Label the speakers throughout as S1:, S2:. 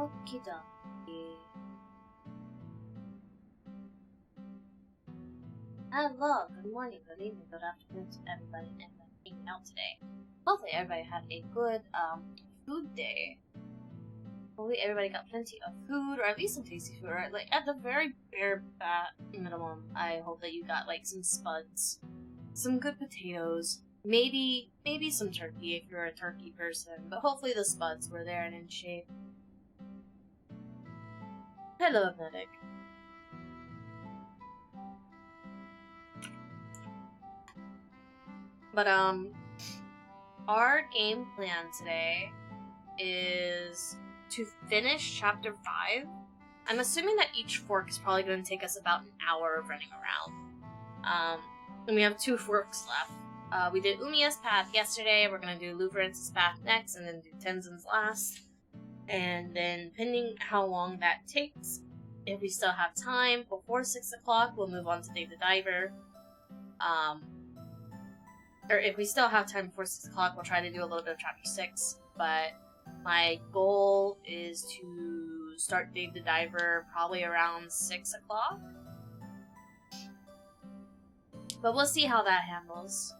S1: Okie dokie. Hello, good morning, good evening, good afternoon to everybody and hanging out today. Hopefully everybody had a good food day. Hopefully everybody got plenty of food, or at least some tasty food, or like at the very bare minimum, I hope that you got like some spuds, some good potatoes, maybe some turkey if you're a turkey person, but hopefully the spuds were there and in shape. Hello, Medic. But our game plan today is to finish chapter 5. I'm assuming that each fork is probably going to take us about an hour of running around. And we have 2 forks left. We did Umiya's path yesterday, we're going to do Louverance's path next, and then do Tenzen's last. And then, depending how long that takes, if we still have time before 6 o'clock, we'll move on to Dave the Diver. Or if we still have time before 6 o'clock, we'll try to do a little bit of chapter 6. But my goal is to start Dave the Diver probably around 6 o'clock. But we'll see how that handles.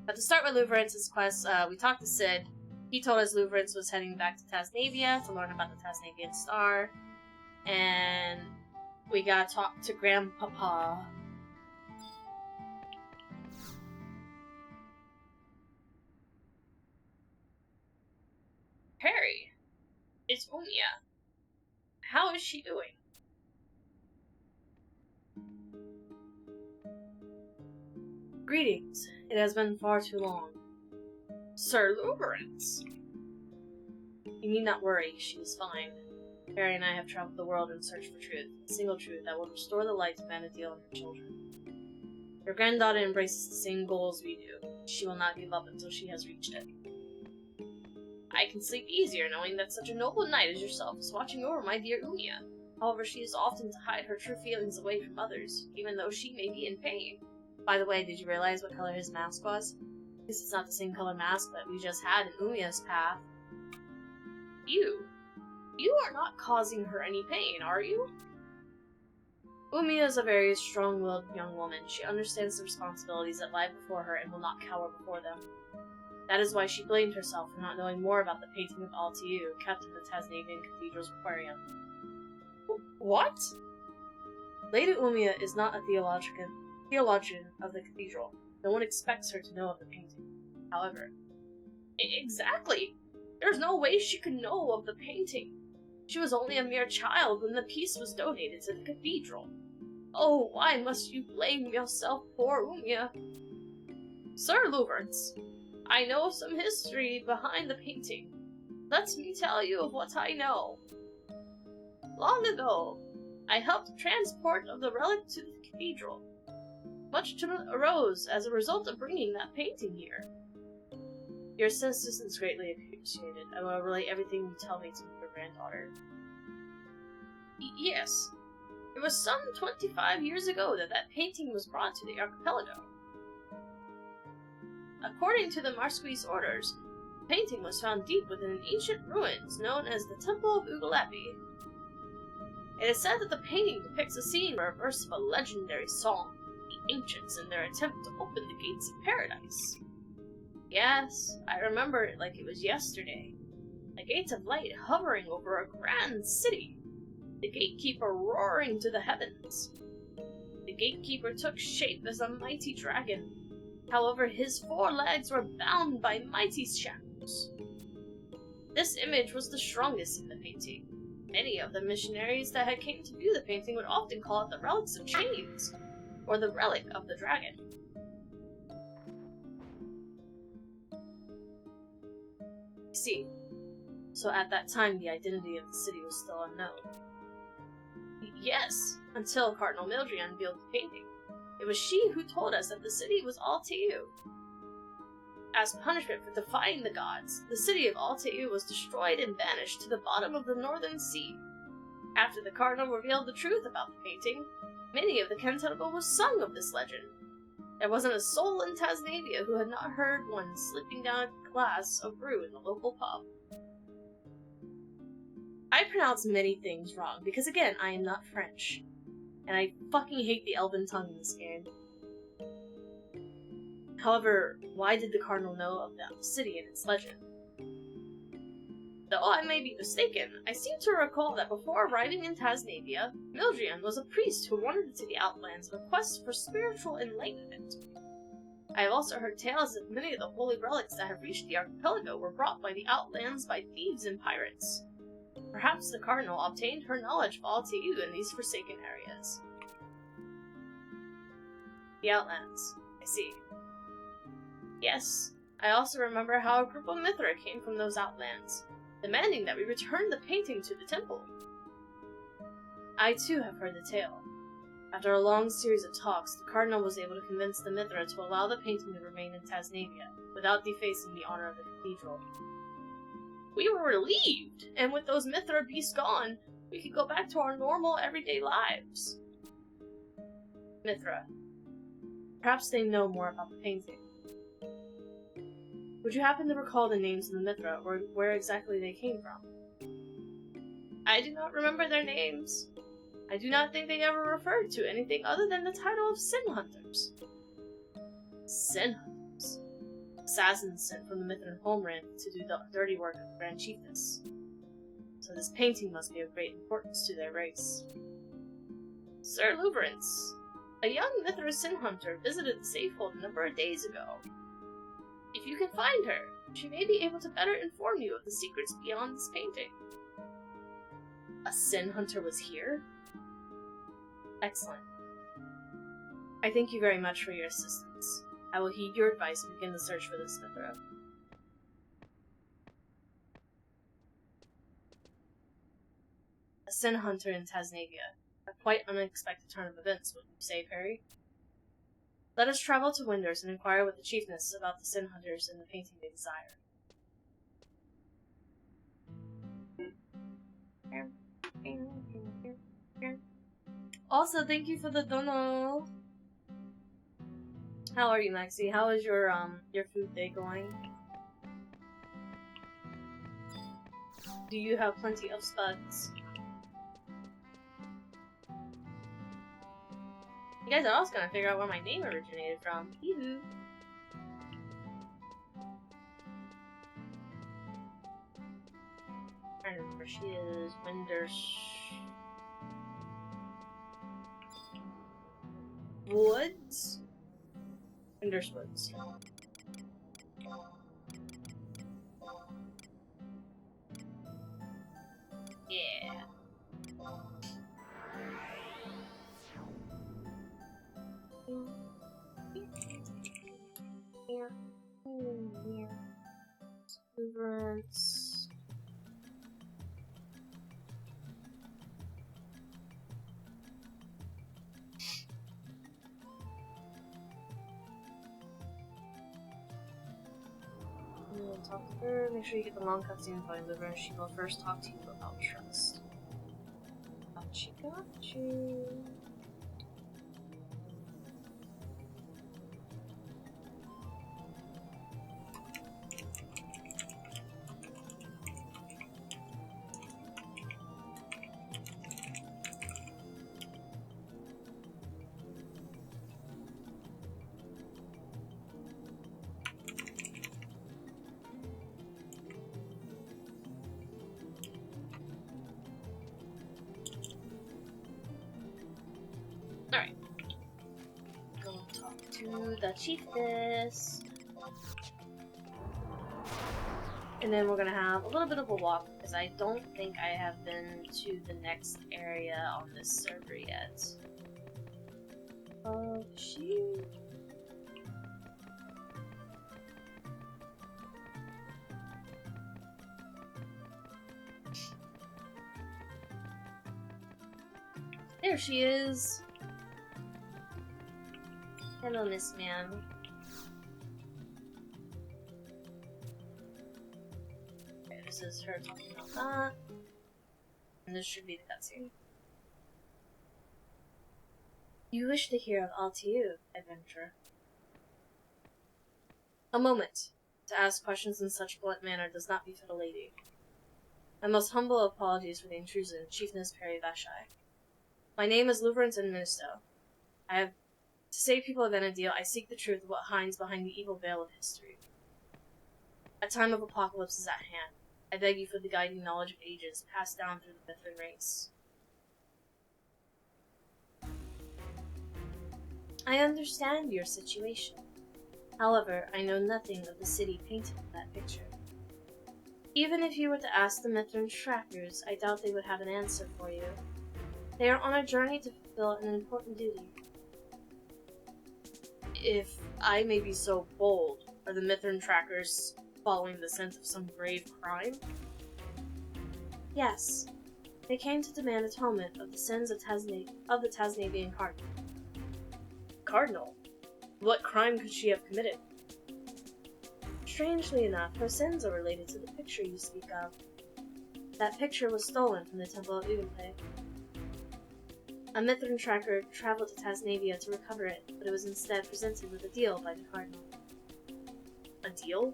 S1: But to start with Louverance's quest, we talked to Sid. He told us Louverance was heading back to Tasnavia to learn about the Tasnavian star. And we gotta talk to Grandpapa. Harry, it's Umiya. How is she doing? Greetings. It has been far too long. Sir Louverance! You need not worry, she is fine. Harry and I have traveled the world in search for truth, a single truth that will restore the light to Vanadil and her children. Your granddaughter embraces the same goals we do. She will not give up until she has reached it. I can sleep easier knowing that such a noble knight as yourself is watching over my dear Umiya. However, she is often to hide her true feelings away from others, even though she may be in pain. By the way, did you realize what color his mask was? Because it's not the same color mask that we just had in Umiya's path. You are not causing her any pain, are you? Umiya is a very strong-willed young woman. She understands the responsibilities that lie before her and will not cower before them. That is why she blamed herself for not knowing more about the painting of Altiu, kept in the Tasnavian Cathedral's aquarium. What? Lady Umiya is not a theologian of the cathedral. No one expects her to know of the painting. However, exactly! There's no way she could know of the painting. She was only a mere child when the piece was donated to the cathedral. Oh, why must you blame yourself, poor Umiya? Sir Louverance, I know some history behind the painting. Let me tell you of what I know. Long ago, I helped transport of the relic to the cathedral. Much tumult arose as a result of bringing that painting here. Your assistance is greatly appreciated. I will relay everything you tell me to your granddaughter. Yes. It was some 25 years ago that painting was brought to the archipelago. According to the Marquis' orders, the painting was found deep within an ancient ruins known as the Temple of Ugalepi. It is said that the painting depicts a scene where a verse of a legendary song, the ancients in their attempt to open the gates of paradise. Yes, I remember it like it was yesterday. The gates of light hovering over a grand city. The gatekeeper roaring to the heavens. The gatekeeper took shape as a mighty dragon. However, his 4 legs were bound by mighty shackles. This image was the strongest in the painting. Many of the missionaries that had came to view the painting would often call it the relics of chains, or the relic of the dragon. See, so at that time the identity of the city was still unknown. Yes, until Cardinal Mildred unveiled the painting. It was she who told us that the city was Altiu. As punishment for defying the gods, the city of Altiu was destroyed and banished to the bottom of the northern sea. After the cardinal revealed the truth about the painting, many of the canticle was sung of this legend. There wasn't a soul in Tasmania who had not heard one slipping down a glass of brew in the local pub. I pronounce many things wrong, because again, I am not French. And I fucking hate the elven tongue in this game. However, why did the Cardinal know of the city and its legend? Though I may be mistaken, I seem to recall that before arriving in Tasmania, Mildrian was a priest who wandered to the Outlands in a quest for spiritual enlightenment. I have also heard tales that many of the holy relics that have reached the archipelago were brought by the Outlands by thieves and pirates. Perhaps the Cardinal obtained her knowledge of Altiu in these forsaken areas. The Outlands. I see. Yes, I also remember how a group of Mithra came from those Outlands, demanding that we return the painting to the temple. I too have heard the tale. After a long series of talks, the Cardinal was able to convince the Mithra to allow the painting to remain in Tasmania, without defacing the honor of the cathedral. We were relieved, and with those Mithra beasts gone, we could go back to our normal, everyday lives. Mithra. Perhaps they know more about the painting. Would you happen to recall the names of the Mithra, or where exactly they came from? I do not remember their names. I do not think they ever referred to anything other than the title of Sin Hunters. Sin Hunters? Assassins sent from the Mithran homeland to do the dirty work of the Grand Chiefess. So this painting must be of great importance to their race. Sir Louverance, a young Mithra Sin Hunter visited the Safehold a number of days ago. If you can find her, she may be able to better inform you of the secrets beyond this painting. A Sin Hunter was here? Excellent. I thank you very much for your assistance. I will heed your advice and begin the search for this Mithra. A Sin Hunter in Tasmania. A quite unexpected turn of events, wouldn't you say, Perry? Let us travel to Winders and inquire with the chiefness about the Sin Hunters and the painting they desire. Also, thank you for the dono. How are you, Maxie? How is your food day going? Do you have plenty of spuds? You guys are also gonna figure out where my name originated from. Yoo-hoo. I don't remember. She is Winders Woods? Winders Woods. Yeah. Louverance. Talk to her. Make sure you get the long cutscene by Louverance. She will first talk to you about trust. Got you. Alright. Go talk to the chiefess. And then we're gonna have a little bit of a walk, because I don't think I have been to the next area on this server yet. Oh, shoot. There she is. Hello, Miss Ma'am. Okay, this is her talking about that. And this should be the cutscene. You wish to hear of Altiu, adventurer. A moment. To ask questions in such blunt manner does not befit a lady. My most humble apologies for the intrusion, Chiefness FFXI. My name is Louverance and Minister. To save people of Venedil, I seek the truth of what hides behind the evil veil of history. A time of apocalypse is at hand. I beg you for the guiding knowledge of ages passed down through the Mithran race. I understand your situation. However, I know nothing of the city painted in that picture. Even if you were to ask the Mithran trackers, I doubt they would have an answer for you. They are on a journey to fulfill an important duty. If I may be so bold, are the Mithran trackers following the scent of some grave crime? Yes. They came to demand atonement of the sins of the Tasnavian Cardinal. Cardinal? What crime could she have committed? Strangely enough, her sins are related to the picture you speak of. That picture was stolen from the Temple of Ugumpe. A Mithran tracker traveled to Tasnavia to recover it, but it was instead presented with a deal by the Cardinal. A deal?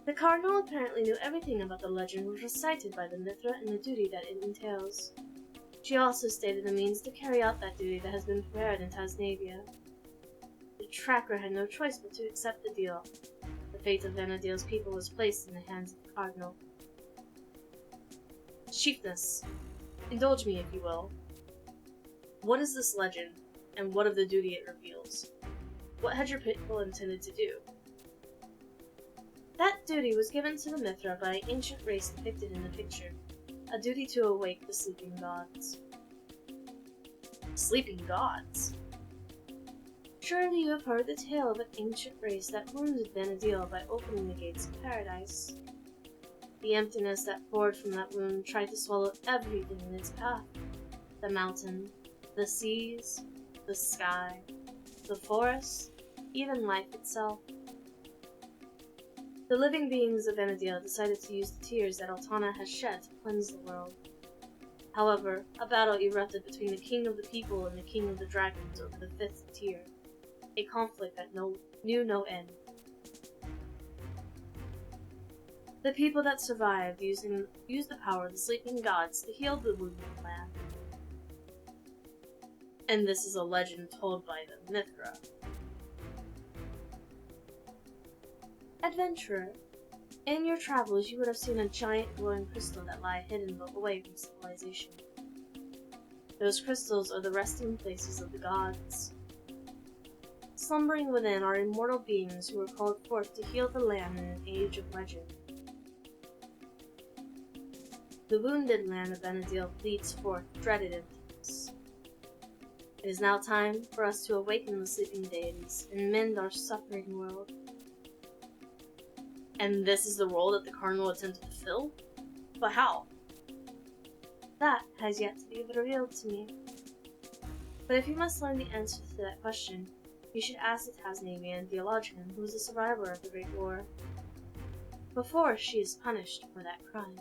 S1: The Cardinal apparently knew everything about the legend which was cited by the Mithra and the duty that it entails. She also stated the means to carry out that duty that has been prepared in Tasnavia. The tracker had no choice but to accept the deal. The fate of Venedil's people was placed in the hands of the Cardinal. Chiefness, indulge me if you will. What is this legend, and what of the duty it reveals? What had your people intended to do? That duty was given to the Mithra by an ancient race depicted in the picture, a duty to awake the sleeping gods. Sleeping gods? Surely you have heard the tale of an ancient race that wounded Venedil by opening the gates of paradise. The emptiness that poured from that wound tried to swallow everything in its path. The mountain, the seas, the sky, the forest, even life itself. The living beings of Venedil decided to use the tears that Altana has shed to cleanse the world. However, a battle erupted between the King of the People and the King of the Dragons over the fifth tier, a conflict that knew no end. The people that survived used the power of the sleeping gods to heal the wounded land. And this is a legend told by the Mithra. Adventurer, in your travels you would have seen a giant glowing crystal that lie hidden away from civilization. Those crystals are the resting places of the gods. Slumbering within are immortal beings who were called forth to heal the land in an age of legend. The wounded land of Venedil bleeds forth dreaded emptiness. It is now time for us to awaken the sleeping deities and mend our suffering world. And this is the role that the Cardinal attempted to fill? But how? That has yet to be revealed to me. But if you must learn the answer to that question, you should ask the Tasnavian theologian who was a survivor of the Great War, before she is punished for that crime.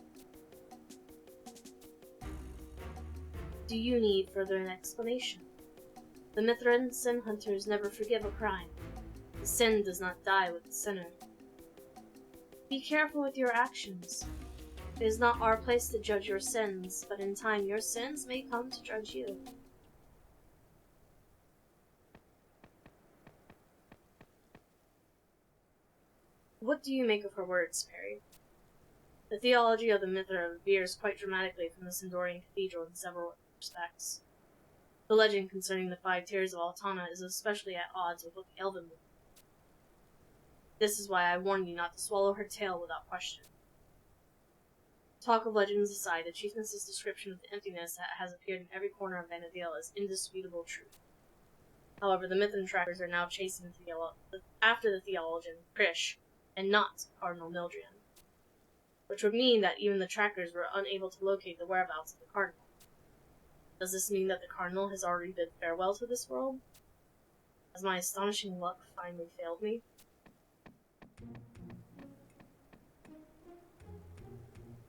S1: Do you need further explanation? The Mithran sin hunters never forgive a crime. The sin does not die with the sinner. Be careful with your actions. It is not our place to judge your sins, but in time your sins may come to judge you. What do you make of her words, Perry? The theology of the Mithra veers quite dramatically from the Sindorian Cathedral in several respects. The legend concerning the 5 tiers of Altana is especially at odds with what the Elven believe. This is why I warn you not to swallow her tale without question. Talk of legends aside, the Chiefness's description of the emptiness that has appeared in every corner of Venedil is indisputable truth. However, the Mithran trackers are now chasing after the theologian, Krish, and not Cardinal Mildrian, which would mean that even the trackers were unable to locate the whereabouts of the Cardinal. Does this mean that the Cardinal has already bid farewell to this world? Has my astonishing luck finally failed me?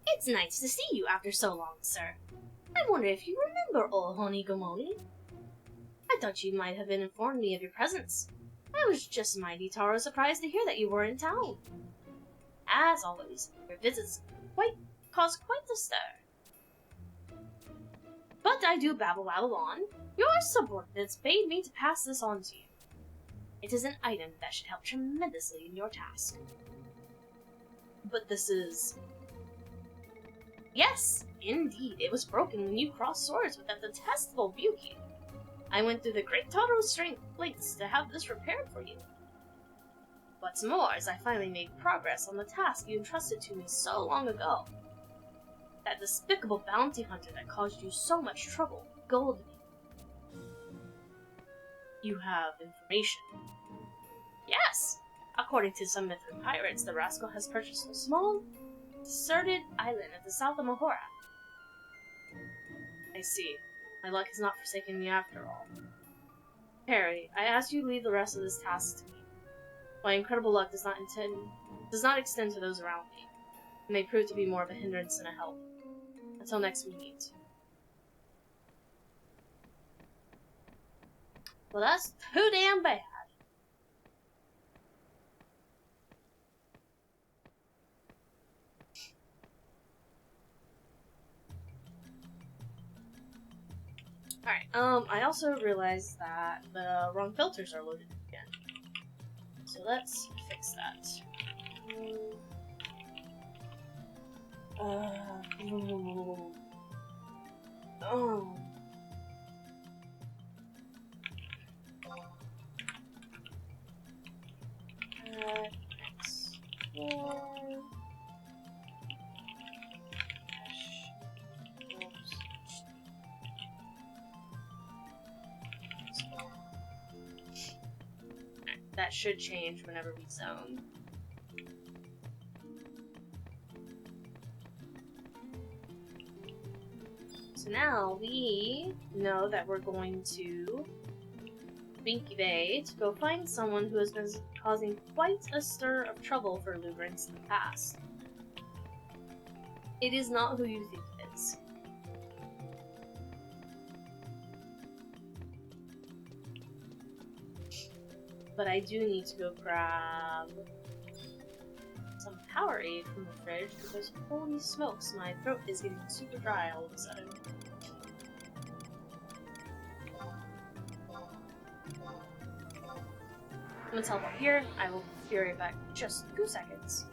S2: It's nice to see you after so long, sir. I wonder if you remember old Honigomoni? I thought you might have been informed me of your presence.
S1: I was just mighty Taro surprised to hear that you were in town. As always, your visits cause quite the stir. But I do babble on. Your subordinates bade me to pass this on to you. It is an item that should help tremendously in your task. But this is... Yes, indeed, it was broken when you crossed swords with that detestable Buki. I went through the great total strength lengths to have this repaired for you. What's more is I finally made progress on the task you entrusted to me so long ago. That despicable bounty hunter that caused you so much trouble, Gold. You have information. Yes! According to some Mithrin pirates, the rascal has purchased a small, deserted island at the south of Mahora. I see. My luck has not forsaken me after all. Harry, I ask you to leave the rest of this task to me. My incredible luck does not extend to those around me. It may prove to be more of a hindrance than a help. Until next we meet. Well, that's too damn bad. Alright, I also realized that the wrong filters are loaded again. So let's fix that. That should change whenever we zone. So now we know that we're going to Binky Bay to go find someone who has been causing quite a stir of trouble for Louverance in the past. It is not who you think it is. But I do need to go grab some power aid from the fridge because holy smokes, my throat is getting super dry all of a sudden. I'm gonna teleport here. I will be right back in just 2 seconds.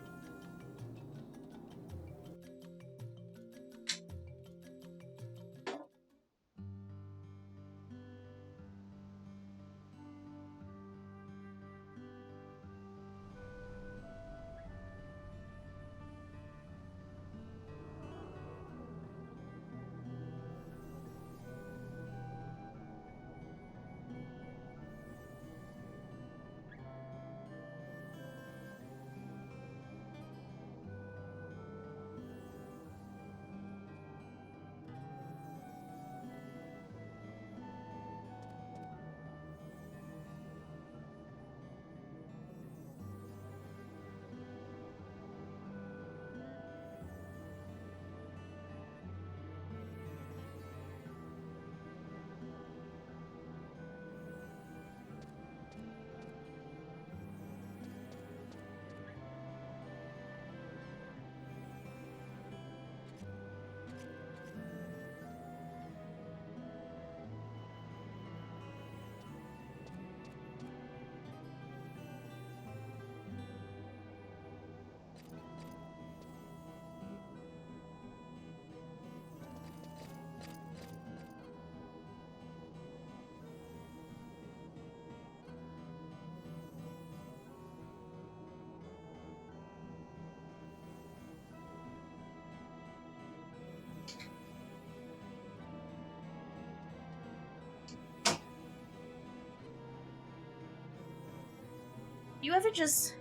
S1: You ever just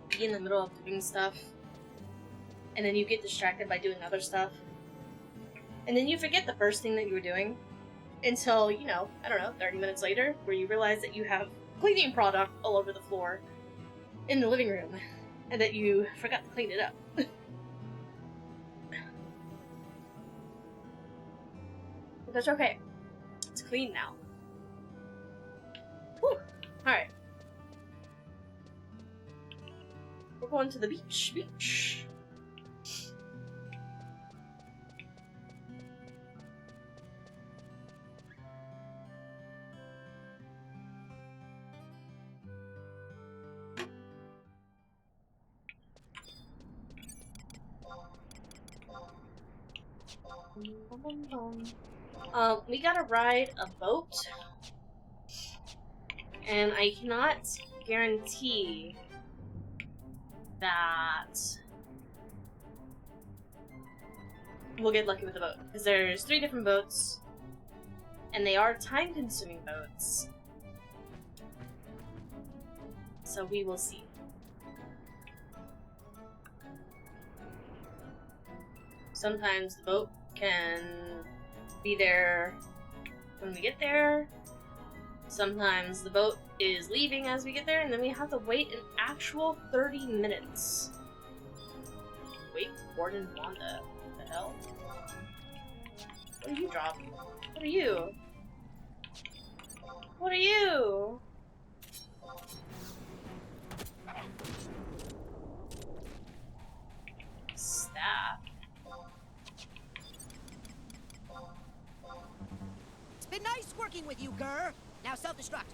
S1: be in the middle of doing stuff, and then you get distracted by doing other stuff, and then you forget the first thing that you were doing until, you know, I don't know, 30 minutes later, where you realize that you have cleaning product all over the floor in the living room, and that you forgot to clean it up. But that's okay. It's clean now. Whew. Alright. going to the beach. We gotta ride a boat, and I cannot guarantee that we'll get lucky with the boat, because there's 3 different boats, and they are time-consuming boats. So we will see. Sometimes the boat can be there when we get there. Sometimes the boat is leaving as we get there, and then we have to wait an actual 30 minutes. Wait, Gordon Wanda. What the hell? What are you dropping? What are you? What are you? Staff.
S3: It's been nice working with you, Grr. Now self-destruct.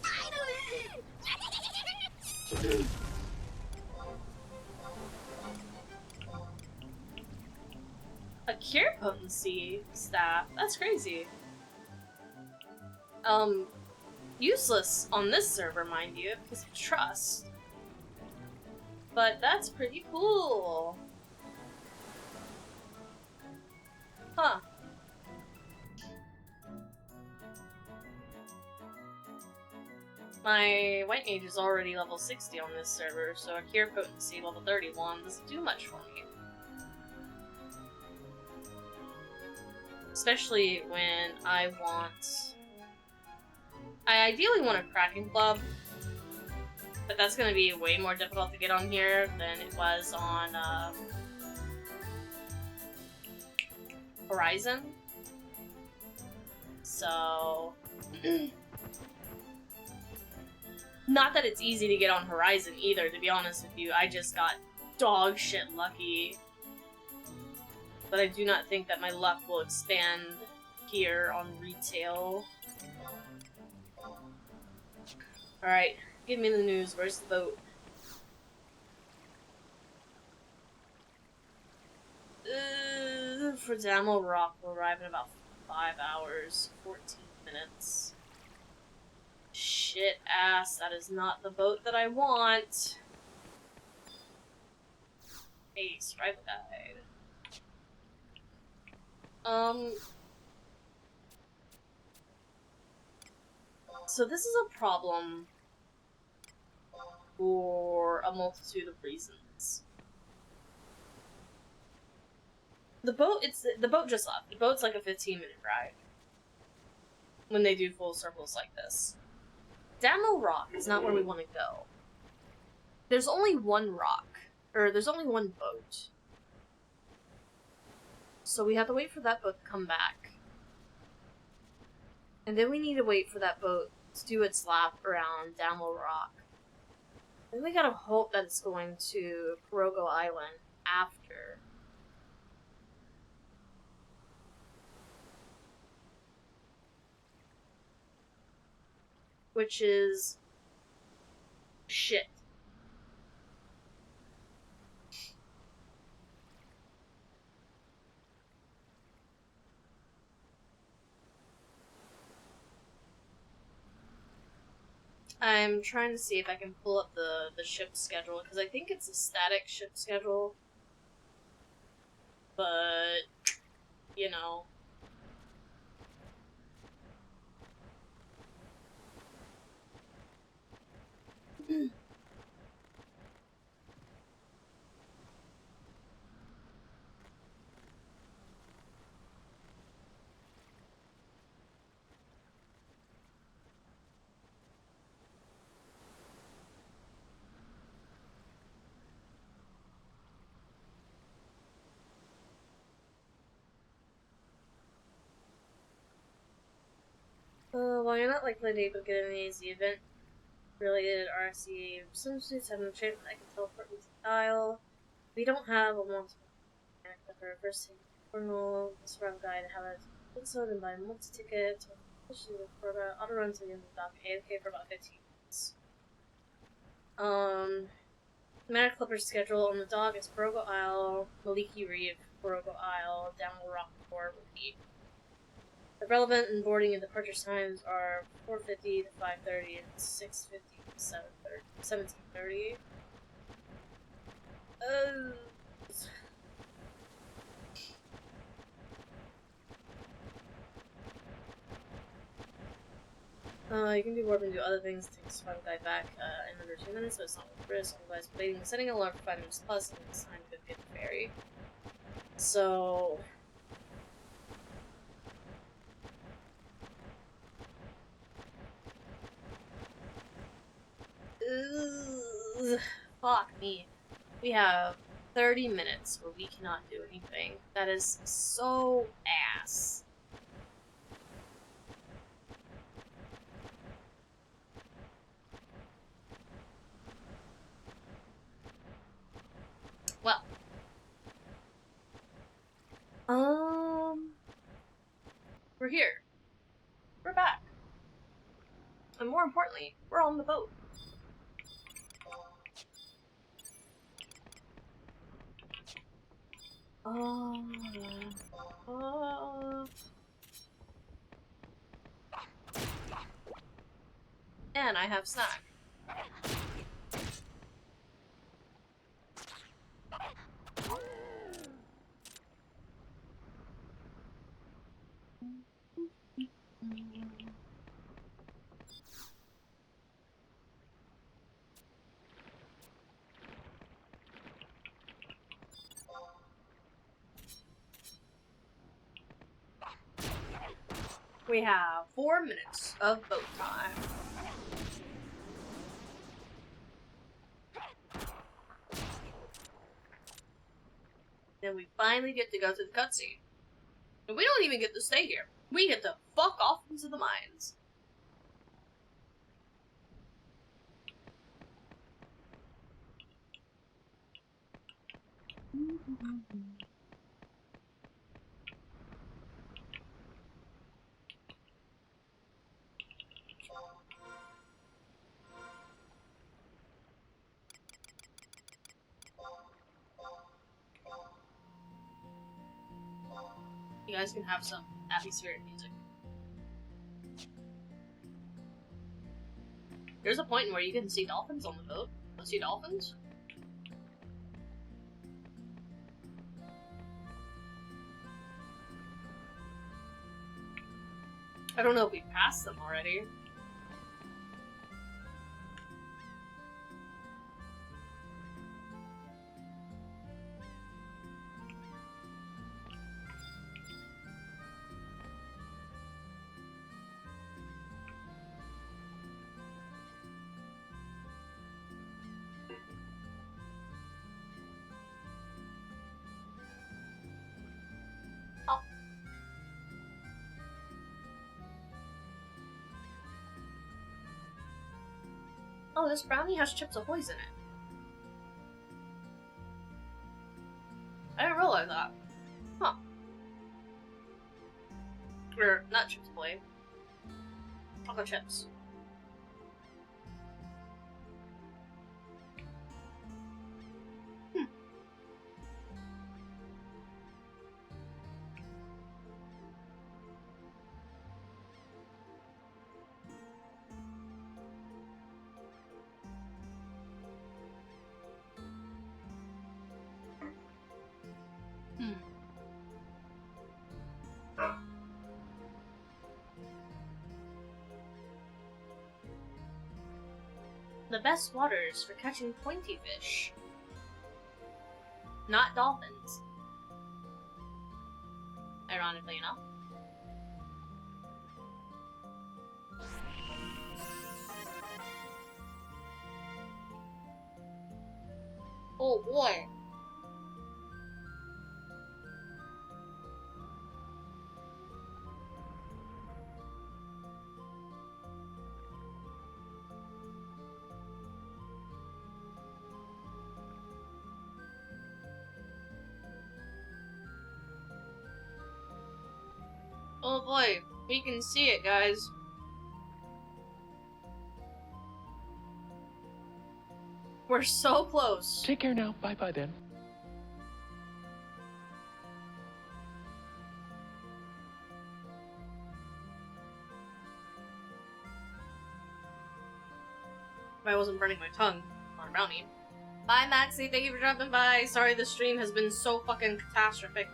S3: Finally!
S1: A cure potency staff? That's crazy. Useless on this server, mind you, because of trust. But that's pretty cool. Huh. My white mage is already level 60 on this server, so a cure potency level 31 doesn't do much for me. Especially when I ideally want a Kraken Club, but that's gonna be way more difficult to get on here than it was on Horizon. So not that it's easy to get on Horizon either, to be honest with you. I just got dog shit lucky. But I do not think that my luck will expand here on retail. Alright, give me the news. Where's the boat? For Damel Rock, we'll arrive in about 5 hours, 14 minutes. Shit ass, that is not the boat that I want. Hey, survival guide. So this is a problem for a multitude of reasons. The boat just left. The boat's like a 15-minute ride when they do full circles like this. Damel Rock is not where we want to go. There's only one rock, or there's only one boat. So we have to wait for that boat to come back. And then we need to wait for that boat to do its lap around Damel Rock. Then we gotta hope that it's going to Kurogo Island after. Which is shit. I'm trying to see if I can pull up the ship schedule, because I think it's a static ship schedule. But, you know. Well, you're not likely to be able to get an AZ event. related RC swimsuits have no shape that I can teleport into the Isle. We don't have a multiple for a first portal, the survival guide, how to so then buy a multi-ticket, auto run to the end of the dock, AFK for about 15 minutes. Mana Clipper's schedule on the dock is Barogo Isle, Maliki Reef, Barogo Isle, Downward Rock, or Repeat. The relevant and boarding and departure times are 4:50 to 5:30 and 6:50 to 17:30. You can do warp and do other things to take the survival guide back in under 2 minutes, so it's not worth risk. Otherwise, waiting, setting an alarm for 5 minutes plus, and it's time to get the ferry. So. Fuck me. We have 30 minutes where we cannot do anything. That is so ass. Well. We're here. We're back. And more importantly, we're on the boat. And I have snack. We have 4 minutes of boat time. Then we finally get to go to the cutscene. And we don't even get to stay here. We get to fuck off into the mines. You guys can have some atmospheric music. There's a point where you can see dolphins on the boat. Let's see dolphins. I don't know if we passed them already. Oh, this brownie has Chips Ahoy's in it. I didn't realize that. Huh. Or, not Chips Ahoy. Chocolate chips. The best waters for catching pointy fish. Not dolphins. Ironically enough. Oh boy. Oh boy, we can see it, guys. We're so close.
S4: Take care now. Bye-bye then.
S1: If I wasn't burning my tongue on a brownie. Bye, Maxie. Thank you for dropping by. Sorry the stream has been so fucking catastrophic.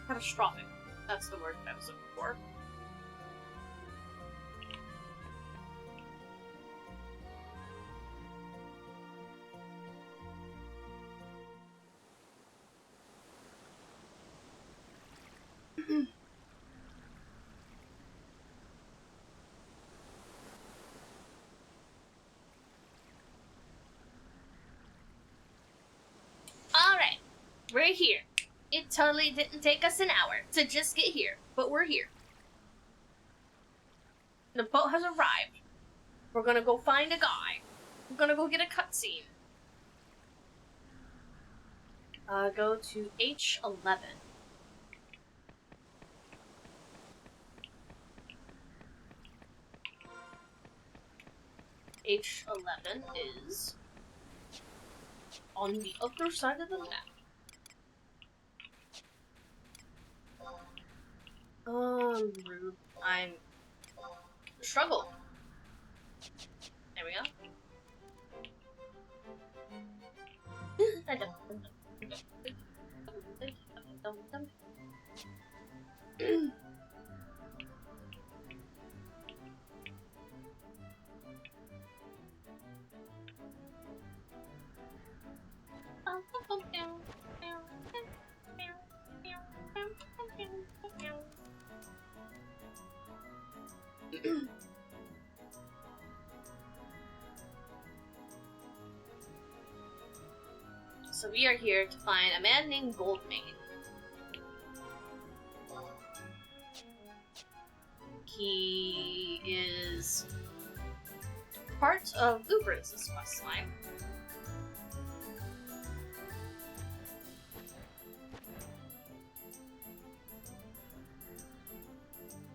S1: Catastrophic. That's the word I was looking for.
S2: Alright, we're here. It totally didn't take us an hour to just get here, but we're here.
S1: The boat has arrived. We're gonna go find a guy. We're gonna go get a cutscene. Go to H11. H11 is on the other side of the map. Rude. I'm struggle. There we go. So we are here to find a man named Goldmane. He is part of Louverance's questline.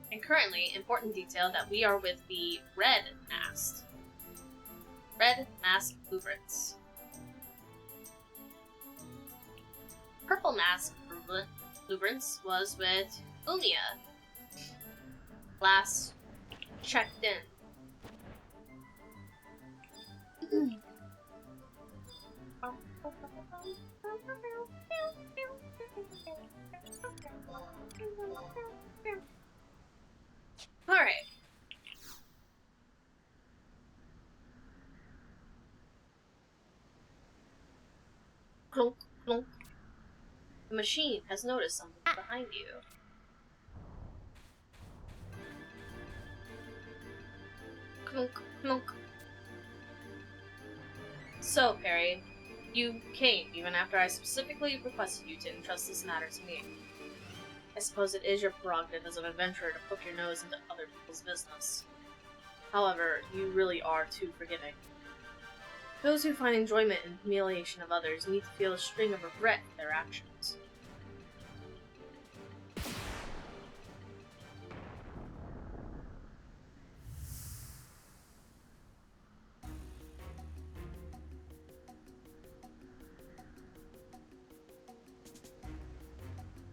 S1: And currently, important detail that we are with the red masked Louverance. Purple masked Louverance was with Umia. Last checked in. Alright. Clunk, clunk. The machine has noticed something behind you. Clunk, clunk. So, Perry, you came even after I specifically requested you to entrust this matter to me. I suppose it is your prerogative as an adventurer to poke your nose into other people's business. However, you really are too forgiving. Those who find enjoyment in humiliation of others need to feel a string of regret for their actions.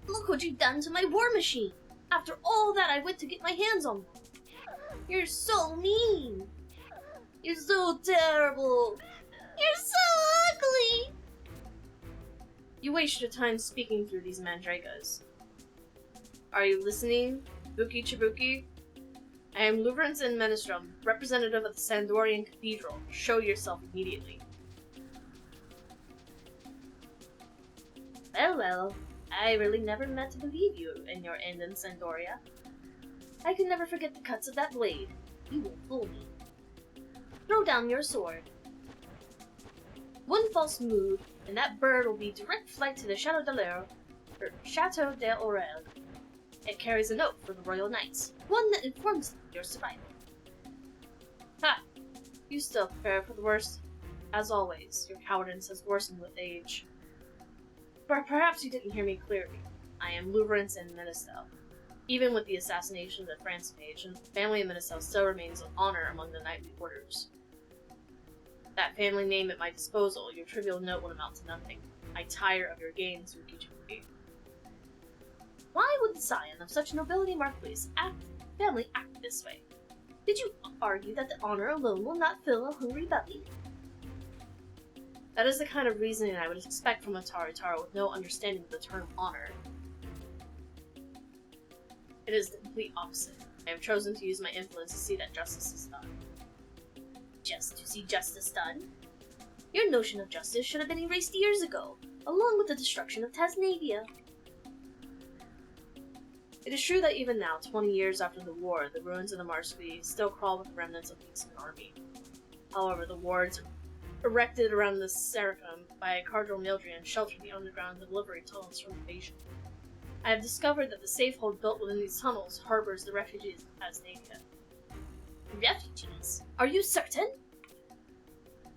S1: Look what you've done to my war machine! After all that I went to get my hands on them! You're so mean! You're so terrible! You're so ugly! You waste your time speaking through these mandragoras. Are you listening, Buki Chibuki? I am Louverance and Menestrum, representative of the Sandorian Cathedral. Show yourself immediately. Well, I really never meant to believe you in your end in Sandoria. I can never forget the cuts of that blade. You won't fool me. Throw down your sword. One false move, and that bird will be direct flight to the Chateau d'Aurel. It carries a note for the Royal Knights, one that informs them of your survival. Ha! You still prepare for the worst? As always, your cowardice has worsened with age. But perhaps you didn't hear me clearly. I am Louverance and Ministel. Even with the assassination of the France mage, the family of Ministel still remains of honor among the knightly orders. That family name at my disposal, your trivial note would amount to nothing. I tire of your gains, Rikichi. Why would the scion of such nobility Marquis family act this way? Did you argue that the honor alone will not fill a hungry belly? That is the kind of reasoning I would expect from a Taratara with no understanding of the term honor. It is the complete opposite. I have chosen to use my influence to see that justice is done. Just to see justice done? Your notion of justice should have been erased years ago, along with the destruction of Tasnavia. It is true that even now, 20 years after the war, the ruins of the Marquis still crawl with the remnants of the Eastern Army. However, the wards erected around the Seraphim by Cardinal Mildrian shelter the underground delivery tunnels from invasion. I have discovered that the safehold built within these tunnels harbors the refugees of Tasnavia. Refugees? Are you certain?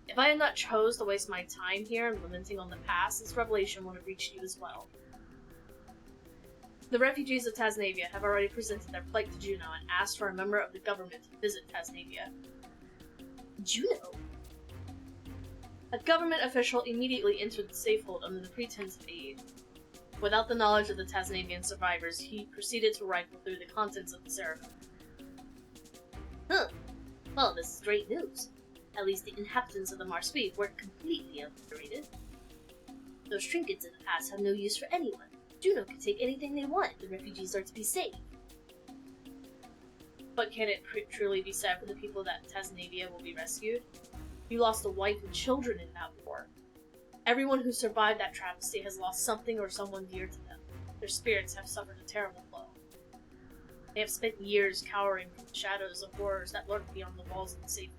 S1: If I had not chose to waste my time here and lamenting on the past, this revelation would have reached you as well. The refugees of Tasnavia have already presented their plight to Juno and asked for a member of the government to visit Tasnavia. Juno? A government official immediately entered the safehold under the pretense of aid. Without the knowledge of the Tasnavian survivors, he proceeded to rifle through the contents of the Seraphim. Huh. Well, this is great news. At least the inhabitants of the Marquis weren't completely obliterated. Those trinkets in the past have no use for anyone. Juno can take anything they want. The refugees are to be saved. But can it truly be said for the people that Tasnavia will be rescued? You lost a wife and children in that war. Everyone who survived that travesty has lost something or someone dear to them. Their spirits have suffered a terrible blow. They have spent years cowering from the shadows of horrors that lurk beyond the walls of the safety.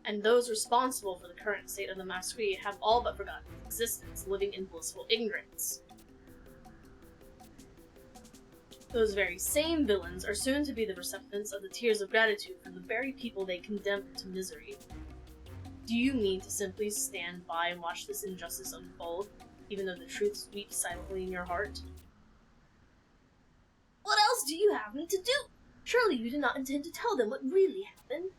S1: And those responsible for the current state of the Marquis have all but forgotten its existence, living in blissful ignorance. Those very same villains are soon to be the recipients of the tears of gratitude from the very people they condemned to misery. Do you mean to simply stand by and watch this injustice unfold, even though the truth sweeps silently in your heart? What else do you have me to do? Surely you do not intend to tell them what really happened?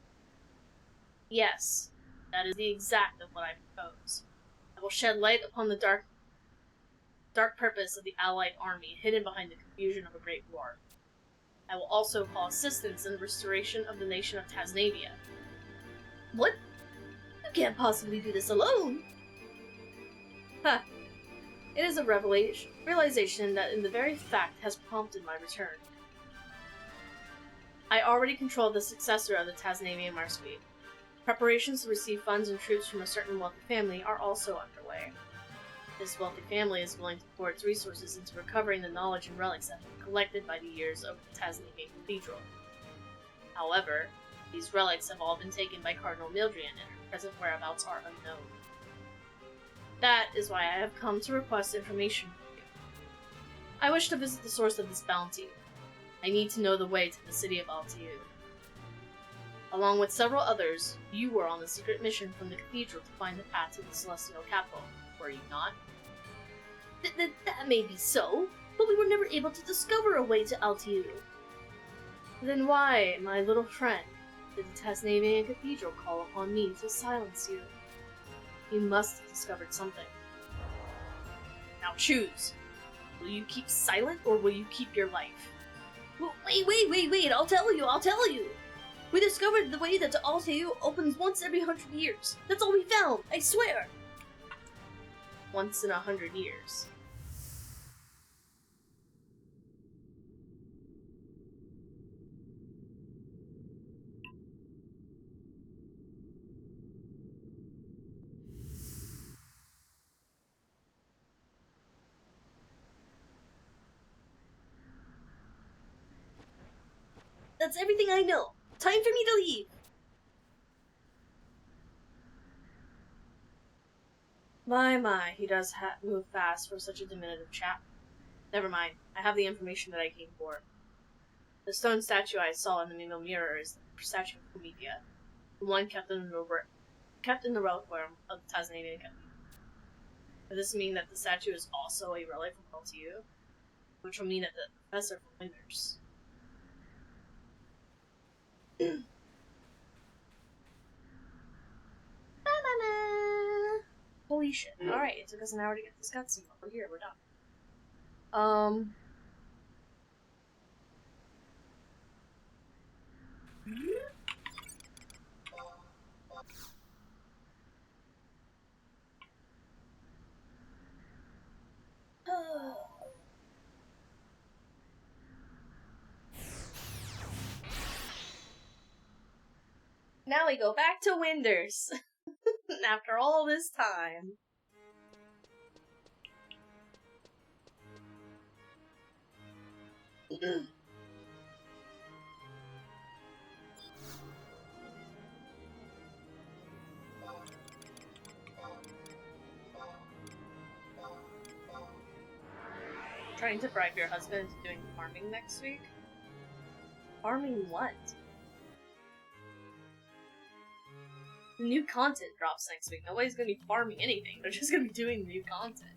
S1: Yes, that is the exact of what I propose. I will shed light upon the dark purpose of the Allied army hidden behind the confusion of a great war. I will also call assistance in the restoration of the nation of Tasnavia. What? You can't possibly do this alone! Ha! It is a realization that in the very fact has prompted my return. I already control the successor of the Tasnavian Marquis. Preparations to receive funds and troops from a certain wealthy family are also underway. This wealthy family is willing to pour its resources into recovering the knowledge and relics that have been collected by the years of the Tasnavian Cathedral. However, these relics have all been taken by Cardinal Mildrian and her present whereabouts are unknown. That is why I have come to request information from you. I wish to visit the source of this bounty. I need to know the way to the city of Altiu. Along with several others, you were on the secret mission from the cathedral to find the path to the celestial capital, were you not? That may be so, but we were never able to discover a way to Altiu. Then why, my little friend, did the Tasnavian Cathedral call upon me to silence you? You must have discovered something. Now choose. Will you keep silent, or will you keep your life? Wait, I'll tell you! We discovered the way that Altiu opens once every 100 years. That's all we found, I swear! Once in 100 years. That's everything I know. Time for me to leave. My, he does move fast for such a diminutive chap. Never mind. I have the information that I came for. The stone statue I saw in the mirror is the statue of Promathia, the one kept in the reliquarium of the Tasmanian Academy. Does this mean that the statue is also a relic from LTU? Which will mean that the professor from Winters. Holy shit. Alright, it took us an hour to get this cutscene. We're here, we're done. Now we go back to Winters. After all this time. Trying to bribe your husband into doing farming next week? Farming what? New content drops next week. Nobody's gonna be farming anything. They're just gonna be doing new content.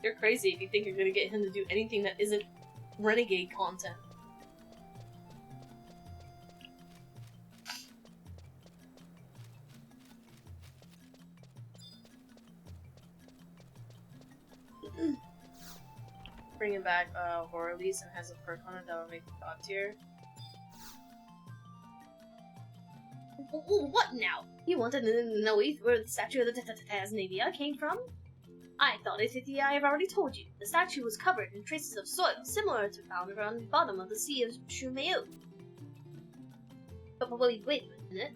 S1: You're crazy if you think you're gonna get him to do anything that isn't renegade content. Bringing back ḽys and has a perk on it that will make the god tier. What now? You wanted to know where the statue of the Tasmania came from? I thought FFXI have already told you. The statue was covered in traces of soil similar to found around the bottom of the Sea of ᴛＳō഍ᴇs. But wait a minute.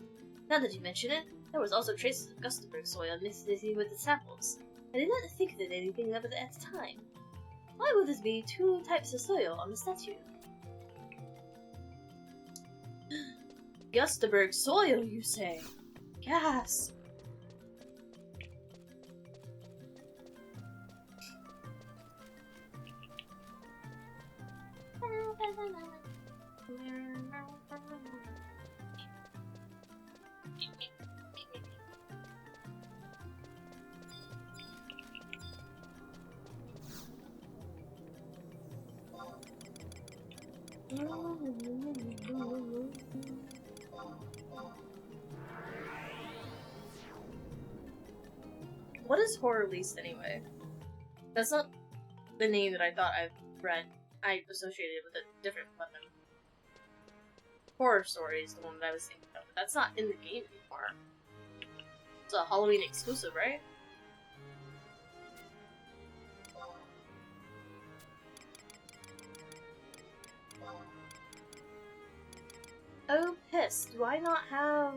S1: Now that you mention it, there was also traces of ᴛSō഍ᴇs soil mixed with the samples. I did not think of anything of it at the time. Why would there be two types of soil on the statue? ᴛSō഍ᴇs soil, you say? Gasp! What is ḽys anyway? That's not the name that I thought I read. I associated it with a different weapon. Horror Story is the one that I was thinking of, but that's not in the game anymore. It's a Halloween exclusive, right? Oh, piss. Do I not have...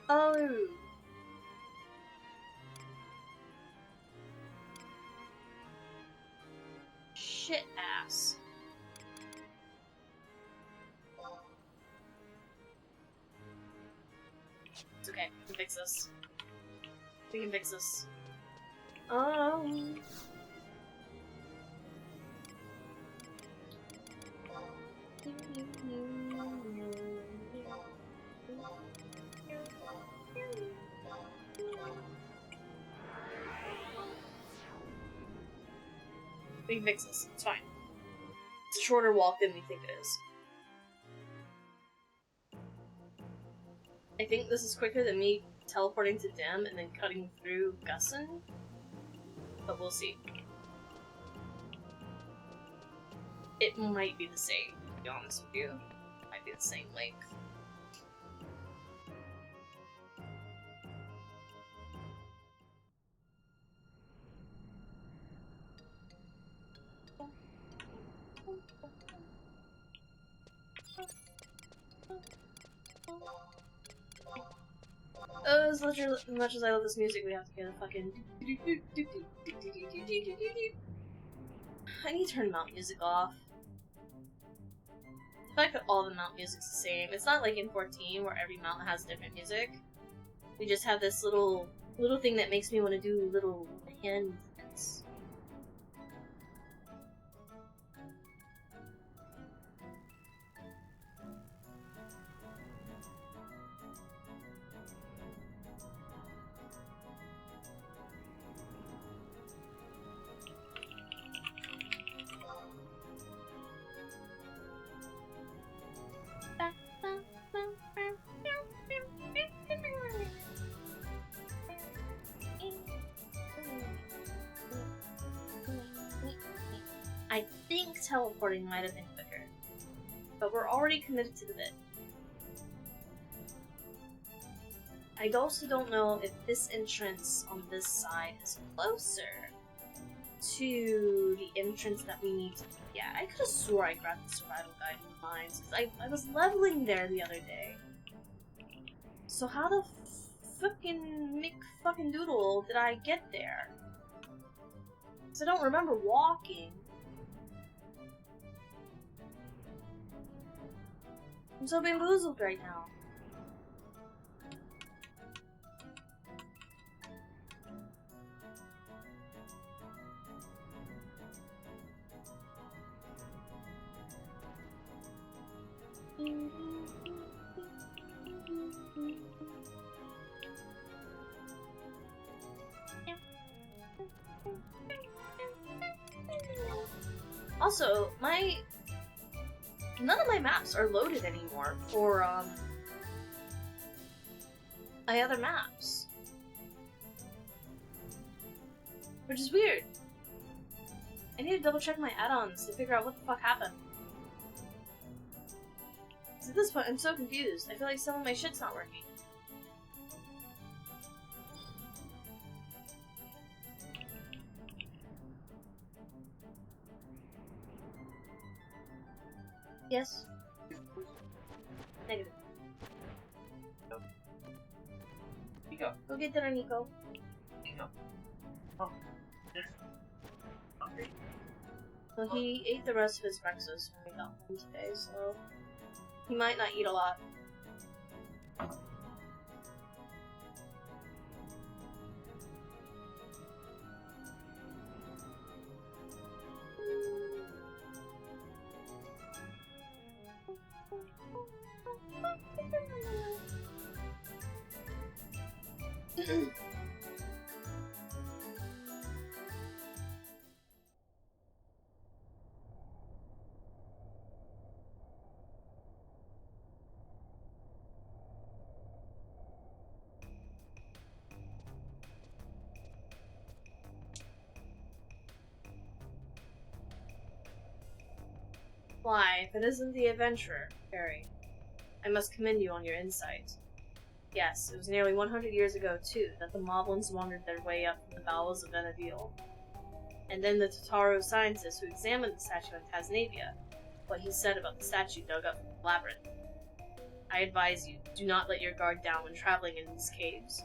S1: Oh. Shit ass. It's okay. We can fix this. We can fix this. We can fix this. It's fine. It's a shorter walk than we think it is. I think this is quicker than me teleporting to Dem and then cutting through ḽysōᴍᴇs. But we'll see. It might be the same, to be honest with you. It might be the same length. As much as I love this music, we have to get a fucking... I need to turn mount music off. The fact that all the mount music's the same. It's not like in 14 where every mount has different music. We just have this little thing that makes me want to do little hand movements. I think teleporting might have been quicker, but we're already committed to the bit. I also don't know if this entrance on this side is closer to the entrance that we need to. Yeah, I could have swore I grabbed the survival guide in the mines, because I was leveling there the other day. So how the fucking doodle did I get there? Because I don't remember walking. I'm so bamboozled right now. Also, none of my maps are loaded anymore for my other maps, which is weird. I need to double check my add-ons to figure out what the fuck happened. At this point, I'm so confused. I feel like some of my shit's not working. Yes. Negative.
S4: No. Nico.
S1: Go get dinner, Nico.
S4: Nico. Oh. Yes. Hungry.
S1: Well, he ate the rest of his breakfast when we got home today, so he might not eat a lot. Why, if it isn't the adventurer, Harry? I must commend you on your insight. Yes, it was nearly 100 years ago, too, that the Moblins wandered their way up from the bowels of Veneville. And then the Totaro scientist who examined the statue in Tasnavia, what he said about the statue dug up from the labyrinth. I advise you, do not let your guard down when traveling in these caves.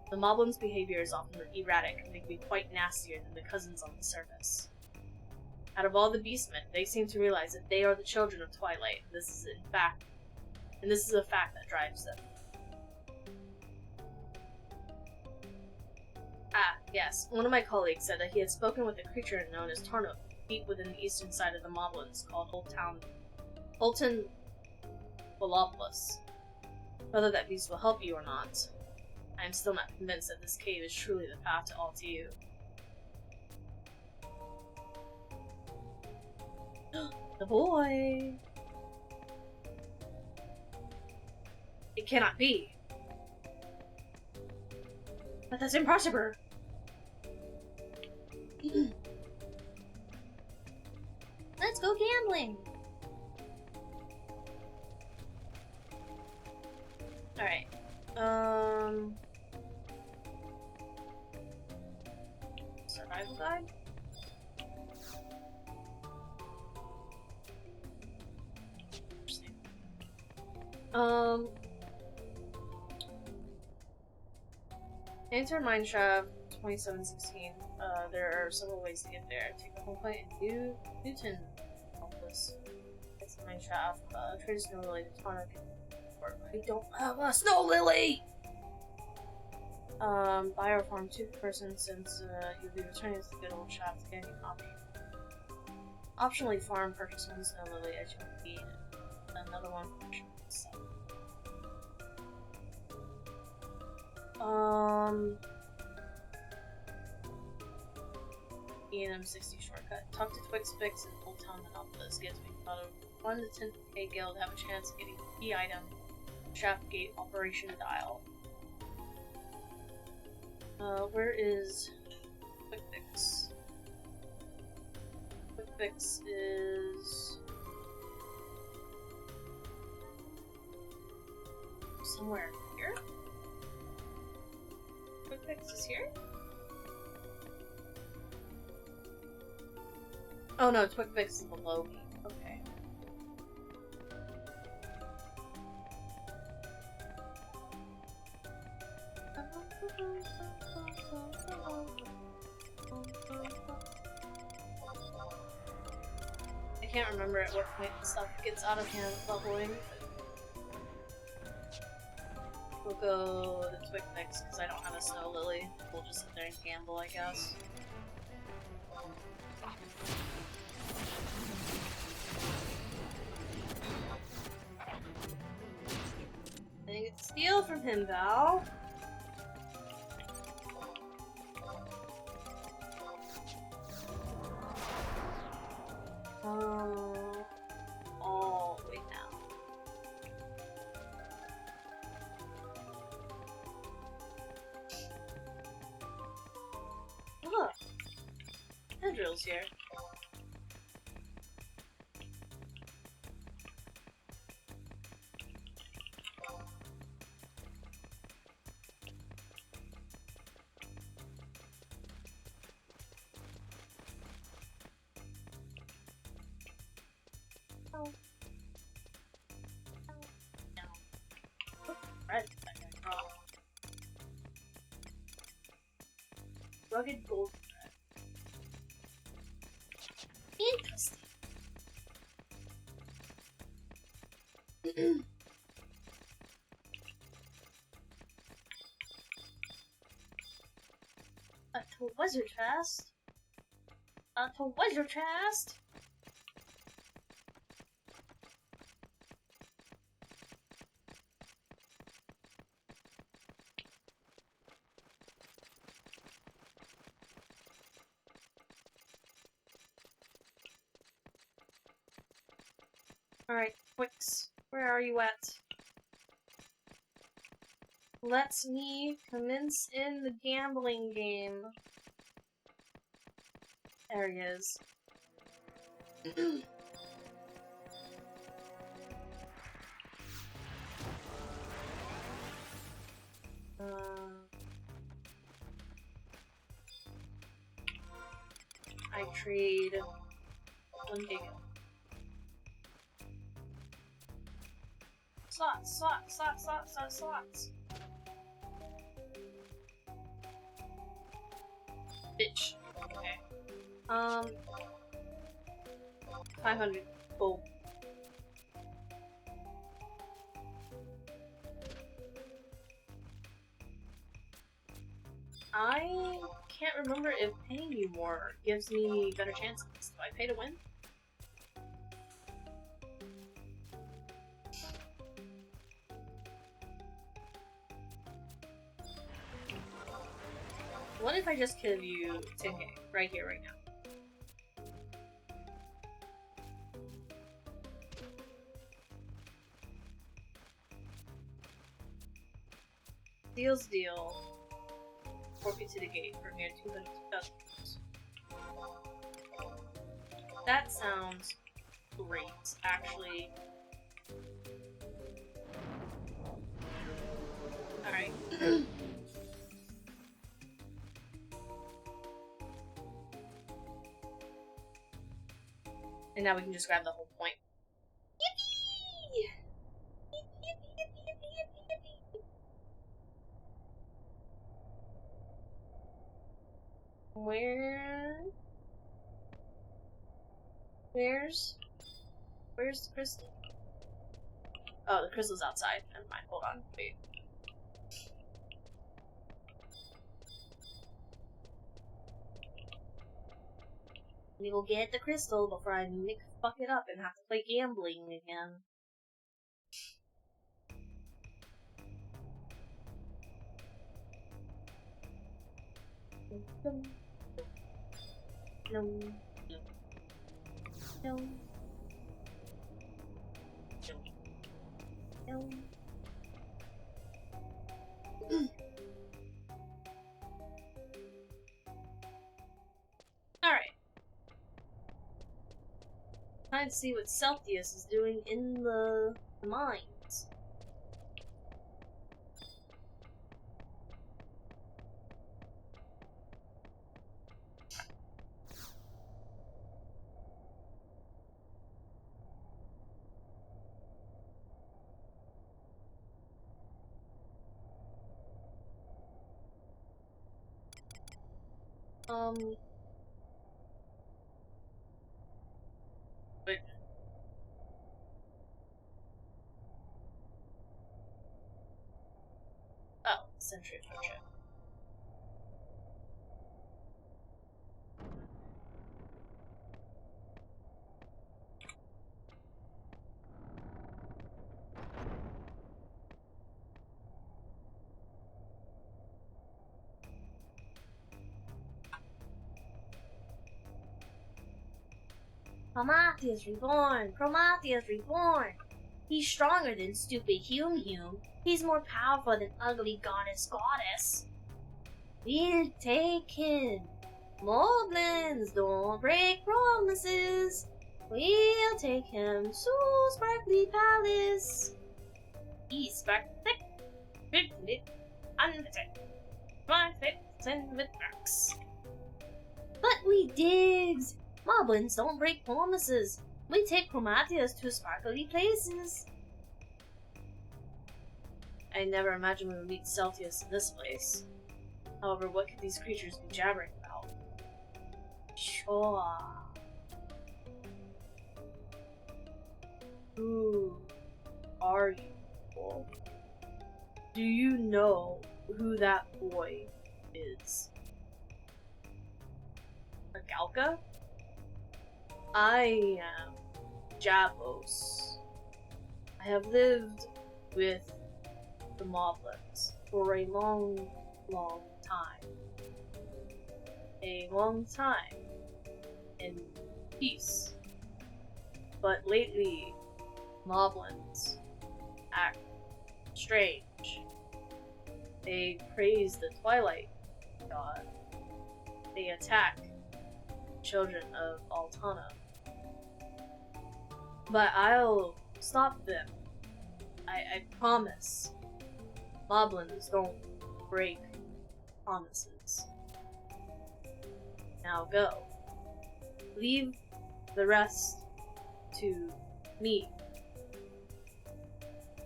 S1: The Moblins' behavior is often erratic and they can be quite nastier than the cousins on the surface. Out of all the beastmen, they seem to realize that they are the children of Twilight, and this is a fact that drives them. Ah, yes. One of my colleagues said that he had spoken with a creature known as Tarnuk, deep within the eastern side of the Moblins, called Holton Volopoulos. Whether that beast will help you or not, I am still not convinced that this cave is truly the path to all to you. The boy! It cannot be! But that's impossible!
S2: Let's go gambling!
S1: Alright. Survival guide? Enter Mineshaft 2716. There are several ways to get there. Take the whole point in Newton. Helpless. That's my shaft. Trade Snow Lily to Tonic. I don't have a Snow Lily! Buy or farm 2 per person since you'll be returning to the good old shaft again. You can optionally farm purchase 1 Snow Lily as you need another one for sure. E&M 60 shortcut. Talk to ṭwixfix and Old Town Monopolis. Gives me about a 1 to 10k guild have a chance of getting a key item. Shaft gate operation dial. Where is ṭwixfix? ṭwixfix is somewhere here. ṭwixfix is here? Oh no, ṭwixfix is below me. Okay. I can't remember at what point the stuff gets out of hand leveling. We'll go to ṭwixfix because I don't have a Snow Lily. We'll just sit there and gamble, I guess. I think it's steal from him, Val. Oh, wait now. Look, Tendrils here. Rugged gold thread. Interesting. A treasure chest. A treasure chest. Alright, Twix, where are you at? Let's me commence in the gambling game. There he is. I trade 1 gig. Slots. Bitch. Okay. 500 gold. I can't remember if paying you more gives me better chances. Do I pay to win? What if I just give you 10k right here, right now? Deal's deal. Forfeit to the gate for near 200,000. That sounds great, actually. Alright. And now we can just grab the whole point. Yippee! Yippee. Where's Where's the crystal? Oh, the crystal's outside. Never mind. Hold on. Wait. We will get the crystal before I fuck it up and have to play gambling again. No. No. No. No. Alright. Time to see what ᴛᴇs is doing in the mines. Wait. Oh, century portrait. Promathia is reborn! Promathia is reborn! He's stronger than stupid Hume. He's more powerful than ugly goddess. We'll take him. Moblins, don't break promises. We'll take him to Sparkly Palace. He's sparkly, unfit, my fits and with rocks. But we digs. Moblins don't break promises. We take Promathia to sparkly places. I never imagined we would meet ᴛᴇs in this place. However, what could these creatures be jabbering about? Sure. Who are you? Do you know who that boy is? A Galka? I am Javos. I have lived with the Moblins for a long time. A long time in peace. But lately, Moblins act strange. They praise the Twilight God. They attack children of Altana. But I'll stop them. I promise. Moblins don't break promises. Now go. Leave the rest to me.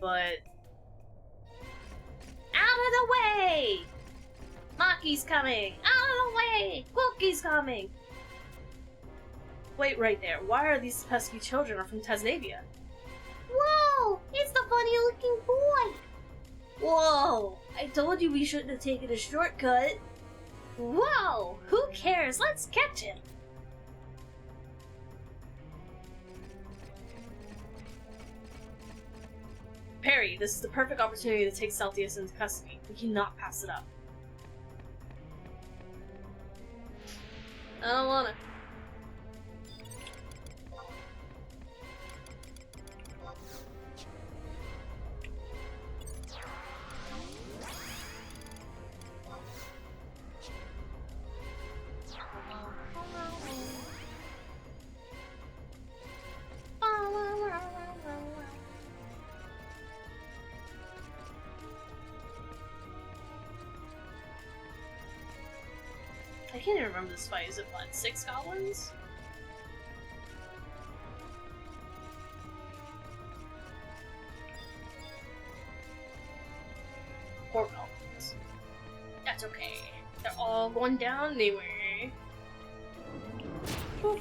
S1: But out of the way! Maki's coming! Out of the way! Quilky's coming! Wait right there. Why are these pesky children from Tasnavia? Whoa! It's the funny-looking boy! Whoa! I told you we shouldn't have taken a shortcut. Whoa! Who cares? Let's catch him! Perry, this is the perfect opportunity to take ᴛᴇs into custody. We cannot pass it up. I don't wanna. I can't even remember this fight. Is it what, 6 goblins? Four goblins. That's okay. They're all going down anyway. Oof.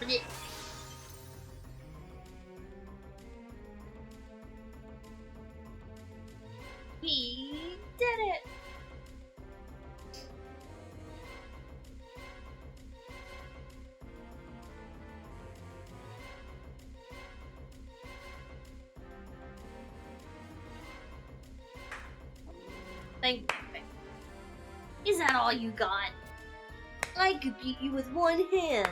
S2: Blech. We did it!
S1: Thank you.
S2: Is that all you got?
S1: I could beat you with one hand.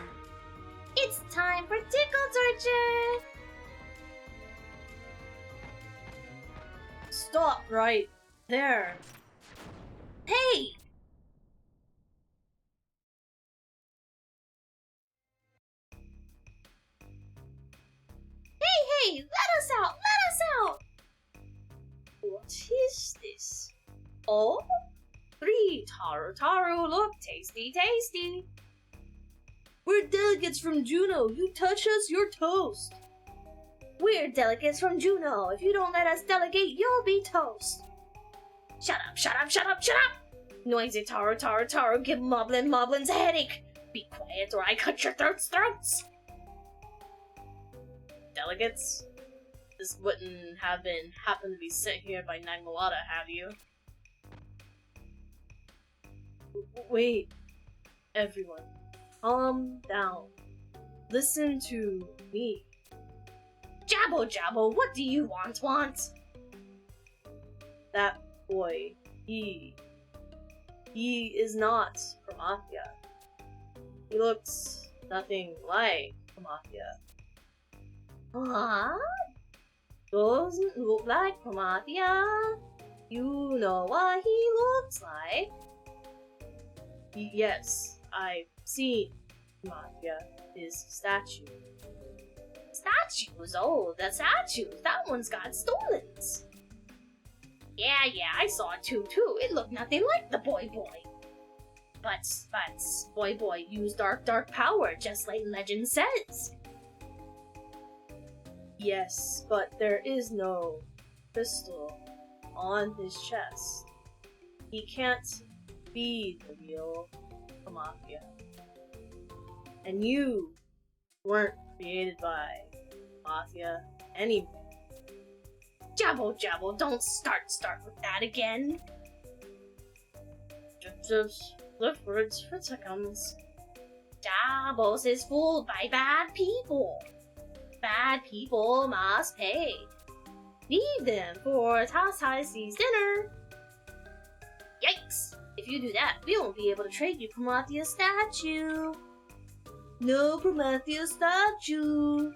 S2: It's time for tickle torture!
S1: Stop right there.
S2: Hey! Hey, let us out! Let us out!
S1: What is this? Oh? 3 Taro look tasty tasty. We're delegates from Juno. You touch us, you're toast.
S2: We're delegates from Juno. If you don't let us delegate, you'll be toast. Shut up, shut up, shut up, shut up!
S1: Noisy Taro, give Moblin's a headache. Be quiet or I cut your throats. Delegates? This wouldn't have been happened to be sent here by Nagmalada, have you? Wait, everyone, calm down. Listen to me.
S2: Jabbo, what do you want?
S1: That boy, he is not Promathia. He looks nothing like Promathia.
S2: Huh?
S1: Doesn't look like Promathia. You know what he looks like. Yes, I've seen Promathia, his statue.
S2: Statues? Oh, the statues. That one's got stolens. Yeah, I saw it too. It looked nothing like the boy. But boy used dark power, just like legend says.
S1: Yes, but there is no crystal on his chest. He can't be the real Promathia. And you weren't created by Promathia anyway.
S2: Jabbo, don't start with that again.
S1: ᴛᴇs.
S2: Jabos is fooled by bad people. Bad people must pay.
S1: Leave them for ᴛᴜ's dinner.
S2: Yikes! If you do that, we won't be able to trade you Promathia statue.
S1: No Promathia statue.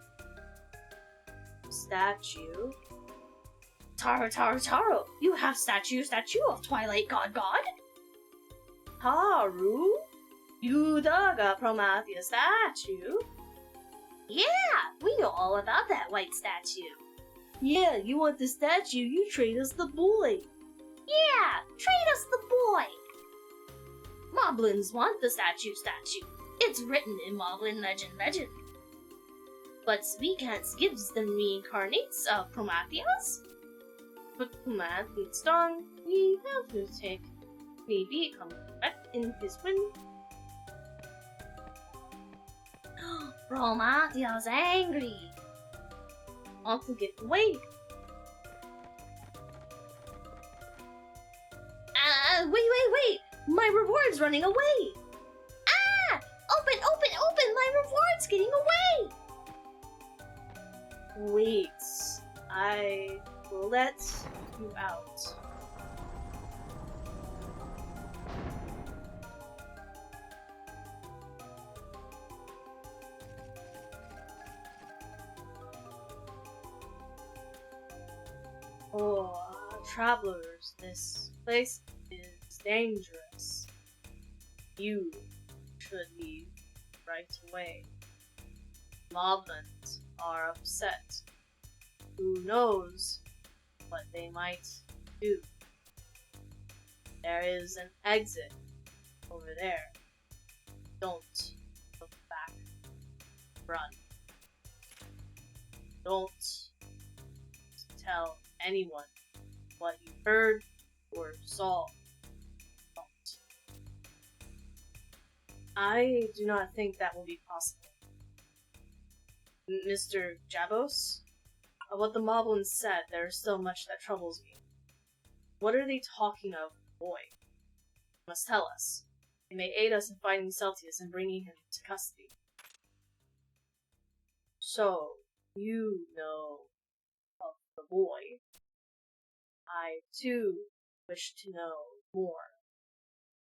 S1: Statue?
S2: Taro, you have statue of Twilight God.
S1: Taru? You dug a Promathia statue?
S2: Yeah, we know all about that white statue.
S1: Yeah, you want the statue, you trade us the boy.
S2: Yeah, trade us the boy.
S1: Moblins want the statue.
S2: It's written in Moblin legend.
S1: But we can't give them reincarnates of Promathias. But Promathia's done, we have to take. Maybe come back in his wind.
S2: Promathia's angry.
S1: Want to get away.
S2: Wait! My reward's running away! Ah! Open! My reward's getting away!
S1: Wait, I will let you out. Oh, travelers, this place is dangerous. You should leave right away. Moblins are upset. Who knows what they might do? There is an exit over there. Don't look back. Run. Don't tell anyone what you heard or saw. Don't. I do not think that will be possible. Mr. Jabos? Of what the Moblins said, there is still much that troubles me. What are they talking of, boy? You must tell us. It may aid us in finding ᴛᴇs and bringing him to custody. So, you know of the boy. I, too, wish to know more.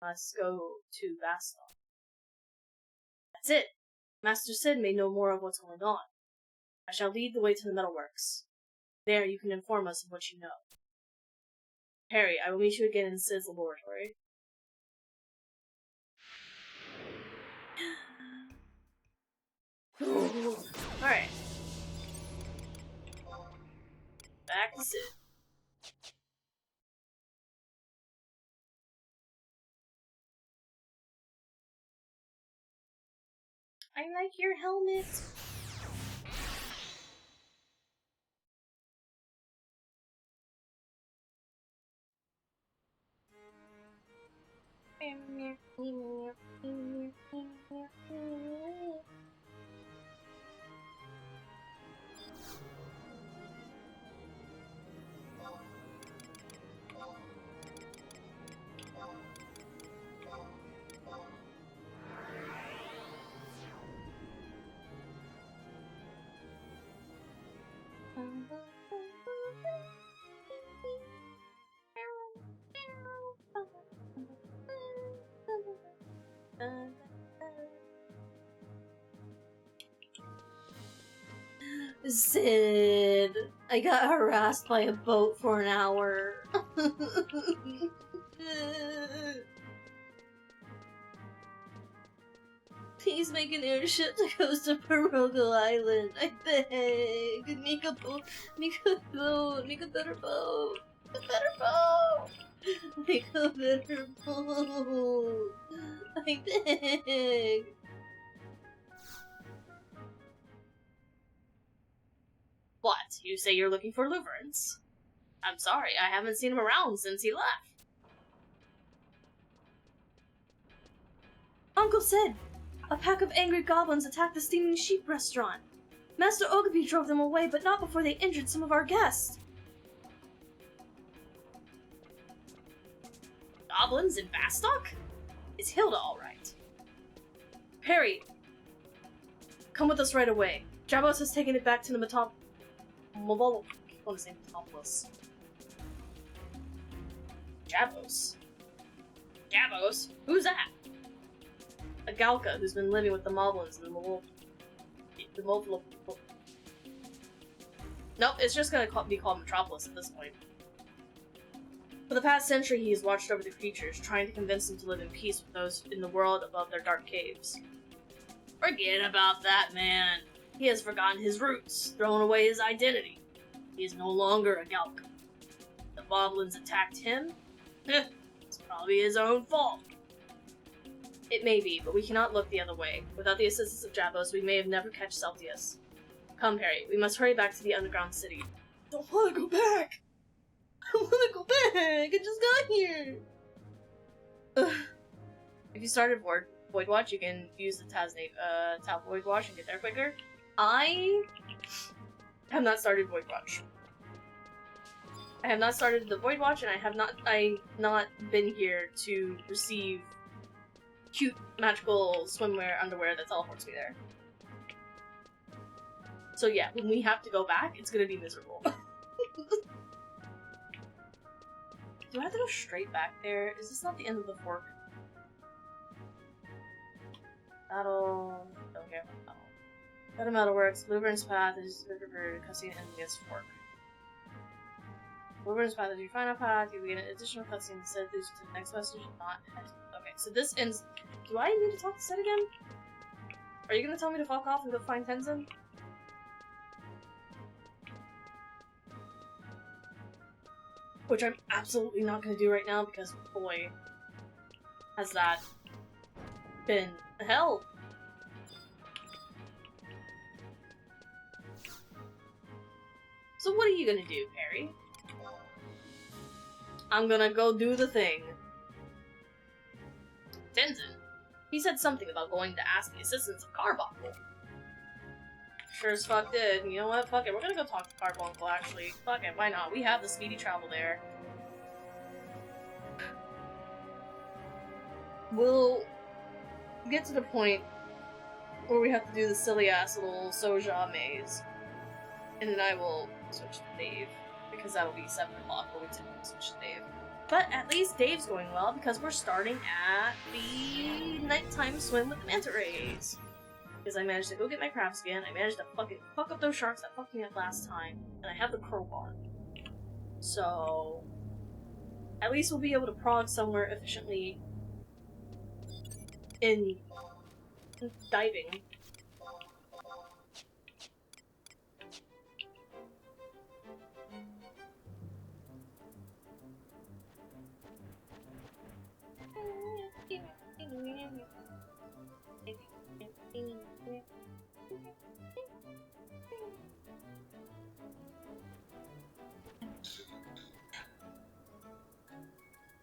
S1: Must go to VStreamer. That's it! Master Cid may know more of what's going on. I shall lead the way to the metalworks. There you can inform us of what you know. Harry, I will meet you again in Cid's laboratory. Alright. Back to Cid. I like your helmet. Cid, I got harassed by a boat for an hour. Please make an airship that goes to Perogo Island. I beg. Make a boat. Make a boat. Make a better boat. A better boat. Make a better boat. I beg. What? You say you're looking for Louverance? I'm sorry, I haven't seen him around since he left. Uncle Cid! A pack of angry goblins attacked the Steaming Sheep restaurant. Master Ogilvy drove them away, but not before they injured some of our guests. Goblins in Vastok? Is Hilda alright? Perry! Come with us right away. Jabos has taken it back to the I want to say Metropolis. Jabos? Jabos? Who's that? A Galka who's been living with the Moblins and the Nope, it's just gonna be called Metropolis at this point. For the past century, he has watched over the creatures, trying to convince them to live in peace with those in the world above their dark caves. Forget about that man. He has forgotten his roots, thrown away his identity. He is no longer a Galka. The Moblins attacked him? It's probably his own fault. It may be, but we cannot look the other way. Without the assistance of Jabos, we may have never catch ᴛᴇs. Come, Harry, we must hurry back to the underground city. I don't want to go back! I want to go back! I just got here! Ugh. If you started Void Watch, you can use the tap Void Watch and get there quicker. I have not started Void Watch. I have not started the Void Watch, and I have not been here to receive cute magical swimwear underwear that teleports me there. So yeah, when we have to go back, it's gonna be miserable. Do I have to go straight back there? Is this not the end of the fork? Battle. Don't care about battle. Better metalworks. Louverance path is for cutscene and against fork. Louverance path is your final path. You get an additional cutscene that says leads to the next message. Not head. Okay, so this ends. Do I need to talk to Cid again? Are you gonna tell me to fuck off and go find Tenzen? Which I'm absolutely not gonna do right now because, boy, has that been hell. So what are you gonna do, Perry? I'm gonna go do the thing. Tenzen. He said something about going to ask the assistance of Carbuncle. Sure as fuck did. You know what? Fuck it. We're gonna go talk to Carbuncle, actually. Fuck it. Why not? We have the speedy travel there. We'll get to the point where we have to do the silly-ass little ḻ maze. And then I will switch to Dave. Because that'll be 7 o'clock when we switch to Dave. But at least Dave's going well because we're starting at the nighttime swim with the manta rays. Because I managed to go get my crafts again, I managed to fucking fuck up those sharks that fucked me up last time, and I have the crowbar. So, at least we'll be able to prog somewhere efficiently in diving.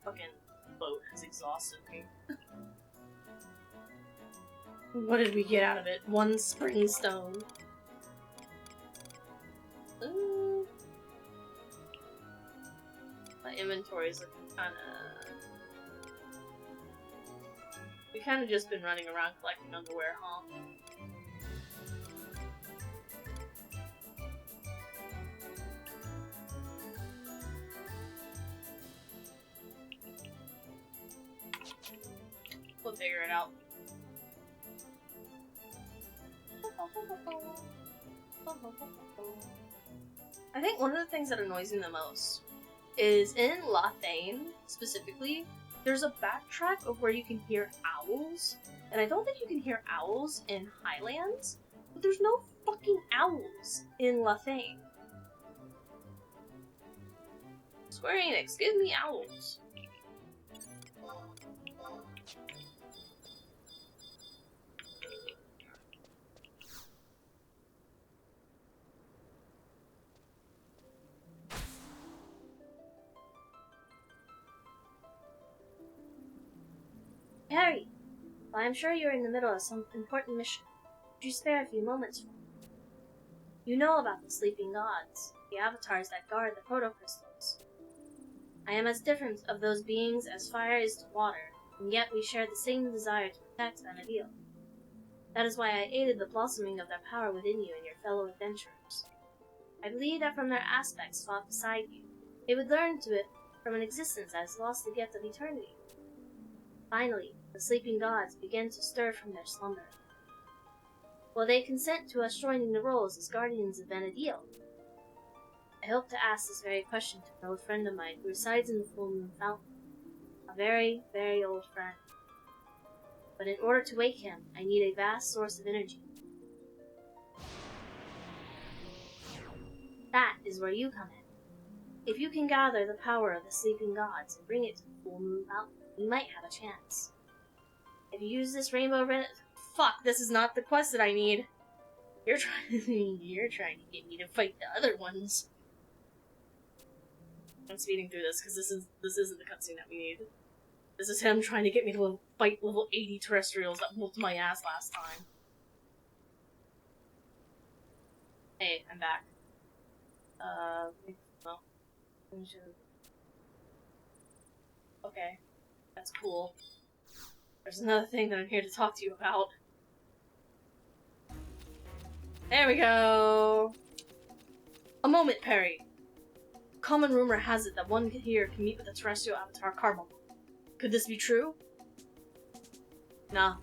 S1: Fucking boat has exhausted me. What did we get out of it? 1 spring stone. My inventories are kinda... We kinda just been running around collecting underwear, huh? We'll figure it out. I think one of the things that annoys me the most is in ḻāōthain, specifically, there's a backtrack of where you can hear owls, and I don't think you can hear owls in Highlands, but there's no fucking owls in ḻāōthain. Square Enix, give me owls.
S2: Harry, well, I'm sure you're in the middle of some important mission. Could you spare a few moments for me? You know about the sleeping gods, the avatars that guard the proto-crystals. I am as different of those beings as fire is to water, and yet we share the same desire to protect Vana'diel. That is why I aided the blossoming of their power within you and your fellow adventurers. I believe that from their aspects fought beside you, they would learn to it from an existence that has lost the gift of eternity. Finally, the sleeping gods begin to stir from their slumber. Will they consent to us joining the roles as guardians of Vana'diel? I hope to ask this very question to an old friend of mine who resides in the Full Moon Fountain. A very, very old friend. But in order to wake him, I need a vast source of energy. That is where you come in. If you can gather the power of the sleeping gods and bring it to the Full Moon Mountain, you might have a chance. If you use this rainbow red—
S1: Fuck, this is not the quest that I need. You're trying to get me to fight the other ones. I'm speeding through this because this isn't the cutscene that we need. This is him trying to get me to fight level 80 terrestrials that whooped my ass last time. Hey, I'm back. Well, okay, that's cool. There's another thing that I'm here to talk to you about. There we go! A moment, Perry! Common rumor has it that one here can meet with the terrestrial avatar Carbuncle. Could this be true? Nah.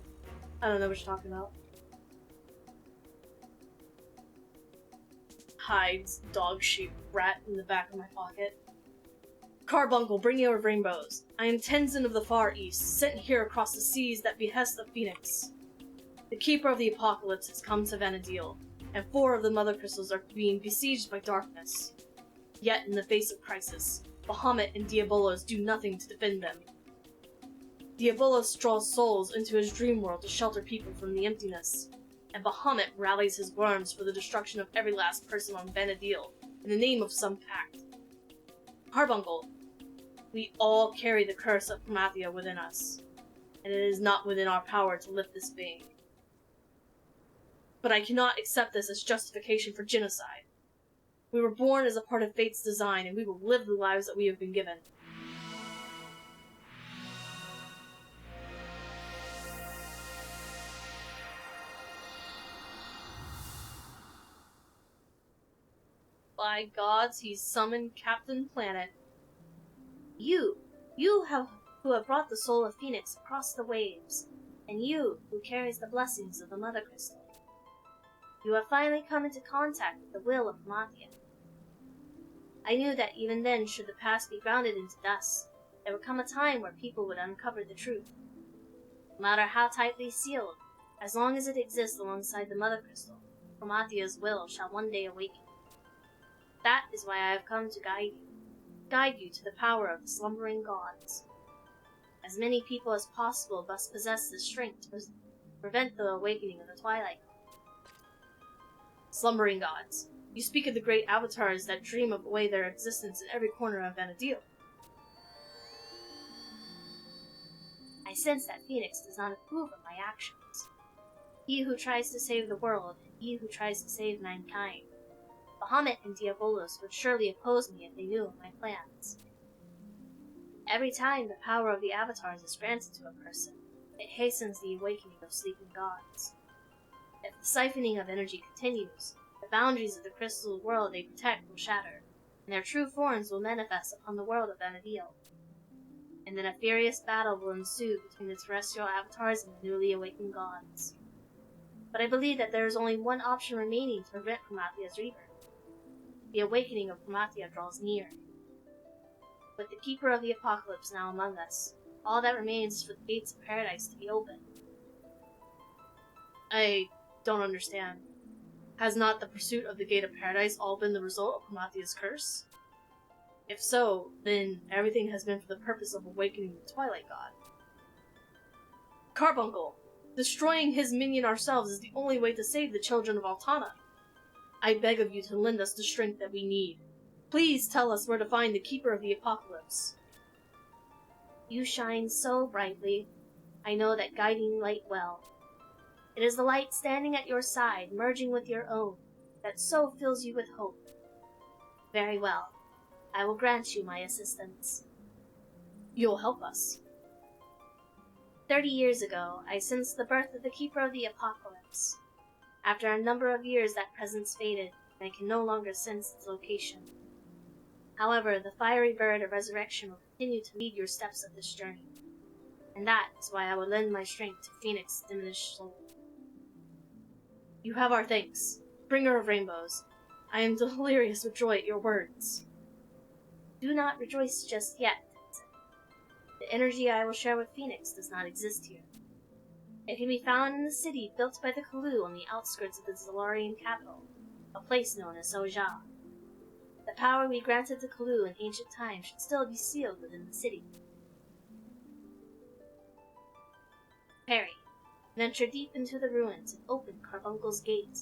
S1: I don't know what you're talking about. Hides, dog, sheep, rat in the back of my pocket. Carbuncle, bringer of rainbows. I am Tenzen of the Far East, sent here across the seas that behest of Phoenix. The Keeper of the Apocalypse has come to Vana'diel, and 4 of the Mother Crystals are being besieged by darkness. Yet, in the face of crisis, Bahamut and Diabolos do nothing to defend them. Diabolos draws souls into his dream world to shelter people from the emptiness, and Bahamut rallies his worms for the destruction of every last person on Vana'diel in the name of some pact. Carbuncle, we all carry the curse of Promathia within us, and it is not within our power to lift this being. But I cannot accept this as justification for genocide. We were born as a part of fate's design, and we will live the lives that we have been given. By gods, he's summoned Captain Planet.
S2: You who have brought the soul of Phoenix across the waves, and you who carries the blessings of the Mother Crystal. You have finally come into contact with the will of Promathia. I knew that even then, should the past be grounded into dust, there would come a time where people would uncover the truth. No matter how tightly sealed, as long as it exists alongside the Mother Crystal, Promathia's will shall one day awaken. That is why I have come to guide you to the power of the slumbering gods. As many people as possible must possess the strength to prevent the awakening of the Twilight.
S1: Slumbering gods. You speak of the great avatars that dream of away their existence in every corner of Vana'diel.
S2: I sense that Phoenix does not approve of my actions. He who tries to save the world, and he who tries to save mankind. Bahamut and Diabolos would surely oppose me if they knew of my plans. Every time the power of the avatars is granted to a person, it hastens the awakening of sleeping gods. If the siphoning of energy continues, the boundaries of the crystal world they protect will shatter, and their true forms will manifest upon the world of Vana'diel. And then a furious battle will ensue between the terrestrial avatars and the newly awakened gods. But I believe that there is only one option remaining to prevent Promathia's rebirth. The awakening of Promathia draws near. With the Keeper of the Apocalypse now among us, all that remains is for the gates of paradise to be opened.
S1: I don't understand. Has not the pursuit of the Gate of Paradise all been the result of Promathia's curse? If so, then everything has been for the purpose of awakening the Twilight God. Carbuncle! Destroying his minion ourselves is the only way to save the children of Altana. I beg of you to lend us the strength that we need. Please tell us where to find the Keeper of the Apocalypse.
S2: You shine so brightly. I know that guiding light well. It is the light standing at your side, merging with your own, that so fills you with hope. Very well. I will grant you my assistance.
S1: You'll help us.
S2: 30 years ago, I sensed the birth of the Keeper of the Apocalypse. After a number of years, that presence faded, and I can no longer sense its location. However, the fiery bird of resurrection will continue to lead your steps of this journey, and that is why I will lend my strength to Phoenix's diminished soul.
S1: You have our thanks, bringer of rainbows. I am delirious with joy at your words.
S2: Do not rejoice just yet, Tenzen. The energy I will share with Phoenix does not exist here. It can be found in the city built by the Kalu on the outskirts of the Zalarian capital, a place known as ḻģō. The power we granted to Kalu in ancient times should still be sealed within the city. Perry, venture deep into the ruins and open Carbuncle's gate.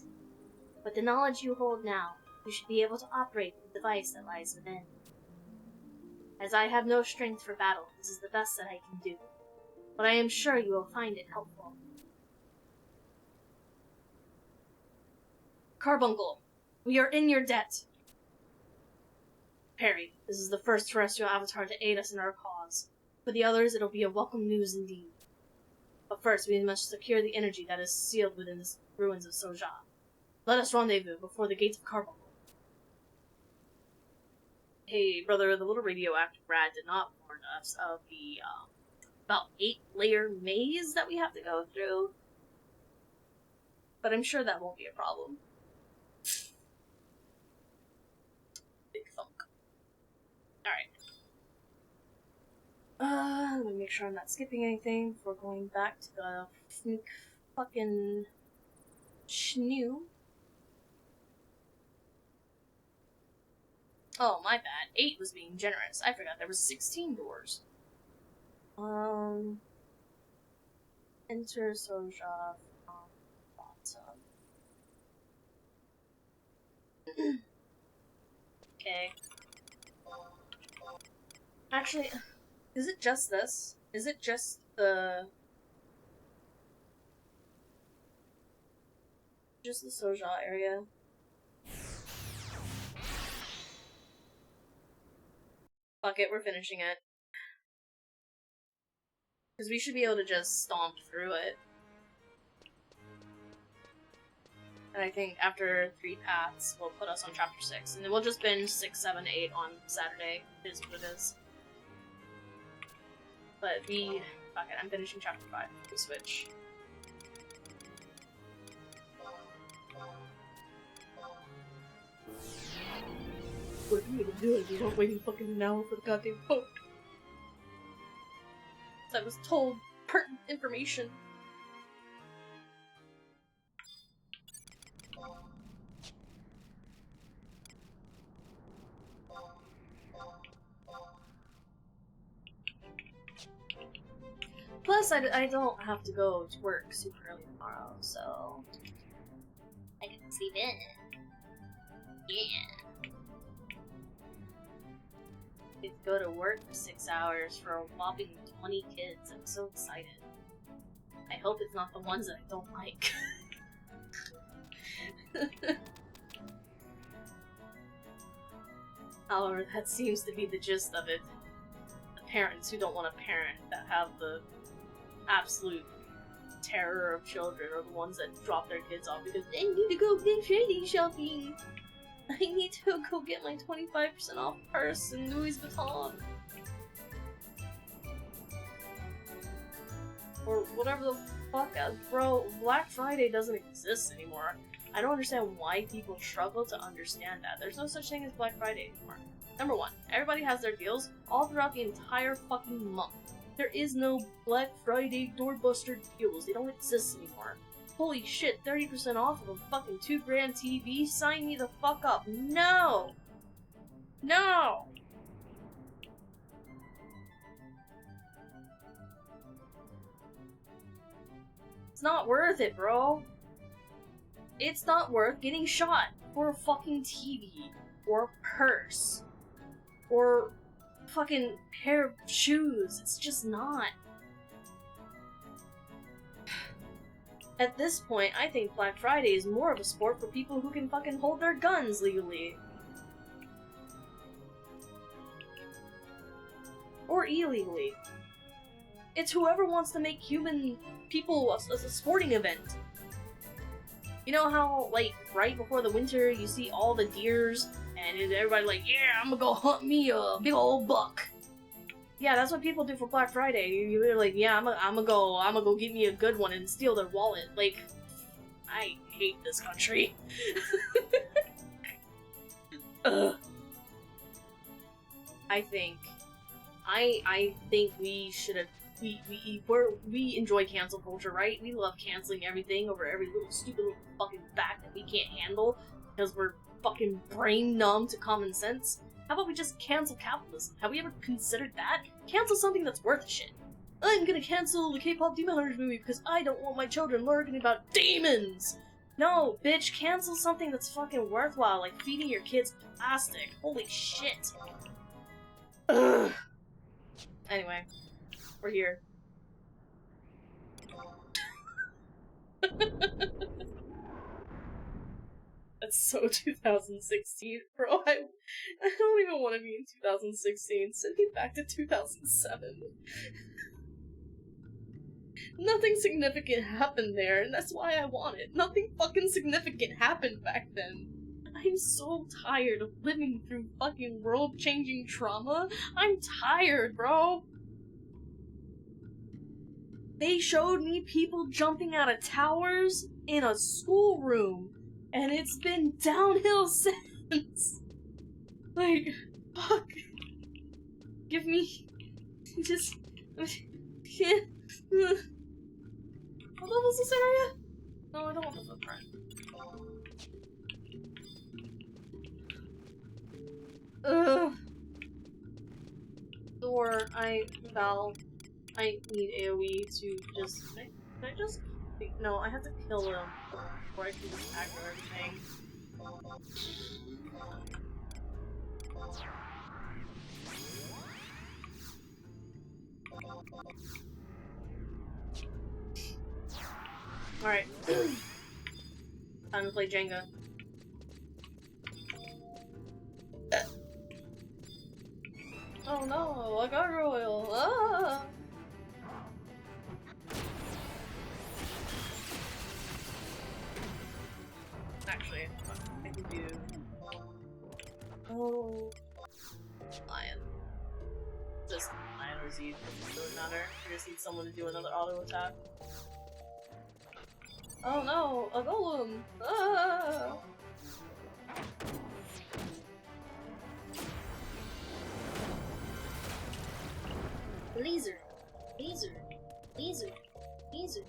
S2: With the knowledge you hold now, you should be able to operate the device that lies within. As I have no strength for battle, this is the best that I can do, but I am sure you will find it helpful.
S1: Carbuncle, we are in your debt. Perry, this is the first terrestrial avatar to aid us in our cause. For the others, it'll be a welcome news indeed. But first, we must secure the energy that is sealed within the ruins of ḻģō. Let us rendezvous before the gates of Carbuncle. Hey, brother, the little radioactive rat did not warn us of the, about 8-layer maze that we have to go through. But I'm sure that won't be a problem. Big thunk. Alright. Let me make sure I'm not skipping anything before going back to the fucking Schnoo. Oh, my bad. 8 was being generous. I forgot there was 16 doors. Enter ḻģō from bottom. Okay. Actually, is it just this? Is it just the... Just the Soja area. Fuck it, we're finishing it. Because we should be able to just stomp through it. And I think after 3 paths, will put us on chapter 6. And then we'll just binge 6, 7, 8 on Saturday. It is what it is. But fuck it, I'm finishing chapter 5. We switch. What are you gonna do? You weren't waiting fucking an hour for the goddamn vote. I was told pertinent information. Plus, I don't have to go to work super early tomorrow, so I can sleep in. Yeah. I get to go to work for 6 hours for a whopping 20 kids. I'm so excited. I hope it's not the ones that I don't like. However, that seems to be the gist of it. The parents who don't want a parent that have the absolute terror of children are the ones that drop their kids off because they need to go get shady shopping. I need to go get my 25% off purse in Louis Vuitton. Or whatever the fuck, bro, Black Friday doesn't exist anymore. I don't understand why people struggle to understand that. There's no such thing as Black Friday anymore. Number one, everybody has their deals all throughout the entire fucking month. There is no Black Friday doorbuster deals. They don't exist anymore. Holy shit, 30% off of a fucking $2,000 TV? Sign me the fuck up. No! No! It's not worth it, bro. It's not worth getting shot for a fucking TV, or a purse, or fucking pair of shoes. It's just not. At this point, I think Black Friday is more of a sport for people who can fucking hold their guns legally. Or illegally. It's whoever wants to make human people a sporting event. You know how, like, right before the winter, you see all the deers, and everybody like, yeah, I'm gonna go hunt me a big old buck. Yeah, that's what people do for Black Friday. You're like, yeah, I'm gonna go get me a good one and steal their wallet. Like, I hate this country. Ugh. I think we should have. We enjoy cancel culture, right? We love canceling everything over every little stupid little fucking fact that we can't handle because we're fucking brain numb to common sense. How about we just cancel capitalism? Have we ever considered that? Cancel something that's worth a shit. I'm gonna cancel the K-pop Demon Hunters movie because I don't want my children learning about demons! No, bitch, cancel something that's fucking worthwhile, like feeding your kids plastic. Holy shit. Ugh. Anyway, we're here. That's so 2016, bro. I don't even want to be in 2016. Send me back to 2007. Nothing significant happened there, and that's why I want it. Nothing fucking significant happened back then. I'm so tired of living through fucking world-changing trauma. I'm tired, bro. They showed me people jumping out of towers in a schoolroom, and it's been downhill since. Like, fuck. Give me... just... What level is this area? No, I don't want the footprint. Ugh. Door, Val, I need AoE to just... Can I just... No, I have to kill him before I can just aggro everything. Alright. Time to play Jenga. Oh no, a gargoyle! Ah! Actually, I can do... Oh... Lion. Just Lion or Z, it doesn't matter. You just need someone to do another auto attack. Oh no, a golem! Ah!
S2: Laser, laser, laser, laser.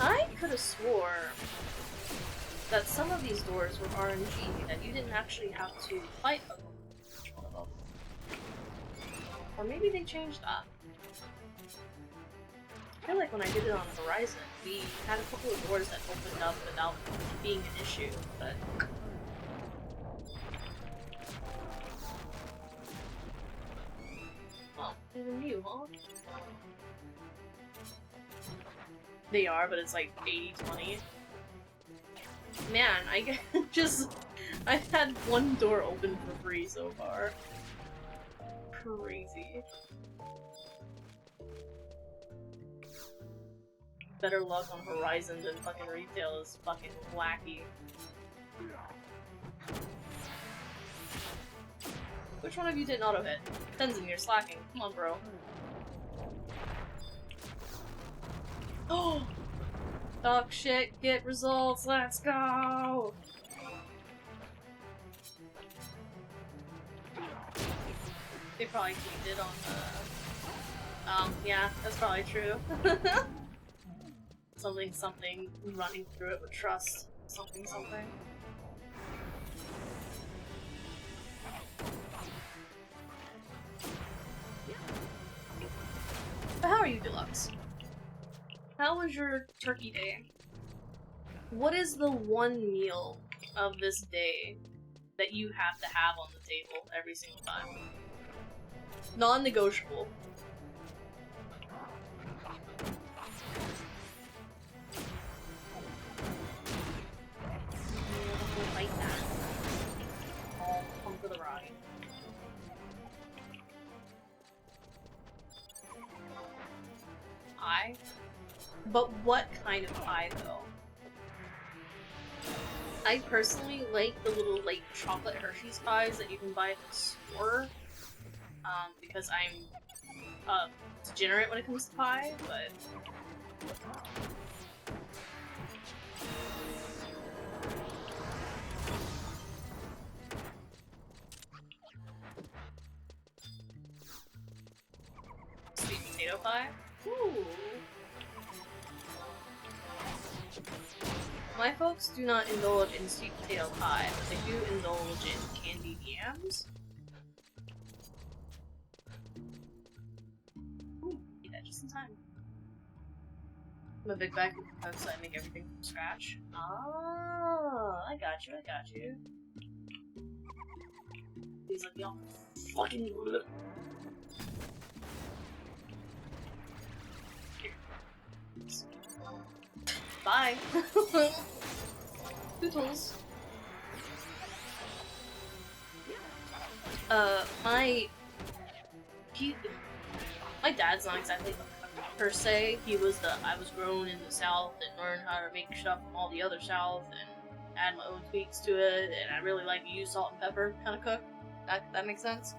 S1: I could have swore that some of these doors were RNG, that you didn't actually have to fight them. Or maybe they changed that. I feel like when I did it on Horizon, we had a couple of doors that opened up without being an issue, but... Oh, even new, huh? They are, but it's like 80-20. Man, I just... I've had one door open for free so far. Crazy. Better luck on Horizon than fucking retail is fucking wacky. Which one of you didn't auto hit? Tenzen, you're slacking. Come on, bro. Oh! Talk shit, get results, let's go! They probably tweeted on the... yeah, that's probably true. Something, something, running through it with trust. Something, something. But how are you, Deluxe? How was your turkey day? What is the one meal of this day that you have to have on the table every single time? Non-negotiable.
S2: Fight that.
S1: All come for the ride. Pie? But what kind of pie, though? I personally like the little, like, chocolate Hershey's pies that you can buy at the store. Because I'm, degenerate when it comes to pie, but... Sweet potato pie? Ooh. My folks do not indulge in sweet potato pie, but they do indulge in candied yams. Ooh, eat that just in time. I'm a big bag of so I make everything from scratch. Ah, I got you, I got you. He's like, y'all fucking... Bye! Tootles. My dad's not exactly a cook per se. He was I was grown in the South and learned how to make stuff from all the other South and add my own tweaks to it, and I really like to use salt and pepper kind of cook. That makes sense.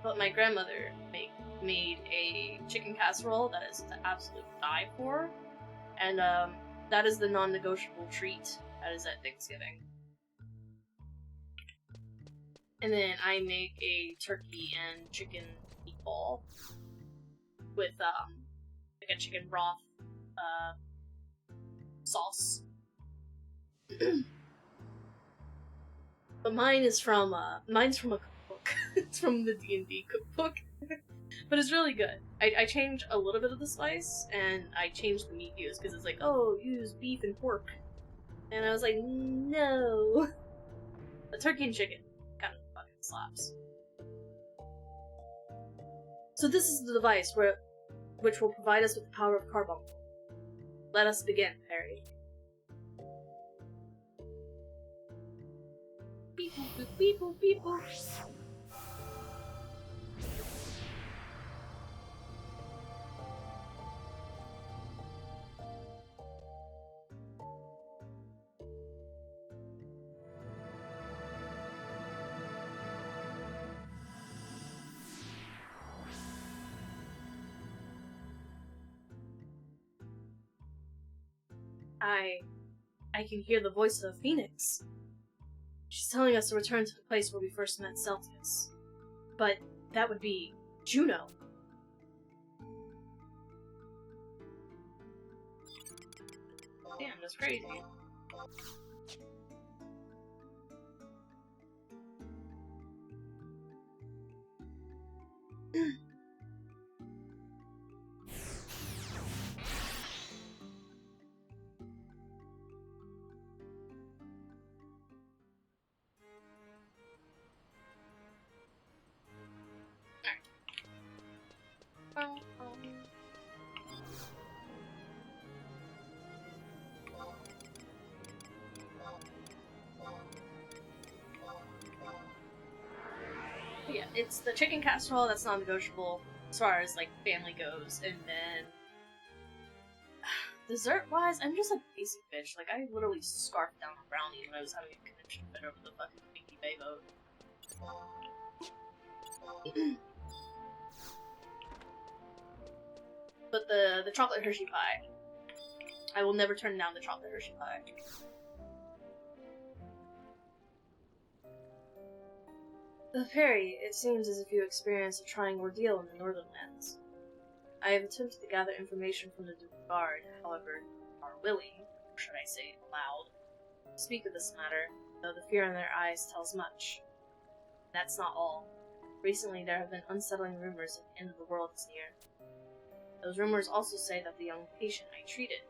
S1: But my grandmother made a chicken casserole that is to absolutely die for. And, that is the non-negotiable treat that is at Thanksgiving. And then I make a turkey and chicken meatball with like a chicken broth sauce. But mine's from a cookbook. It's from the D&D cookbook. But it's really good. I changed a little bit of the spice, and I changed the meat used, because it's like, oh, use beef and pork. And I was like, no. A turkey and chicken kind of fucking slaps. So this is the device which will provide us with the power of Carbon. Let us begin, Perry. Beep boop beep boop beep boop. I can hear the voice of a phoenix. She's telling us to return to the place where we first met ᴛＳoᴍᴇs. But that would be Juno. Damn, that's crazy. Yeah, it's the chicken casserole that's non-negotiable as far as like family goes, and then dessert-wise, I'm just a basic bitch. Like I literally scarfed down a brownie when I was having a convention fit over the fucking Pinky Bay vote. But the chocolate Hershey pie, I will never turn down the chocolate Hershey pie. Perry, it seems as if you experienced a trying ordeal in the Northern Lands. I have attempted to gather information from the Ducal Guard, however, are willing, or should I say loud, to speak of this matter, though the fear in their eyes tells much. That's not all. Recently there have been unsettling rumors that the end of the world is near. Those rumors also say that the young patient I treated,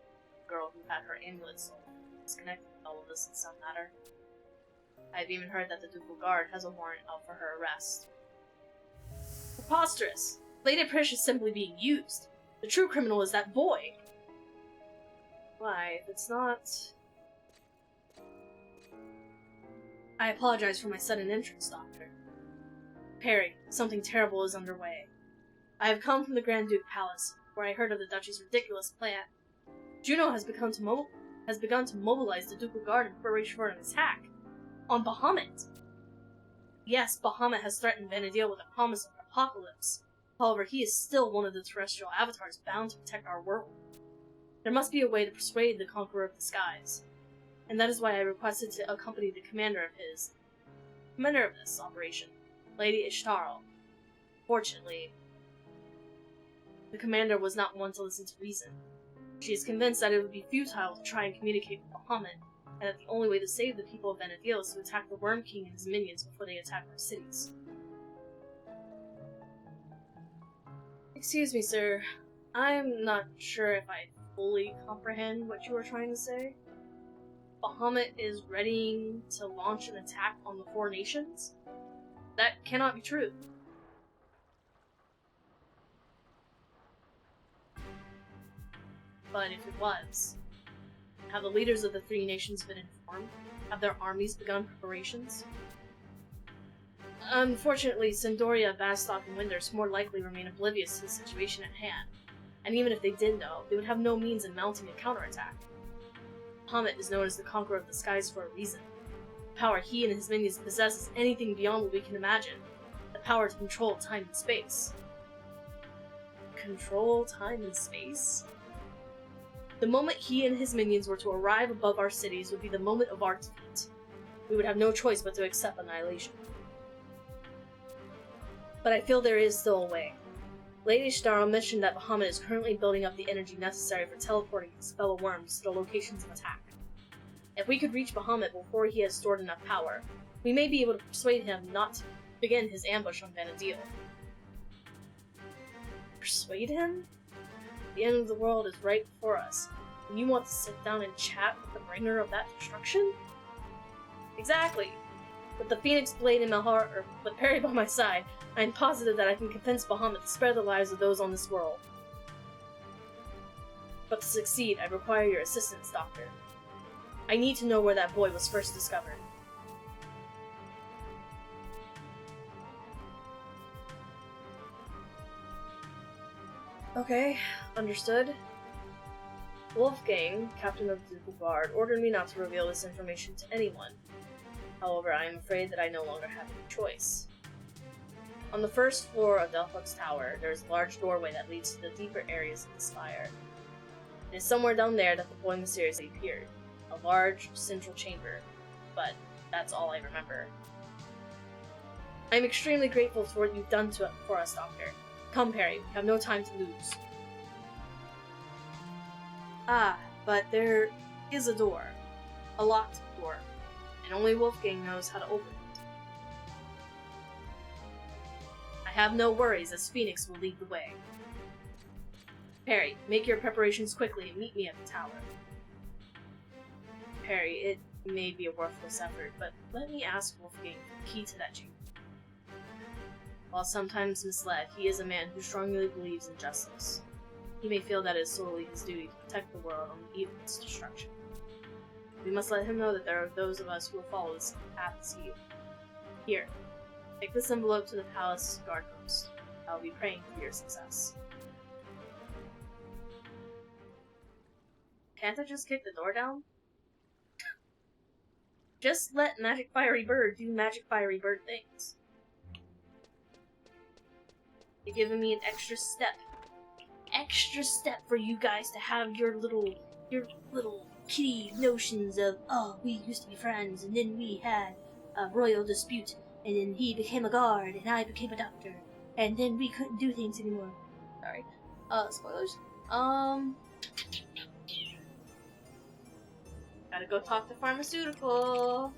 S1: the girl who had her amulet sold, is connected with all of this in some matter. I've even heard that the Ducal Guard has a warrant out for her arrest. Preposterous! Lady Prish is simply being used. The true criminal is that boy! Why, if it's not... I apologize for my sudden entrance, Doctor. Perry, something terrible is underway. I have come from the Grand Duke Palace, where I heard of the Duchy's ridiculous plan. Juno has begun to mobilize the Ducal Guard in preparation for an attack. On Bahamut. Yes, Bahamut has threatened Vana'diel with a promise of apocalypse. However, he is still one of the terrestrial avatars bound to protect our world. There must be a way to persuade the Conqueror of the Skies, and that is why I requested to accompany the commander of this operation, Lady Ishtarl. Fortunately, the commander was not one to listen to reason. She is convinced that it would be futile to try and communicate with Bahamut, and that the only way to save the people of Vana'diel is to attack the Worm King and his minions before they attack our cities. Excuse me, sir. I'm not sure if I fully comprehend what you are trying to say. Bahamut is readying to launch an attack on the Four Nations? That cannot be true. But if it was, have the leaders of the three nations been informed? Have their armies begun preparations? Unfortunately, Sindoria, Vastok, and Winders more likely remain oblivious to the situation at hand, and even if they did know, they would have no means in mounting a counterattack. Bahamut is known as the Conqueror of the Skies for a reason. The power he and his minions possess is anything beyond what we can imagine. The power to control time and space. Control time and space? The moment he and his minions were to arrive above our cities would be the moment of our defeat. We would have no choice but to accept annihilation. But I feel there is still a way. Lady Starro mentioned that Bahamut is currently building up the energy necessary for teleporting his fellow worms to the locations of attack. If we could reach Bahamut before he has stored enough power, we may be able to persuade him not to begin his ambush on Vanadil. Persuade him? The end of the world is right before us, and you want to sit down and chat with the bringer of that destruction? Exactly. With the Phoenix Blade in my heart, or with Perry by my side, I am positive that I can convince Bahamut to spare the lives of those on this world. But to succeed, I require your assistance, Doctor. I need to know where that boy was first discovered. Okay, understood. Wolfgang, captain of the Ducal Guard, ordered me not to reveal this information to anyone. However, I am afraid that I no longer have any choice. On the first floor of Delphox Tower, there is a large doorway that leads to the deeper areas of the spire. It is somewhere down there that the boy mysteriously appeared. A large, central chamber. But that's all I remember. I am extremely grateful for what you've done for us, Doctor. Come, Perry, we have no time to lose. Ah, but there is a door. A locked door. And only Wolfgang knows how to open it. I have no worries, as Phoenix will lead the way. Perry, make your preparations quickly and meet me at the tower. Perry, it may be a worthless effort, but let me ask Wolfgang for the key to that chamber. While sometimes misled, he is a man who strongly believes in justice. He may feel that it is solely his duty to protect the world on the eve of its destruction. We must let him know that there are those of us who will follow this path as he. Here, take this envelope to the palace guard post. I will be praying for your success. Can't I just kick the door down? Just let Magic Fiery Bird do Magic Fiery Bird things. You're giving me an extra step. Extra step for you guys to have your little kitty notions of, oh, we used to be friends, and then we had a royal dispute, and then he became a guard, and I became a doctor, and then we couldn't do things anymore. Sorry. Spoilers. Gotta go talk to Pharmaceutical.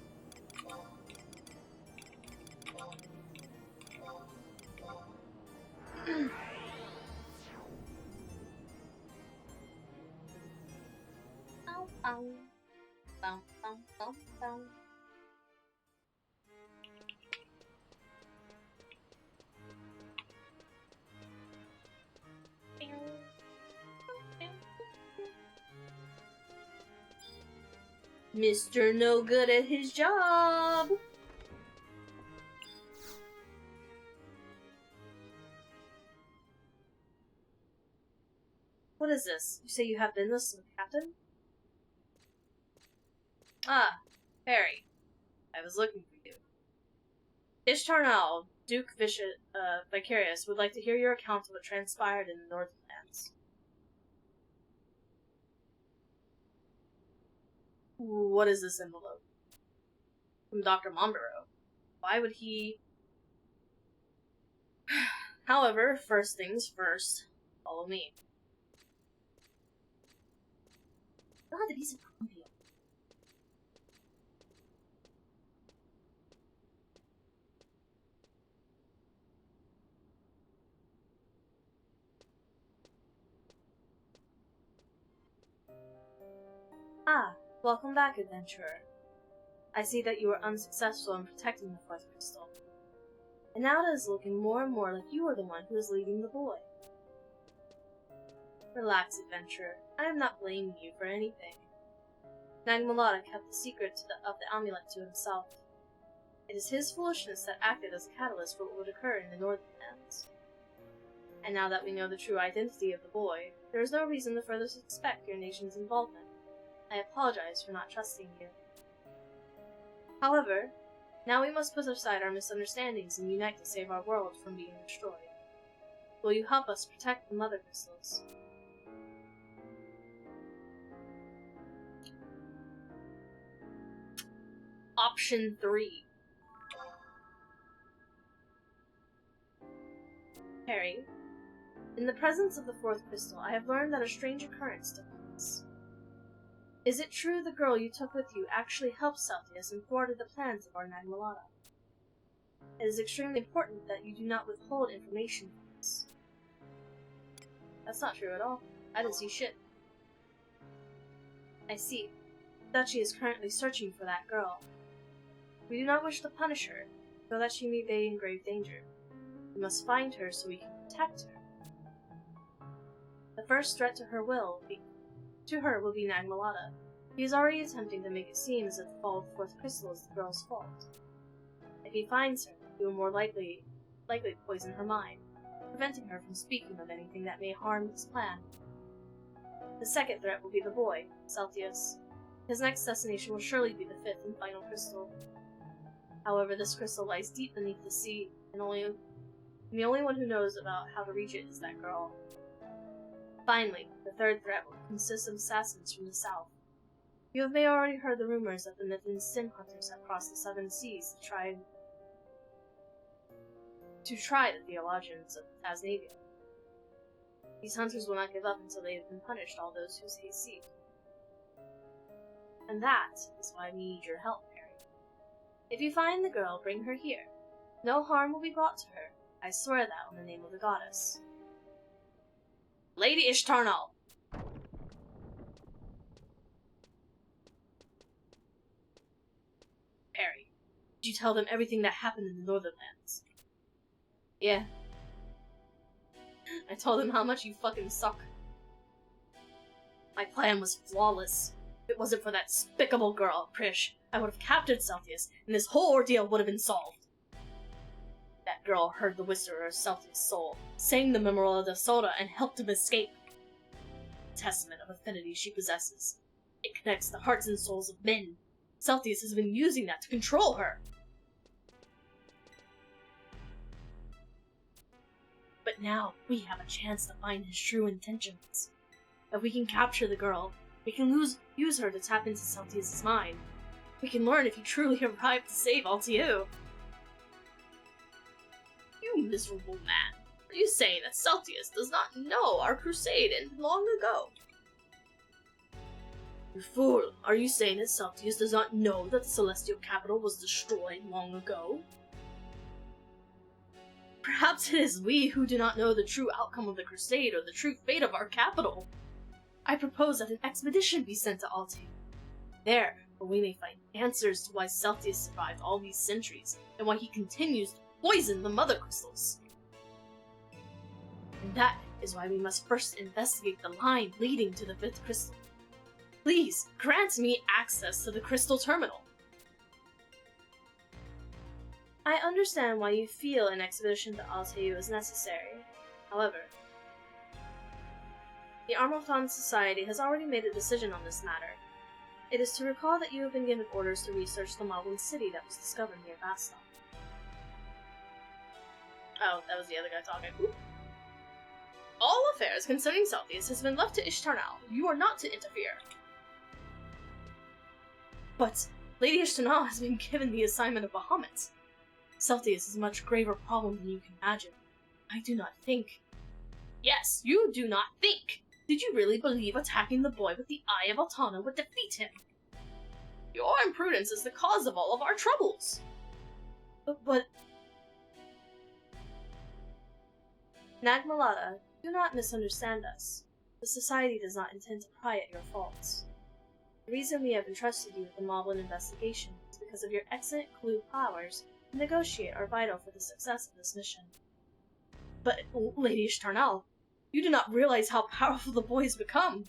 S1: Mr. No Good at his job. What is this? You say you have business with the captain? Ah, Perry. I was looking for you. Ishtarnal, Duke Vicarious, would like to hear your account of what transpired in the Northern Lands. What is this envelope? From Dr. Mombero. Why would he... However, first things first. Follow me. God, he's a grumpy. Ah, welcome back, adventurer. I see that you were unsuccessful in protecting the fourth crystal. And now it is looking more and more like you are the one who is leading the boy. Relax, adventurer. I am not blaming you for anything. Nagmalata kept the secret of the amulet to himself. It is his foolishness that acted as a catalyst for what would occur in the Northern Lands. And now that we know the true identity of the boy, there is no reason to further suspect your nation's involvement. I apologize for not trusting you. However, now we must put aside our misunderstandings and unite to save our world from being destroyed. Will you help us protect the Mother Crystals? Option 3. Perry, in the presence of the fourth crystal, I have learned that a strange occurrence took place. Is it true the girl you took with you actually helped ᴛᴇs and thwarted the plans of our ᴛᴇ? It is extremely important that you do not withhold information from us. That's not true at all. I didn't see shit. I see. Duchy is currently searching for that girl. We do not wish to punish her, so that she may be in grave danger. We must find her so we can protect her. The first threat to her will be ᴛᴇ. He is already attempting to make it seem as if the fall of the fourth crystal is the girl's fault. If he finds her, he will more likely poison her mind, preventing her from speaking of anything that may harm his plan. The second threat will be the boy, ᴛᴇs. His next destination will surely be the fifth and final crystal. However, this crystal lies deep beneath the sea, and the only one who knows about how to reach it is that girl. Finally, the third threat will consist of assassins from the south. You may have already heard the rumors that the Mythian sin hunters have crossed the seven seas to try the theologians of Tasnavia. These hunters will not give up until they have been punished all those who they seek. And that is why we need your help, Perry. If you find the girl, bring her here. No harm will be brought to her. I swear that on the name of the goddess. Lady ᴛᴇs! Perry, did you tell them everything that happened in the Northern Lands? Yeah. I told them how much you fucking suck. My plan was flawless. If it wasn't for that despicable girl, Prish, I would have captured ᴛᴇs, and this whole ordeal would have been solved. That girl heard the whisper of ᴛᴇs' soul, sang the Memorial of Soda, and helped him escape. A testament of affinity she possesses. It connects the hearts and souls of men. ᴛᴇs has been using that to control her. But now, we have a chance to find his true intentions. If we can capture the girl, we can use her to tap into ᴛᴇs' mind. We can learn if he truly arrived to save Altiu. You miserable man. Are you saying that ᴛᴇs does not know our crusade ended long ago? You fool! Are you saying that ᴛᴇs does not know that the celestial capital was destroyed long ago? Perhaps it is we who do not know the true outcome of the crusade or the true fate of our capital. I propose that an expedition be sent to Altiu. There, where we may find answers to why ᴛᴇs survived all these centuries, and why he continues to poison the mother crystals. And that is why we must first investigate the line leading to the fifth crystal. Please, grant me access to the crystal terminal. I understand why you feel an expedition to Altiu is necessary. However, the Armorthon Society has already made a decision on this matter. It is to recall that you have been given orders to research the Moblin city that was discovered near Baston. Oh, that was the other guy talking. Ooh. All affairs concerning ᴛᴇs has been left to ᴛᴇs. You are not to interfere. But Lady ᴛᴇs has been given the assignment of Bahamut. ᴛᴇs is a much graver problem than you can imagine. I do not think. Yes, you do not think! Did you really believe attacking the boy with the Eye of Altana would defeat him? Your imprudence is the cause of all of our troubles! But... ᴛᴇ, do not misunderstand us. The Society does not intend to pry at your faults. The reason we have entrusted you with the Moblin investigation is because of your excellent clue powers to negotiate are vital for the success of this mission. But, Lady ᴛᴇs, you do not realize how powerful the boy has become.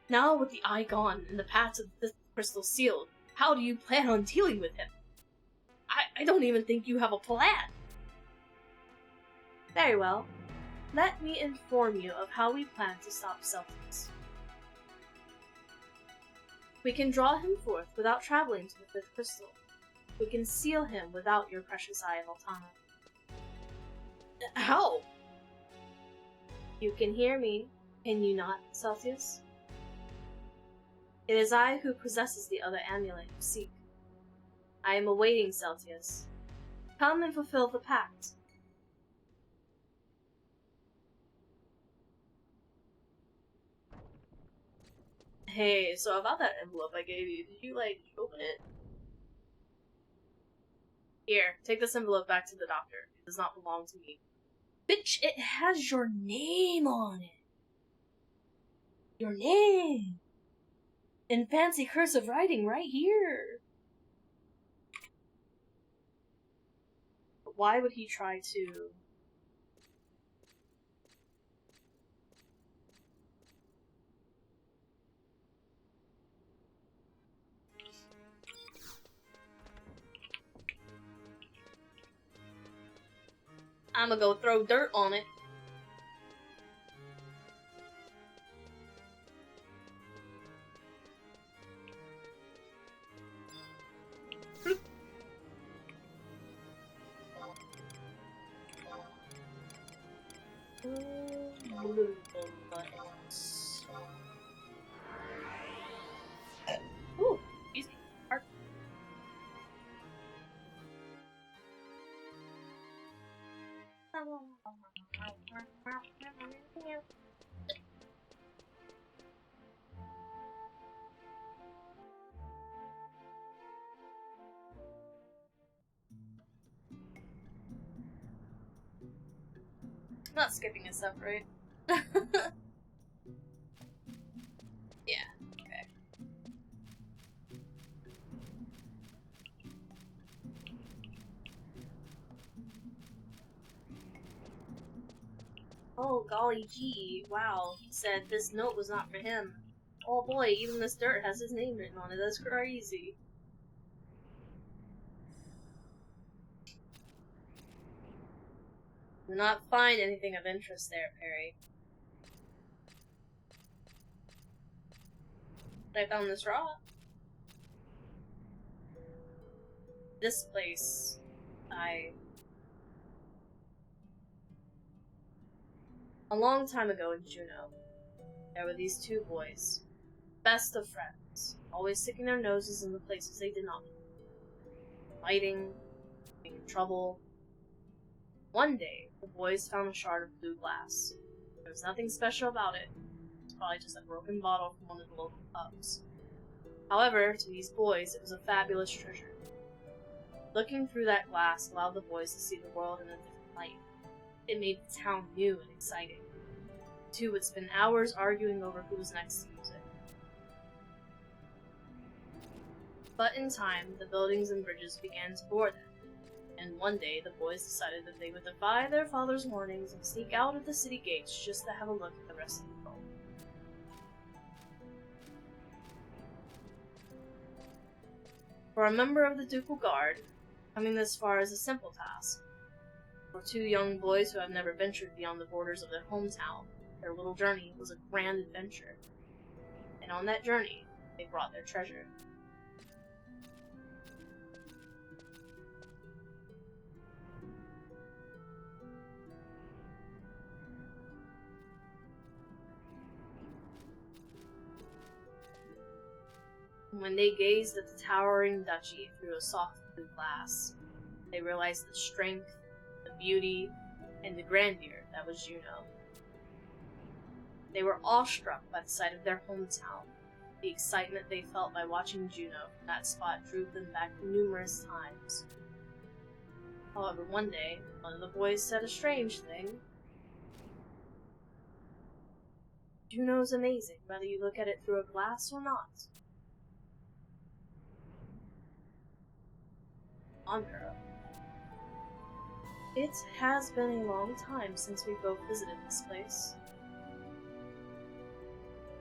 S1: Now with the eye gone and the path to the fifth crystal sealed, how do you plan on dealing with him? I don't even think you have a plan. Very well. Let me inform you of how we plan to stop ᴛᴇs. We can draw him forth without traveling to the fifth crystal. We can seal him without your precious Eye of Altana. How? You can hear me, can you not, ᴛᴇs? It is I who possesses the other amulet you seek. I am awaiting ᴛᴇs. Come and fulfill the pact. Hey, so about that envelope I gave you, did you, like, open it? Here, take this envelope back to the doctor. It does not belong to me. Bitch, it has your name on it. Your name. In fancy cursive writing right here. But why would he try to... I'ma go throw dirt on it. Ooh, easy. Hard. Not skipping a step, right? Yeah, okay. Oh, golly gee, wow, he said this note was not for him. Oh boy, even this dirt has his name written on it, that's crazy. Do not find anything of interest there, Perry. I found this rock. This place, A long time ago in Juneau, there were these two boys, best of friends, always sticking their noses in the places they did not belong. Fighting, getting in trouble. One day, the boys found a shard of blue glass. There was nothing special about it. It was probably just a broken bottle from one of the local pubs. However, to these boys, it was a fabulous treasure. Looking through that glass allowed the boys to see the world in a different light. It made the town new and exciting. The two would spend hours arguing over who was next to use it. But in time, the buildings and bridges began to bore them. And one day, the boys decided that they would defy their father's warnings and sneak out of the city gates just to have a look at the rest of the world. For a member of the Ducal Guard, coming this far is a simple task. For two young boys who have never ventured beyond the borders of their hometown, their little journey was a grand adventure. And on that journey, they brought their treasure. When they gazed at the towering duchy through a soft blue glass, they realized the strength, the beauty, and the grandeur that was Juneau. They were awestruck by the sight of their hometown. The excitement they felt by watching Juneau from that spot drew them back numerous times. However, one day, one of the boys said a strange thing. Juneau's amazing, whether you look at it through a glass or not. Girl. It has been a long time since we both visited this place.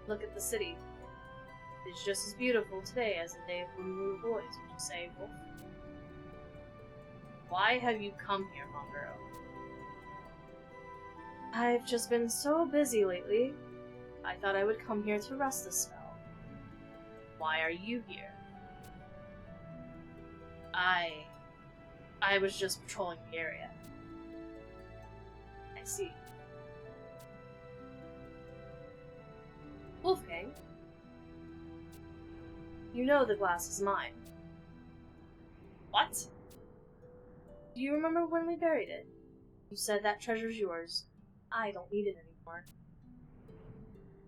S1: Look at the city. It's just as beautiful today as the day of when we were boys, would you say, Wolf? Why have you come here, Mongero? I've just been so busy lately. I thought I would come here to rest a spell. Why are you here? I was just patrolling the area. I see. Wolfgang, you know the glass is mine. What? Do you remember when we buried it? You said that treasure's yours. I don't need it anymore.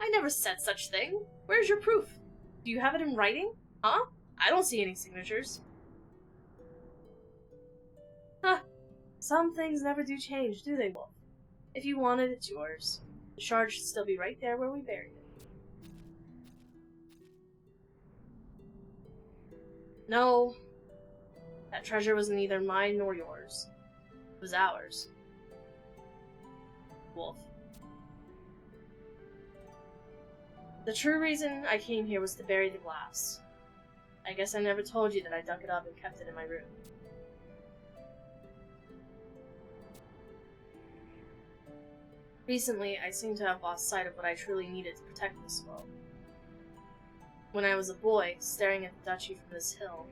S1: I never said such thing. Where's your proof? Do you have it in writing? Huh? I don't see any signatures. Huh. Some things never do change, do they, Wolf? If you want it, it's yours. The shard should still be right there where we buried it. No. That treasure was neither mine nor yours. It was ours. Wolf. The true reason I came here was to bury the glass. I guess I never told you that I dug it up and kept it in my room. Recently, I seem to have lost sight of what I truly needed to protect this world. When I was a boy, staring at the duchy from this hill,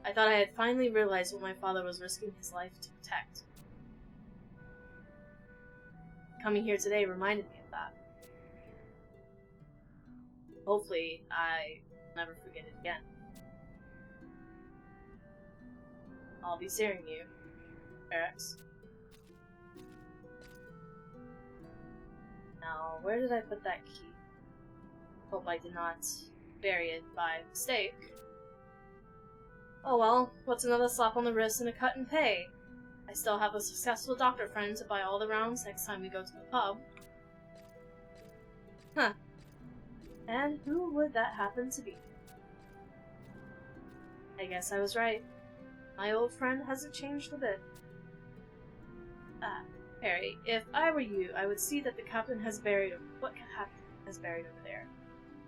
S1: I thought I had finally realized what my father was risking his life to protect. Coming here today reminded me of that. Hopefully, I will never forget it again. I'll be seeing you, Eric's. Now, where did I put that key? Hope I did not bury it by mistake. Oh well, what's another slap on the wrist and a cut in pay? I still have a successful doctor friend to buy all the rounds next time we go to the pub. Huh. And who would that happen to be? I guess I was right. My old friend hasn't changed a bit. Ah, Harry, if I were you, I would see that the captain has buried what captain has buried over there.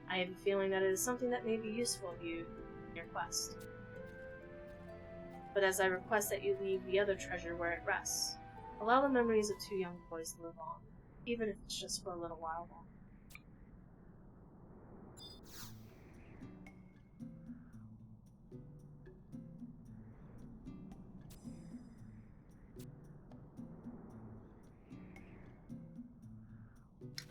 S1: I have a feeling that it is something that may be useful to you in your quest. But as I request that you leave the other treasure where it rests, allow the memories of two young boys to live on, even if it's just for a little while longer.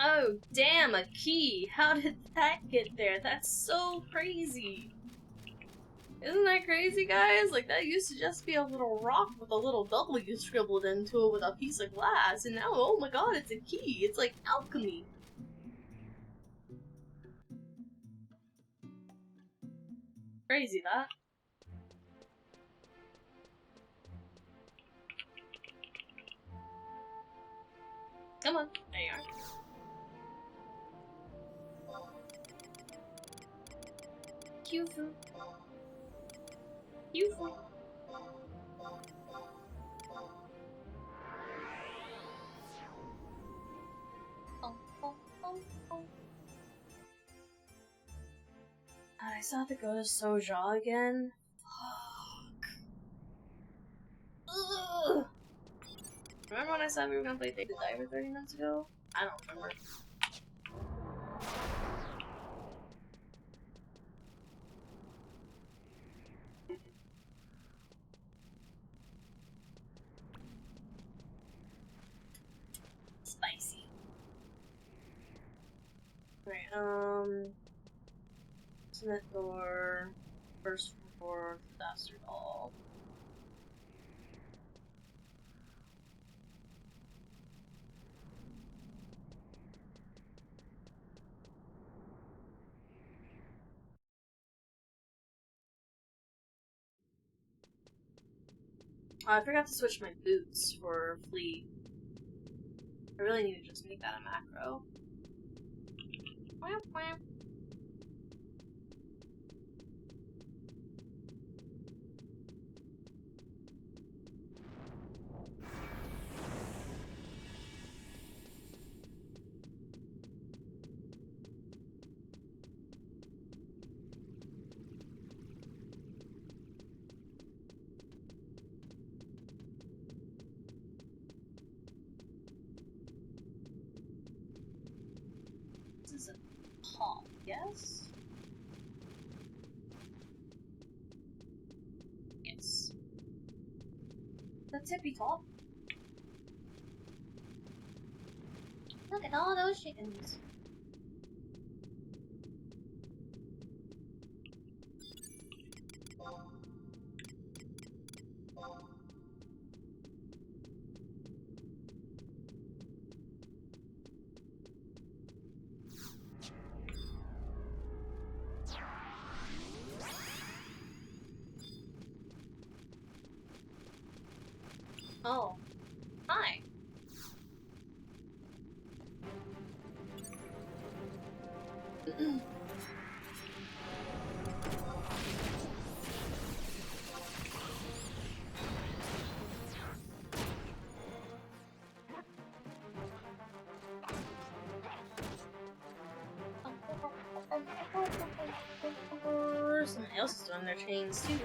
S1: Oh, damn, a key! How did that get there? That's so crazy! Isn't that crazy, guys? Like, that used to just be a little rock with a little W scribbled into it with a piece of glass, and now, oh my god, it's a key! It's like alchemy! Crazy, that. Come on, there you are. Q-fu. Q-fu. I still have to go to ḻ骚ᴍᴇs again? Fuck. Ugh. Remember when I said we were gonna play Take the Diver 30 minutes ago? I don't remember. Spicy. Right, Cement door, first floor, bastard hall. Oh, I forgot to switch my boots for fleet. I really need to just make that a macro. Wham, wham. This is a hall, yes? Yes. The tippy top. Look at all those chickens. Oh. Hi. Someone else is doing their chains too.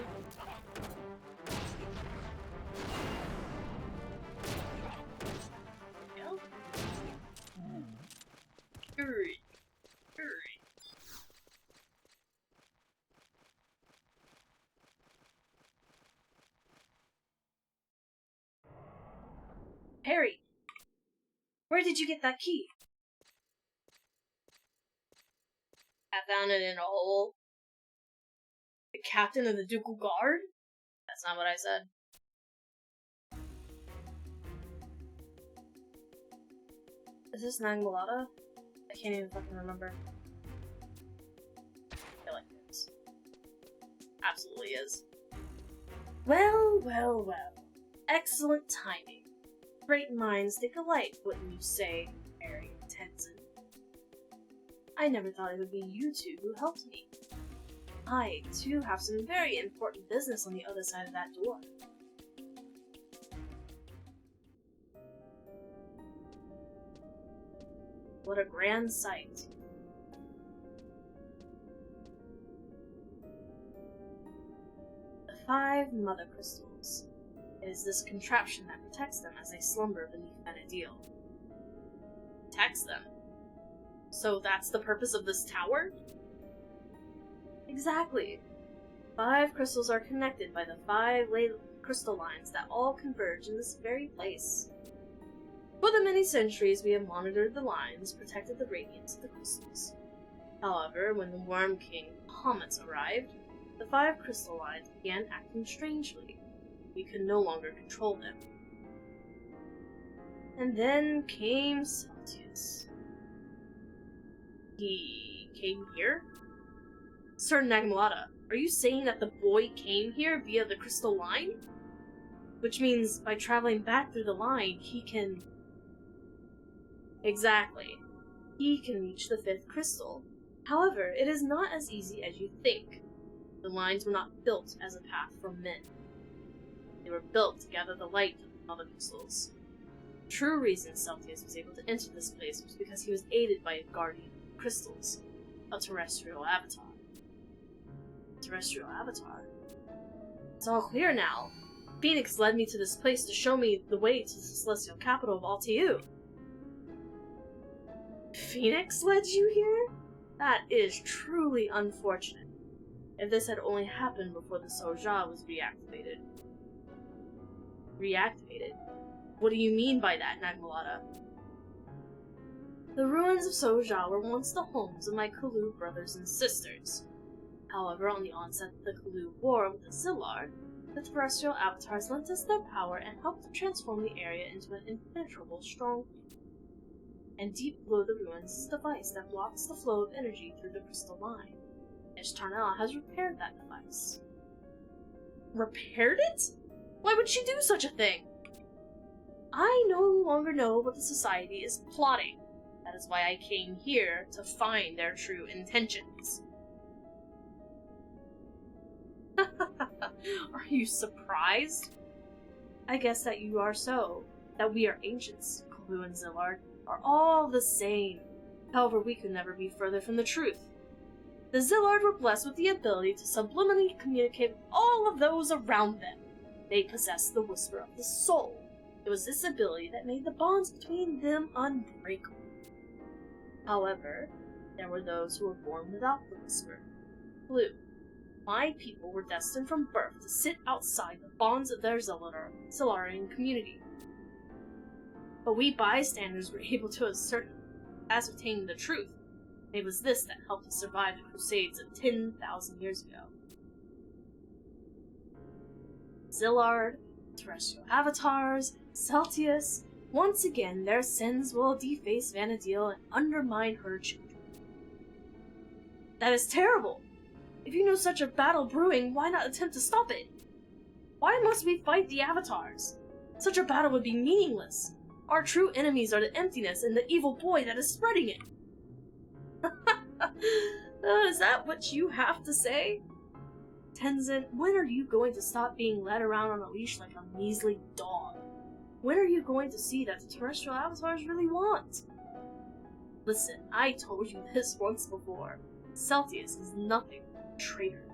S1: Go. Hurry. Hurry. Harry, where did you get that key? I found it in a hole. The captain of the Ducal Guard? That's not what I said. Is this 봛Ｓōḻis? I can't even fucking remember. I feel like it is. Absolutely is. Well, well, well. Excellent timing. Great minds think alike, wouldn't you say, Harry Tenzen? I never thought it would be you two who helped me. I, too, have some very important business on the other side of that door. What a grand sight. The 5 mother crystals. It is this contraption that protects them as they slumber beneath Vana'diel. Protects them? So that's the purpose of this tower? Exactly. 5 crystals are connected by the 5 crystal lines that all converge in this very place. For the many centuries we have monitored the lines, protected the radiance of the crystals. However, when the Worm King comets arrived, the 5 crystal lines began acting strangely. We could no longer control them. And then came ᴛＳōḻis. He came here? Sir 봛Sōḻis, are you saying that the boy came here via the crystal line? Which means, by traveling back through the line, he can... Exactly. He can reach the 5th crystal. However, it is not as easy as you think. The lines were not built as a path for men. They were built to gather the light of the mother crystals. The true reason ᴛSōḻis was able to enter this place was because he was aided by a guardian of crystals, a terrestrial avatar. Terrestrial avatar? It's all clear now. Phoenix led me to this place to show me the way to the celestial capital of Altiu. Phoenix led you here? That is truly unfortunate. If this had only happened before the ᴑᴇs was reactivated. Reactivated? What do you mean by that, 봛Sōḻis? The ruins of ᴑᴇs were once the homes of my Kalu brothers and sisters. However, on the onset of the Kalu War with the Zillard, the terrestrial avatars lent us their power and helped to transform the area into an impenetrable stronghold. And deep below the ruins is a device that blocks the flow of energy through the crystal line. ᴛSōḻis has repaired that device. Repaired it? Why would she do such a thing? I no longer know what the society is plotting. That is why I came here to find their true intentions. Are you surprised? I guess that you are so. That we are ancients, Kalu and Zillard, are all the same. However, we could never be further from the truth. The Zillard were blessed with the ability to subliminally communicate with all of those around them. They possessed the whisper of the soul. It was this ability that made the bonds between them unbreakable. However, there were those who were born without the whisper. Blue. My people were destined from birth to sit outside the bonds of their Zillarian community. But we bystanders were able to ascertain the truth. It was this that helped us survive the Crusades of 10,000 years ago. Zillard, terrestrial avatars, ᴛSōḻis, once again their sins will deface Vana'diel and undermine her children. That is terrible! If you know such a battle brewing, why not attempt to stop it? Why must we fight the avatars? Such a battle would be meaningless. Our true enemies are the emptiness and the evil boy that is spreading it. Is that what you have to say? Tenzen, when are you going to stop being led around on a leash like a measly dog? When are you going to see that the terrestrial avatars really want? Listen, I told you this once before. ᴛＳō൰s is nothing but a traitor.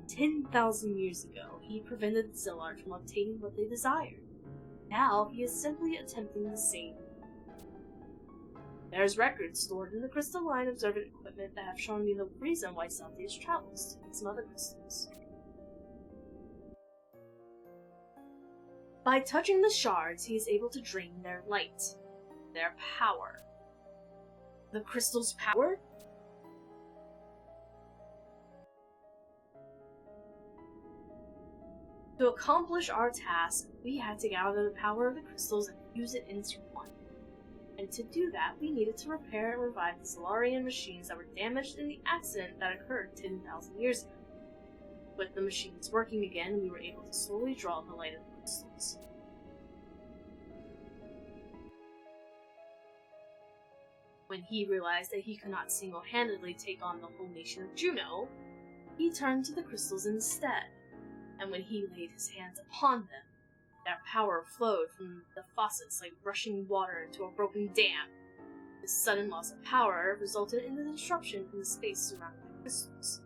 S1: 10,000 years ago, he prevented the ḽᴑᴜ from obtaining what they desired. Now, he is simply attempting the same. There's records stored in the crystalline observant equipment that have shown me the reason why ᴛSō൰s travels to these mother crystals. By touching the shards, he is able to drain their light, their power. The crystal's power? To accomplish our task, we had to gather the power of the crystals and fuse it into one. And to do that, we needed to repair and revive the ḽᴑᴜ machines that were damaged in the accident that occurred 10,000 years ago. With the machines working again, we were able to slowly draw the light of the crystals. When he realized that he could not single-handedly take on the whole nation of Juno, he turned to the crystals instead. And when he laid his hands upon them, their power flowed from the faucets like rushing water into a broken dam. This sudden loss of power resulted in the disruption in the space surrounding the crystals.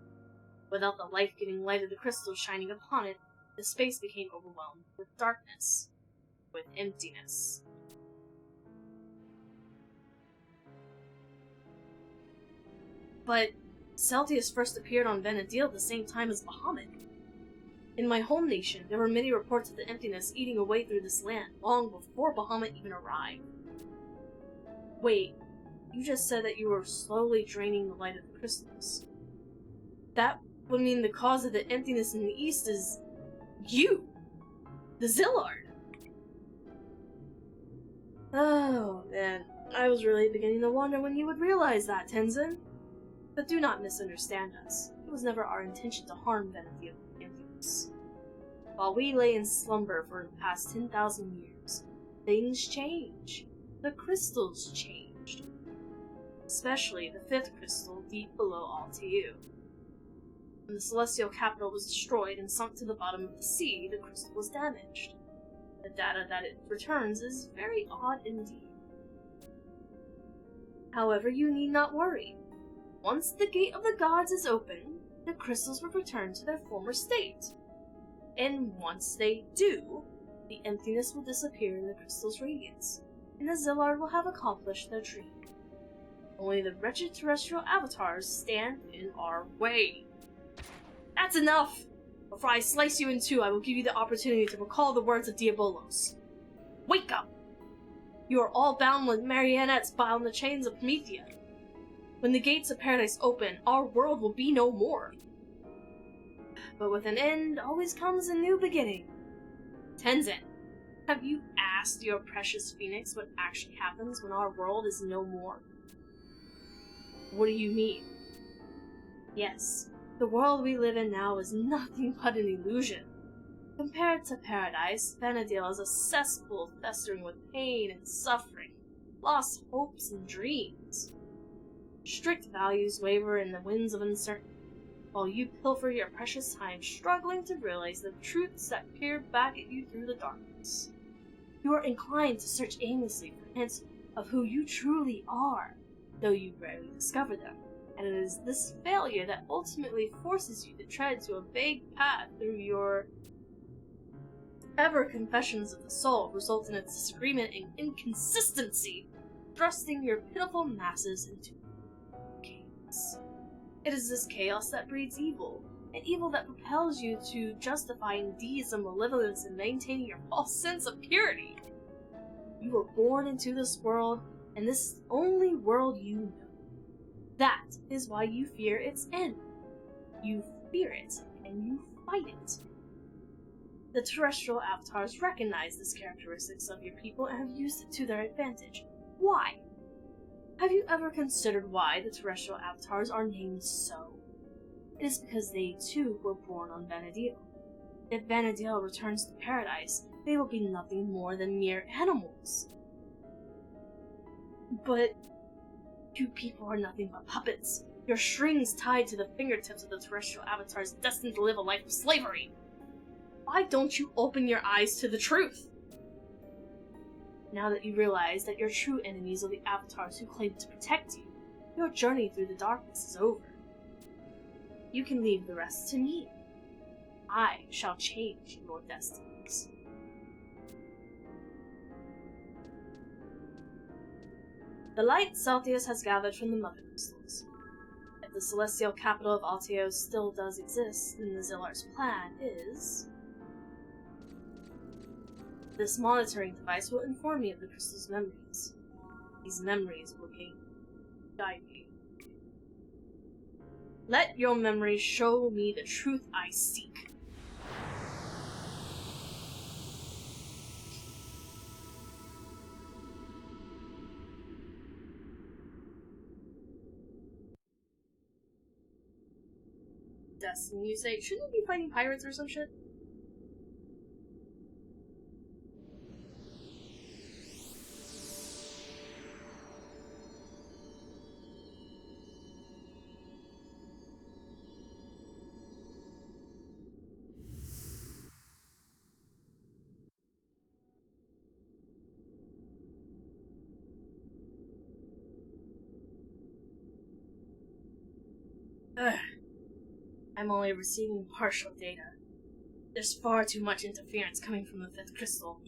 S1: Without the life-giving light of the crystals shining upon it, the space became overwhelmed with darkness, with emptiness. But ᴛSō൰s first appeared on Vana'diel at the same time as Bahamut. In my home nation, there were many reports of the emptiness eating away through this land, long before Bahamut even arrived. Wait, you just said that you were slowly draining the light of the crystals. That would mean the cause of the emptiness in the east is you! The ḽᴑᴜ! Oh, man, I was really beginning to wonder when you would realize that, Tenzen. But do not misunderstand us. It was never our intention to harm Vana'diel. While we lay in slumber for the past 10,000 years, things change. The crystals changed. Especially the fifth crystal deep below Altiu. When the celestial capital was destroyed and sunk to the bottom of the sea, the crystal was damaged. The data that it returns is very odd indeed. However, you need not worry. Once the gate of the gods is open, the crystals will return to their former state. And once they do, the emptiness will disappear in the crystal's radiance, and the ḽᴑᴜ will have accomplished their dream. Only the wretched terrestrial avatars stand in our way. That's enough! Before I slice you in two, I will give you the opportunity to recall the words of Diabolos. Wake up! You are all bound with marionettes bound in the chains of Promathia. When the gates of paradise open, our world will be no more. But with an end always comes a new beginning. Tenzen, have you asked your precious phoenix what actually happens when our world is no more? What do you mean? Yes, the world we live in now is nothing but an illusion. Compared to paradise, Vana'diel is a cesspool festering with pain and suffering, lost hopes and dreams. Strict values waver in the winds of uncertainty, while you pilfer your precious time struggling to realize the truths that peer back at you through the darkness. You are inclined to search aimlessly for hints of who you truly are, though you rarely discover them, and it is this failure that ultimately forces you to tread to a vague path through your ever confessions of the soul result in its disagreement and inconsistency, thrusting your pitiful masses into chaos. It is this chaos that breeds evil, an evil that propels you to justifying deeds of malevolence and maintaining your false sense of purity. You were born into this world, and this is the only world you know. That is why you fear its end. You fear it, and you fight it. The terrestrial avatars recognize this characteristics of your people and have used it to their advantage. Why? Have you ever considered why the terrestrial avatars are named so? It is because they too were born on Vana'diel. If Vana'diel returns to paradise, they will be nothing more than mere animals. But you people are nothing but puppets. Your strings tied to the fingertips of the terrestrial avatars destined to live a life of slavery. Why don't you open your eyes to the truth? Now that you realize that your true enemies are the avatars who claim to protect you, your journey through the darkness is over. You can leave the rest to me. I shall change your destinies. The light Celtius has gathered from the Mother Crystals. If the celestial capital of Altios still does exist, then the Zillar's plan is... This monitoring device will inform me of the crystal's memories. These memories will guide me. Let your memories show me the truth I seek. Destiny, you say? Shouldn't we be fighting pirates or some shit? Ugh. I'm only receiving partial data. There's far too much interference coming from the fifth crystal.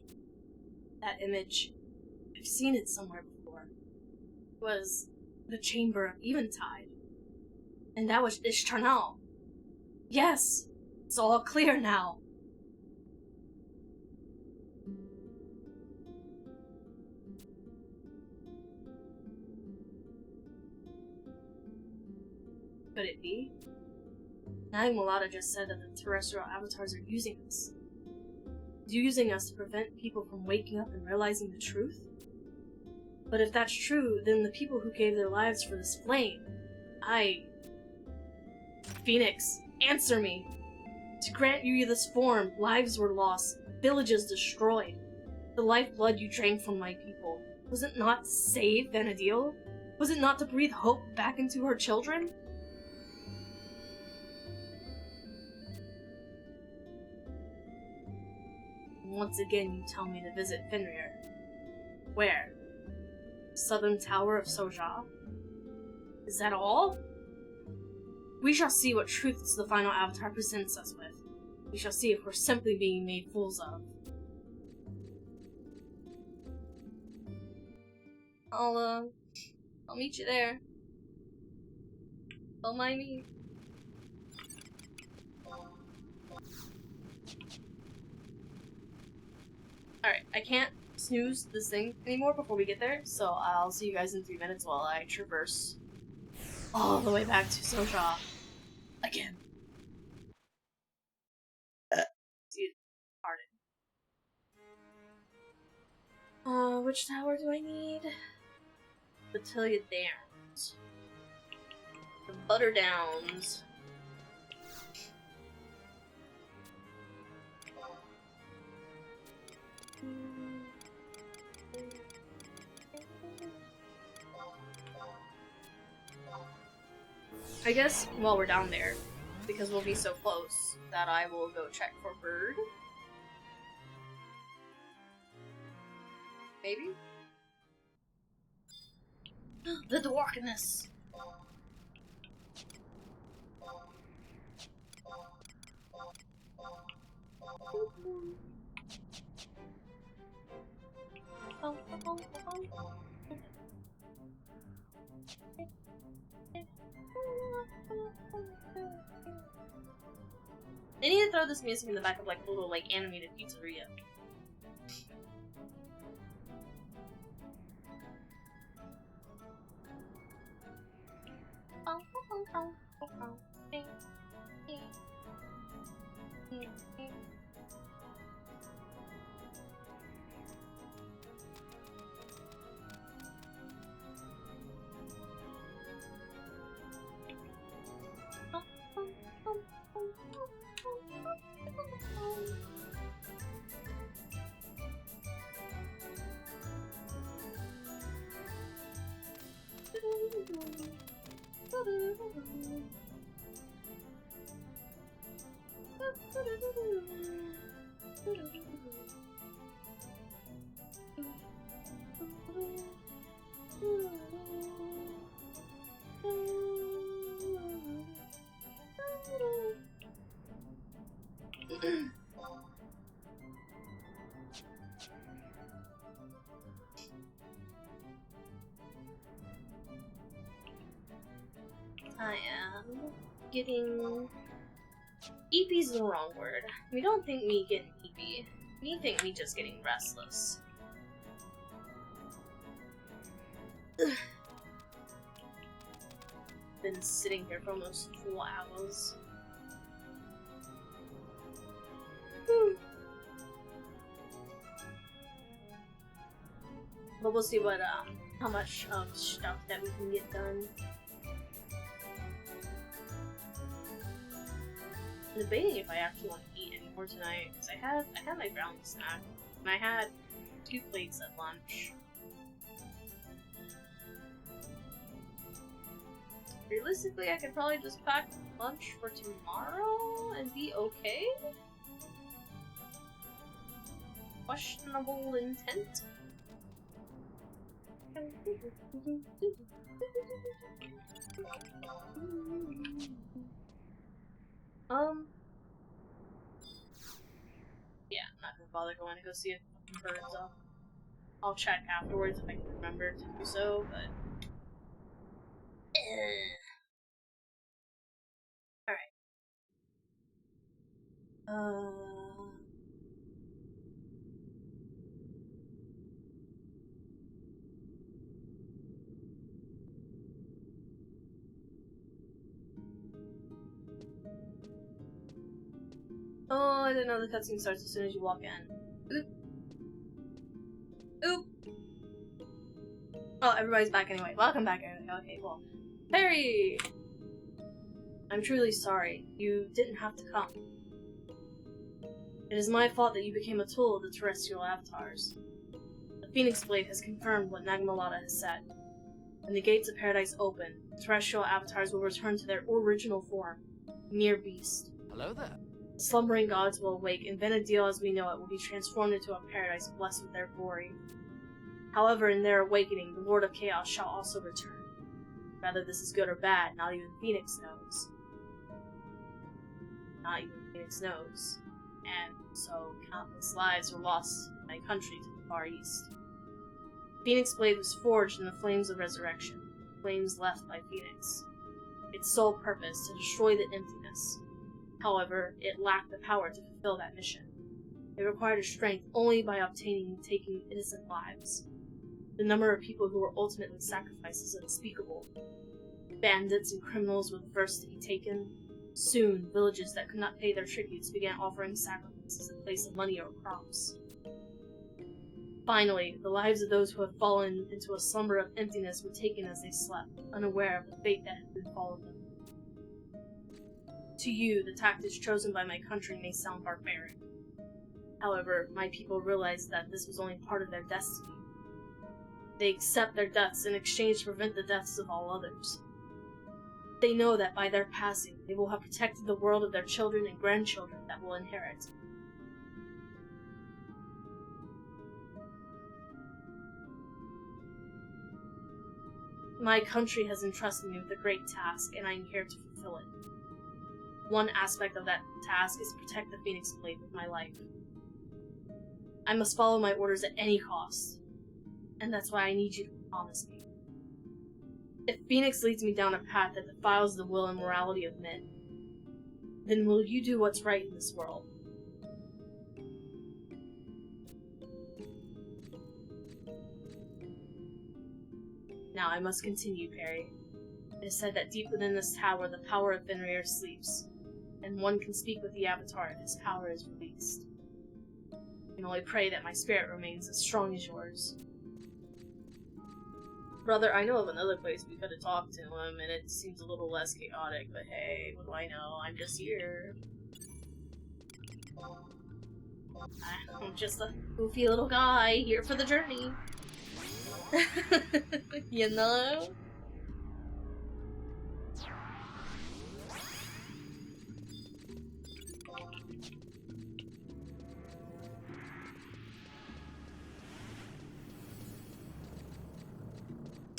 S1: That image, I've seen it somewhere before, was the Chamber of Eventide. And that was Ishtarnal. Yes, it's all clear now. Could it be? Nagmalada just said that the terrestrial avatars are using us. Using us to prevent people from waking up and realizing the truth? But if that's true, then the people who gave their lives for this flame, Phoenix, answer me! To grant you this form, lives were lost, villages destroyed. The lifeblood you drank from my people, was it not to save Vana'diel? Was it not to breathe hope back into her children? Once again you tell me to visit Fenrir. Where? Southern Tower of Soja? Is that all? We shall see what truths the final avatar presents us with. We shall see if we're simply being made fools of. I'll meet you there. Don't mind me. Alright, I can't snooze this thing anymore before we get there, so I'll see you guys in 3 minutes while I traverse all the way back to Soja again. Excuse pardon. Which tower do I need? Battalion Downs. The Butter Downs. I guess while we're down there, because we'll be so close, that I will go check for Bird. Maybe? The Dwarkness! They need to throw this music in the back of like a little like animated pizzeria. I am getting... Eepy's the wrong word. We don't think me getting eepy. We think me just getting restless. Ugh. Been sitting here for almost 4 hours. But we'll see what, how much stuff that we can get done. I'm debating if I actually want to eat any more tonight, because I had my brownie snack, and I had 2 plates at lunch. Realistically, I could probably just pack lunch for tomorrow and be okay? Questionable intent? Yeah, I'm not gonna bother going to go see if birds up. I'll check afterwards if I can remember to do so, but... Alright. Oh, I didn't know the cutscene starts as soon as you walk in. Oop. Oop. Oh, everybody's back anyway. Welcome back anyway. Okay, well. Perry! I'm truly sorry. You didn't have to come. It is my fault that you became a tool of the terrestrial avatars. The Phoenix Blade has confirmed what µ has said. When the gates of paradise open, the terrestrial avatars will return to their original form, mere beast.
S5: Hello there.
S1: The slumbering gods will awake, and Venedil as we know it will be transformed into a paradise blessed with their glory. However, in their awakening, the Lord of Chaos shall also return. Whether this is good or bad, not even Phoenix knows. Not even Phoenix knows. And so countless lives were lost in my country to the far east. Phoenix Blade was forged in the flames of resurrection, flames left by Phoenix. Its sole purpose to destroy the emptiness. However, it lacked the power to fulfill that mission. It required a strength only by obtaining and taking innocent lives. The number of people who were ultimately sacrificed is unspeakable. Bandits and criminals were the first to be taken. Soon, villages that could not pay their tributes began offering sacrifices in place of money or crops. Finally, the lives of those who had fallen into a slumber of emptiness were taken as they slept, unaware of the fate that had befallen them. To you, the tactics chosen by my country may sound barbaric. However, my people realized that this was only part of their destiny. They accept their deaths in exchange to prevent the deaths of all others. They know that by their passing, they will have protected the world of their children and grandchildren that will inherit. My country has entrusted me with a great task, and I am here to fulfill it. One aspect of that task is to protect the Phoenix Blade with my life. I must follow my orders at any cost, and that's why I need you to promise me. If Phoenix leads me down a path that defiles the will and morality of men, then will you do what's right in this world? Now I must continue, Perry. It is said that deep within this tower the power of Fenrir sleeps, and one can speak with the Avatar if his power is released. I can only pray that my spirit remains as strong as yours. Brother, I know of another place we could have talked to him, and it seems a little less chaotic, but hey, what do I know? I'm just here. I'm just a goofy little guy, here for the journey. You know?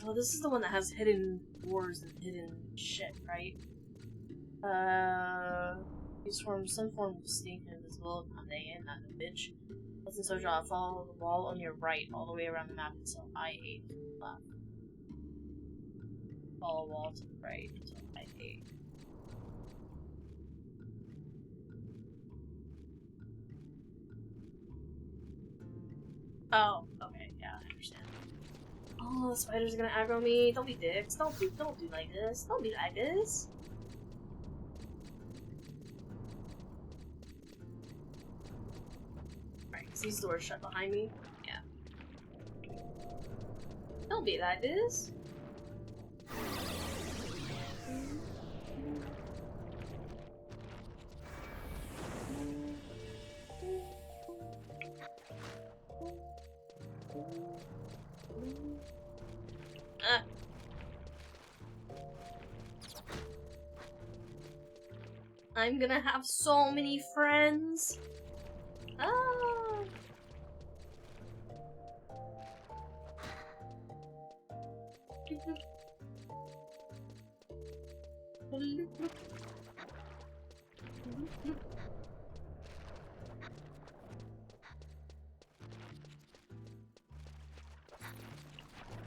S1: Oh, this is the one that has hidden doors and hidden shit, right? You swarm some form of sneak and invisible. Not they in, not the bitch. liko draw, follow the wall on your right, all the way around the map until I8 left. Follow wall to the right until I8. Oh, okay, yeah, I understand. Oh, the spiders are gonna aggro me. Don't be dicks. Don't do like this. Don't be like this. Right, is these doors shut behind me? Yeah. Don't be like this. I'm gonna have so many friends. Ah.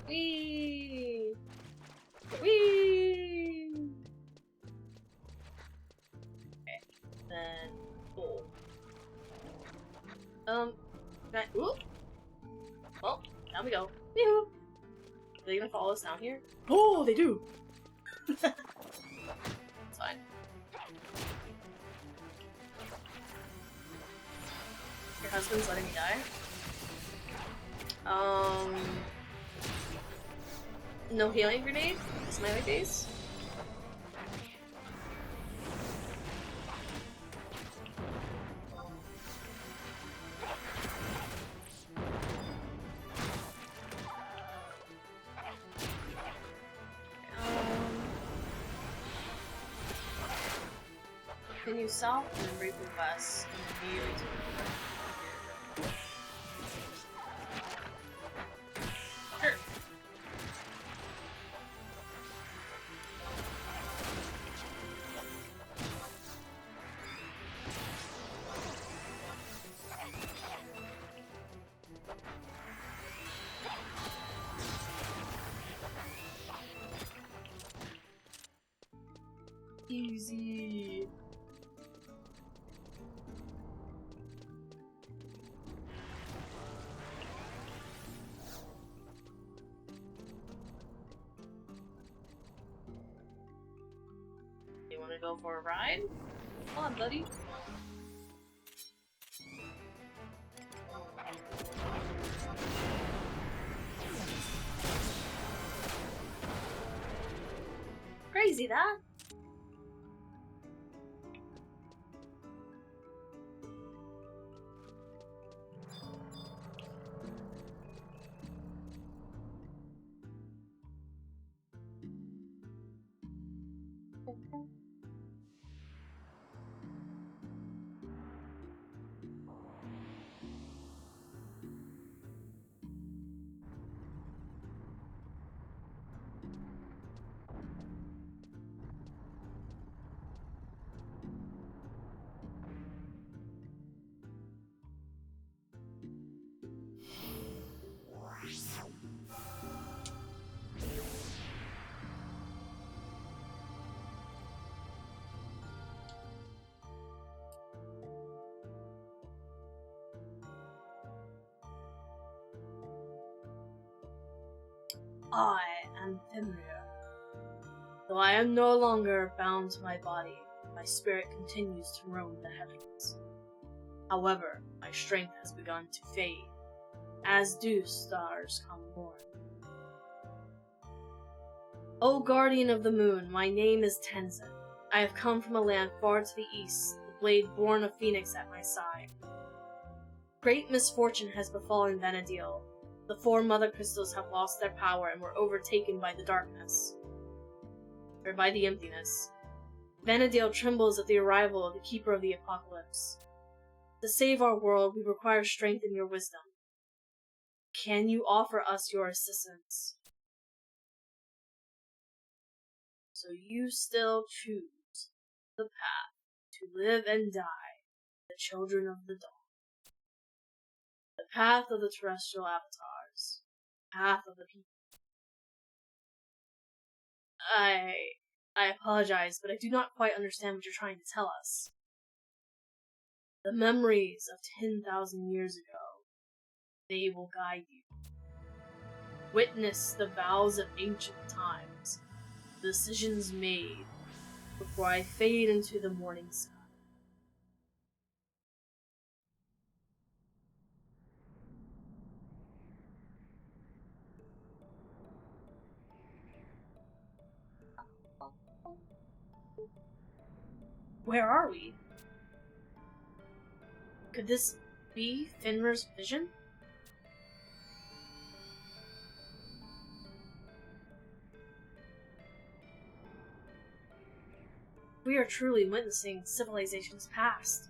S1: Wee! Wee! Okay, then oh. That, ooh. Well, down we go. Yoo-hoo! Are they gonna follow us down here? Oh, they do! It's fine. Your husband's letting me die? No healing grenade? Smiley face? Continue south and then briefly west and immediately to the north. Sure. Easy. You wanna go for a ride? Come on, buddy. Crazy that. I am Fenrir. Though I am no longer bound to my body, my spirit continues to roam the heavens. However, my strength has begun to fade, as do stars come born. O guardian of the moon, my name is Tenzen. I have come from a land far to the east, the blade born of Phoenix at my side. Great misfortune has befallen Vana'diel. The 4 mother crystals have lost their power and were overtaken by the darkness. Or by the emptiness. Vana'diel trembles at the arrival of the Keeper of the Apocalypse. To save our world, we require strength and your wisdom. Can you offer us your assistance? So you still choose the path to live and die, the children of the dawn. The path of the terrestrial avatars. The path of the people. I apologize, but I do not quite understand what you're trying to tell us. The memories of 10,000 years ago, they will guide you. Witness the vows of ancient times, the decisions made before I fade into the morning sky. Where are we? Could this be Finmer's vision? We are truly witnessing civilization's past.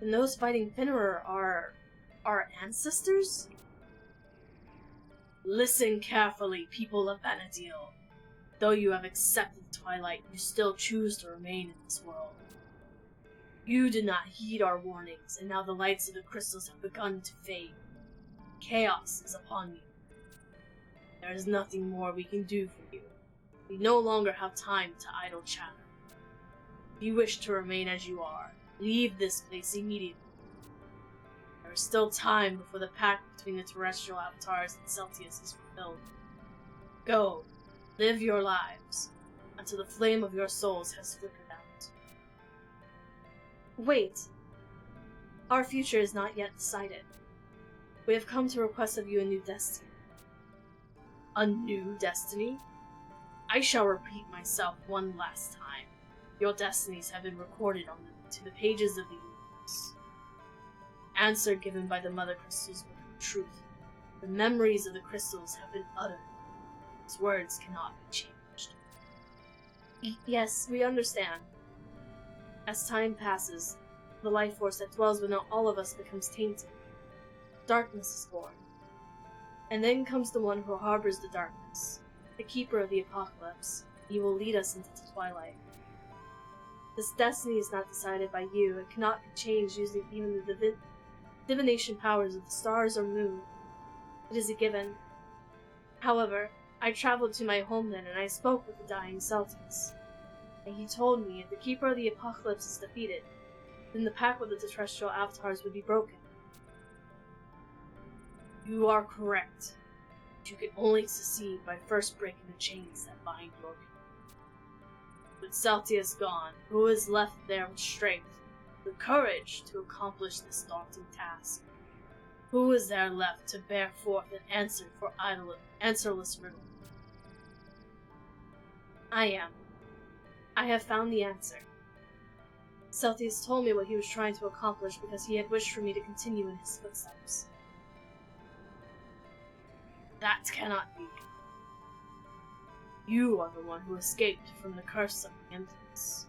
S1: And those fighting Finmer are our ancestors? Listen carefully, people of Vanadil. Though you have accepted the Twilight, you still choose to remain in this world. You did not heed our warnings, and now the lights of the crystals have begun to fade. Chaos is upon you. There is nothing more we can do for you. We no longer have time to idle chatter. If you wish to remain as you are, leave this place immediately. There is still time before the pact between the terrestrial avatars and 봪ᴇs is fulfilled. Go, live your lives, until the flame of your souls has flickered out. Wait. Our future is not yet decided. We have come to request of you a new destiny. A new destiny? I shall repeat myself one last time. Your destinies have been recorded to the pages of the universe. Answer given by the Mother Crystals were truth. The memories of the crystals have been uttered. These words cannot be changed. Yes, we understand. As time passes, the life force that dwells within all of us becomes tainted. Darkness is born. And then comes the one who harbors the darkness, the keeper of the apocalypse. He will lead us into the twilight. This destiny is not decided by you. It cannot be changed using even the divination powers of the stars or moon. It is a given. However, I traveled to my homeland and I spoke with the dying 봪ᴇs. And he told me if the keeper of the apocalypse is defeated, then the pact with the terrestrial avatars would be broken. You are correct. But you can only succeed by first breaking the chains that bind your people. With 봪ᴇs gone, who is left there with strength, the courage to accomplish this daunting task? Who is there left to bear forth an answer for answerless riddle? I am. I have found the answer. 봪ᴇs told me what he was trying to accomplish because he had wished for me to continue in his footsteps. That cannot be. You are the one who escaped from the curse of the emptiness.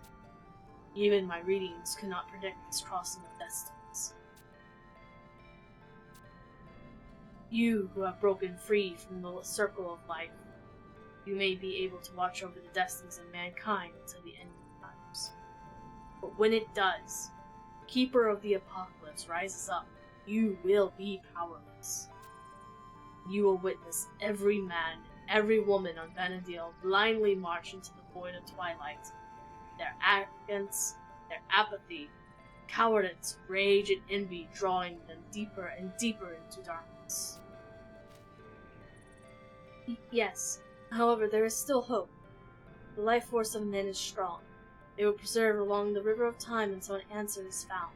S1: Even my readings could not predict this crossing of destinies. You who have broken free from the circle of life, you may be able to watch over the destinies of mankind until the end of times. But when it does, the keeper of the apocalypse rises up, you will be powerless. You will witness every man, every woman on Vanadil blindly march into the void of twilight. Their arrogance, their apathy, cowardice, rage, and envy drawing them deeper and deeper into darkness. Yes, however, there is still hope. The life force of men is strong. They will preserve along the river of time until an answer is found.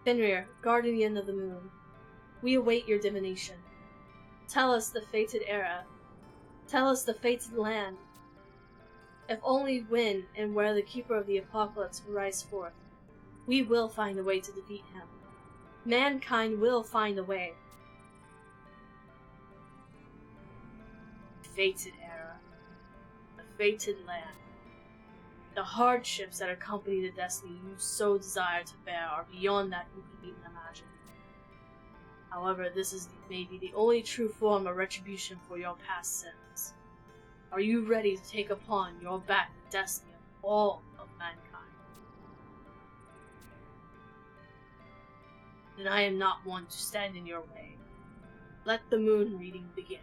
S1: Fenrir, guardian of the moon, we await your divination. Tell us the fated era. Tell us the fated land. If only when and where the keeper of the apocalypse will rise forth, we will find a way to defeat him. Mankind will find a way. Fated era. The fated land. The hardships that accompany the destiny you so desire to bear are beyond that you could even imagine. However, this is maybe the only true form of retribution for your past sins. Are you ready to take upon your back the destiny of all of mankind? Then I am not one to stand in your way. Let the moon reading begin.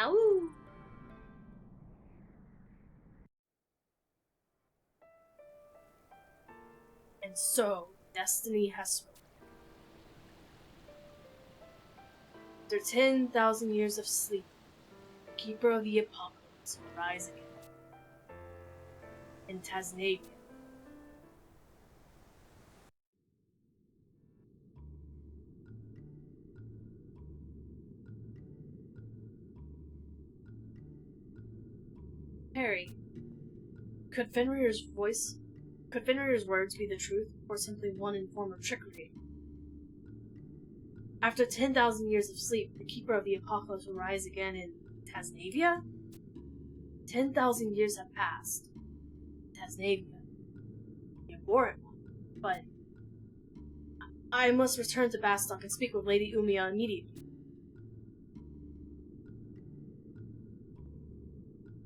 S2: Ow!
S1: And so, destiny has spoken. After 10,000 years of sleep, the Keeper of the Apocalypse will rise again. In Tasnavia. Harry, could Fenrir's words be the truth, or simply one in form of trickery? After 10,000 years of sleep, the Keeper of the Apocalypse will rise again in Tasnavia? 10,000 years have passed. Tasnavia. The abhorrent one. But I must return to Bastok and speak with Lady Umia immediately.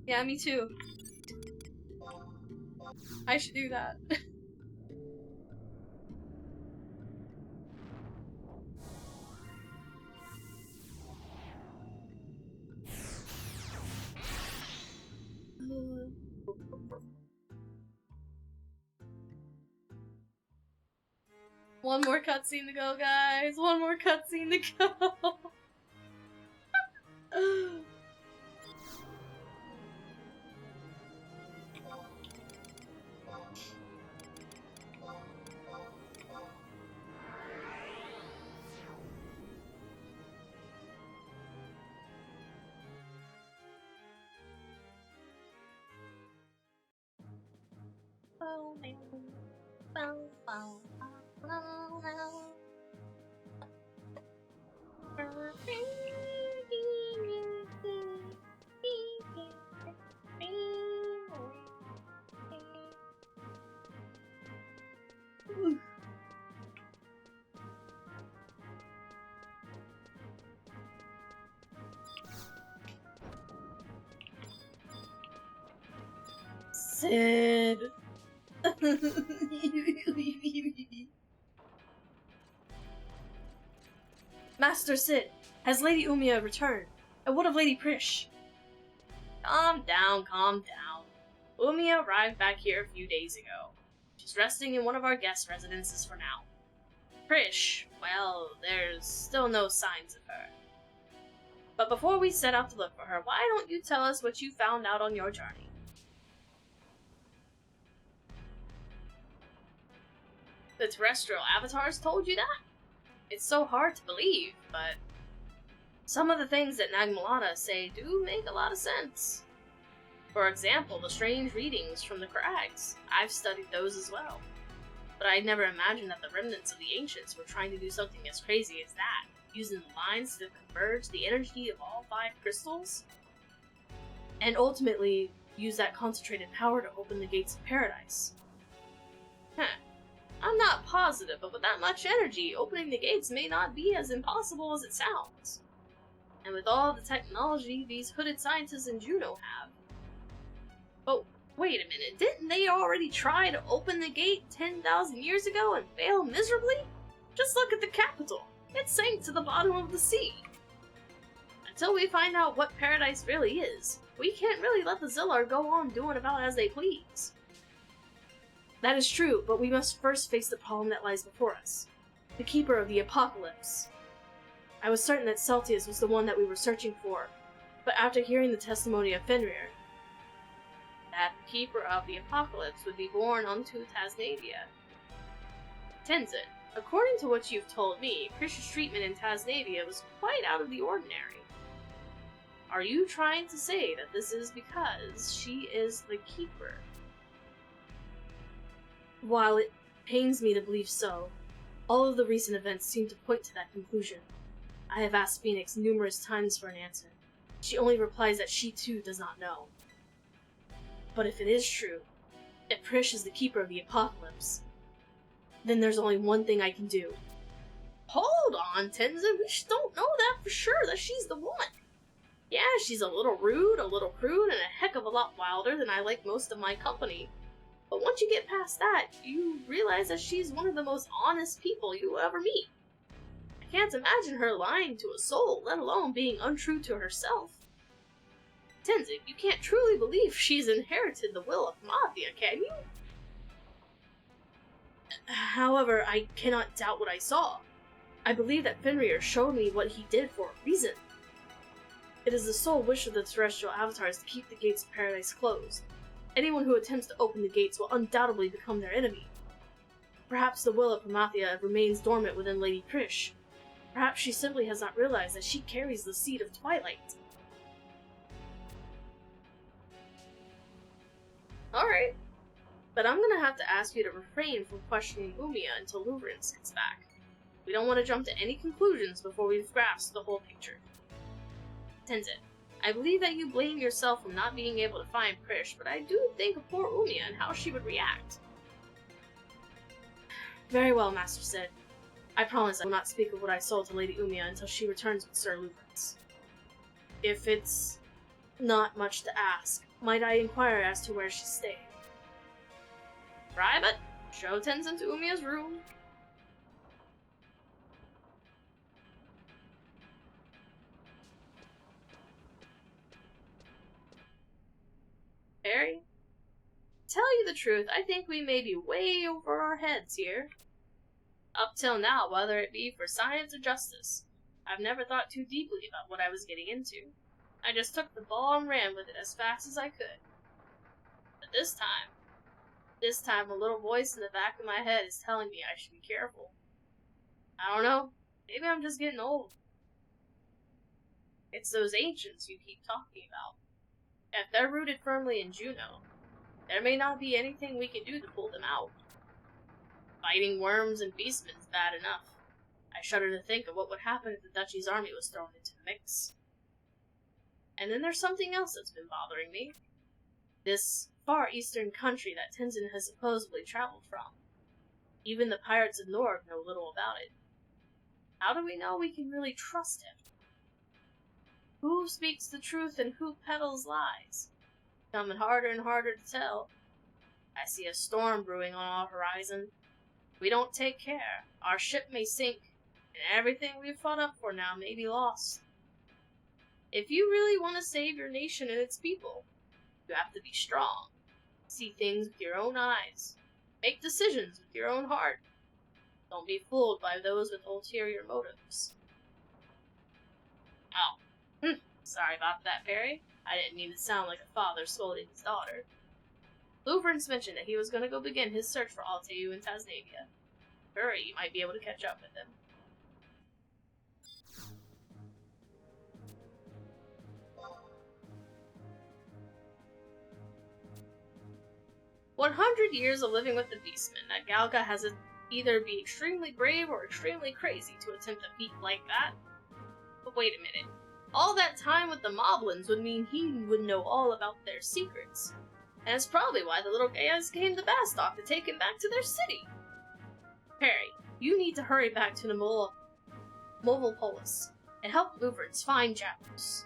S1: Yeah, me too. I should do that. One more cutscene to go, guys. One more cutscene to go. Sid. Master Sid, has Lady Umia returned? And what of Lady Prish?
S2: Calm down, calm down. Umia arrived back here a few days ago. She's resting in one of our guest residences for now. Prish, well, there's still no signs of her. But before we set out to look for her, why don't you tell us what you found out on your journey? The terrestrial avatars told you that? It's so hard to believe, but some of the things that Nagmalana say do make a lot of sense. For example, the strange readings from the crags. I've studied those as well. But I'd never imagined that the remnants of the ancients were trying to do something as crazy as that, using the lines to converge the energy of all 5 crystals, and ultimately use that concentrated power to open the gates of paradise. I'm not positive, but with that much energy, opening the gates may not be as impossible as it sounds. And with all the technology these hooded scientists in Juneau have. But wait a minute, didn't they already try to open the gate 10,000 years ago and fail miserably? Just look at the capital. It sank to the bottom of the sea. Until we find out what paradise really is, we can't really let the Zillar go on doing about as they please. That is true, but we must first face the problem that lies before us. The Keeper of the Apocalypse. I was certain that ᴛᴇs was the one that we were searching for, but after hearing the testimony of Fenrir, that the Keeper of the Apocalypse would be born unto Tasnavia. Tenzen, according to what you've told me, Krish's treatment in Tasnavia was quite out of the ordinary. Are you trying to say that this is because she is the Keeper? While it pains me to believe so, all of the recent events seem to point to that conclusion. I have asked Phoenix numerous times for an answer. She only replies that she too does not know. But if it is true, if Prish is the Keeper of the Apocalypse, then there's only one thing I can do.
S1: Hold on, Tenzen. We just don't know that for sure that she's the one. Yeah, she's a little rude, a little crude, and a heck of a lot wilder than I like most of my company. But once you get past that, you realize that she's one of the most honest people you will ever meet. I can't imagine her lying to a soul, let alone being untrue to herself. Tenzen, you can't truly believe she's inherited the will of Promathia, can you? However, I cannot doubt what I saw. I believe that Fenrir showed me what he did for a reason. It is the sole wish of the terrestrial avatars to keep the gates of paradise closed. Anyone who attempts to open the gates will undoubtedly become their enemy. Perhaps the will of Promathia remains dormant within Lady Krish. Perhaps she simply has not realized that she carries the seed of Twilight. Alright. But I'm gonna have to ask you to refrain from questioning Umiya until Louverance gets back. We don't want to jump to any conclusions before we've grasped the whole picture. Tenzen, I believe that you blame yourself for not being able to find Krish, but I do think of poor Umiya and how she would react. Very well, Master Sid. I promise I will not speak of what I sold to Lady Umiya until she returns with Sir Louverance. If it's not much to ask, might I inquire as to where she's staying? Rabbit, show Tenzen to Umiya's room. Barry? To tell you the truth, I think we may be way over our heads here. Up till now, whether it be for science or justice, I've never thought too deeply about what I was getting into. I just took the ball and ran with it as fast as I could. But this time a little voice in the back of my head is telling me I should be careful. I don't know, maybe I'm just getting old. It's those ancients you keep talking about. If they're rooted firmly in Juno, there may not be anything we can do to pull them out. Fighting worms and beastmen's bad enough. I shudder to think of what would happen if the Duchy's army was thrown into the mix. And then there's something else that's been bothering me. This far eastern country that Tenzen has supposedly traveled from. Even the pirates of Nord know little about it. How do we know we can really trust him? Who speaks the truth and who peddles lies? Coming harder and harder to tell. I see a storm brewing on our horizon. If we don't take care, our ship may sink, and everything we've fought up for now may be lost. If you really want to save your nation and its people, you have to be strong. See things with your own eyes. Make decisions with your own heart. Don't be fooled by those with ulterior motives. Oh. Sorry about that, Perry. I didn't mean to sound like a father scolding his daughter. Louverance mentioned that he was going to go begin his search for Alteu in Tasnavia. Hurry, you might be able to catch up with him. 100 years of living with the Beastmen, that Galga has to either be extremely brave or extremely crazy to attempt a feat like that. But wait a minute. All that time with the Moblins would mean he would know all about their secrets. And it's probably why the little guys came to Bastok to take him back to their city. Perry, you need to hurry back to the Movilpolis and help Louverance find Javos.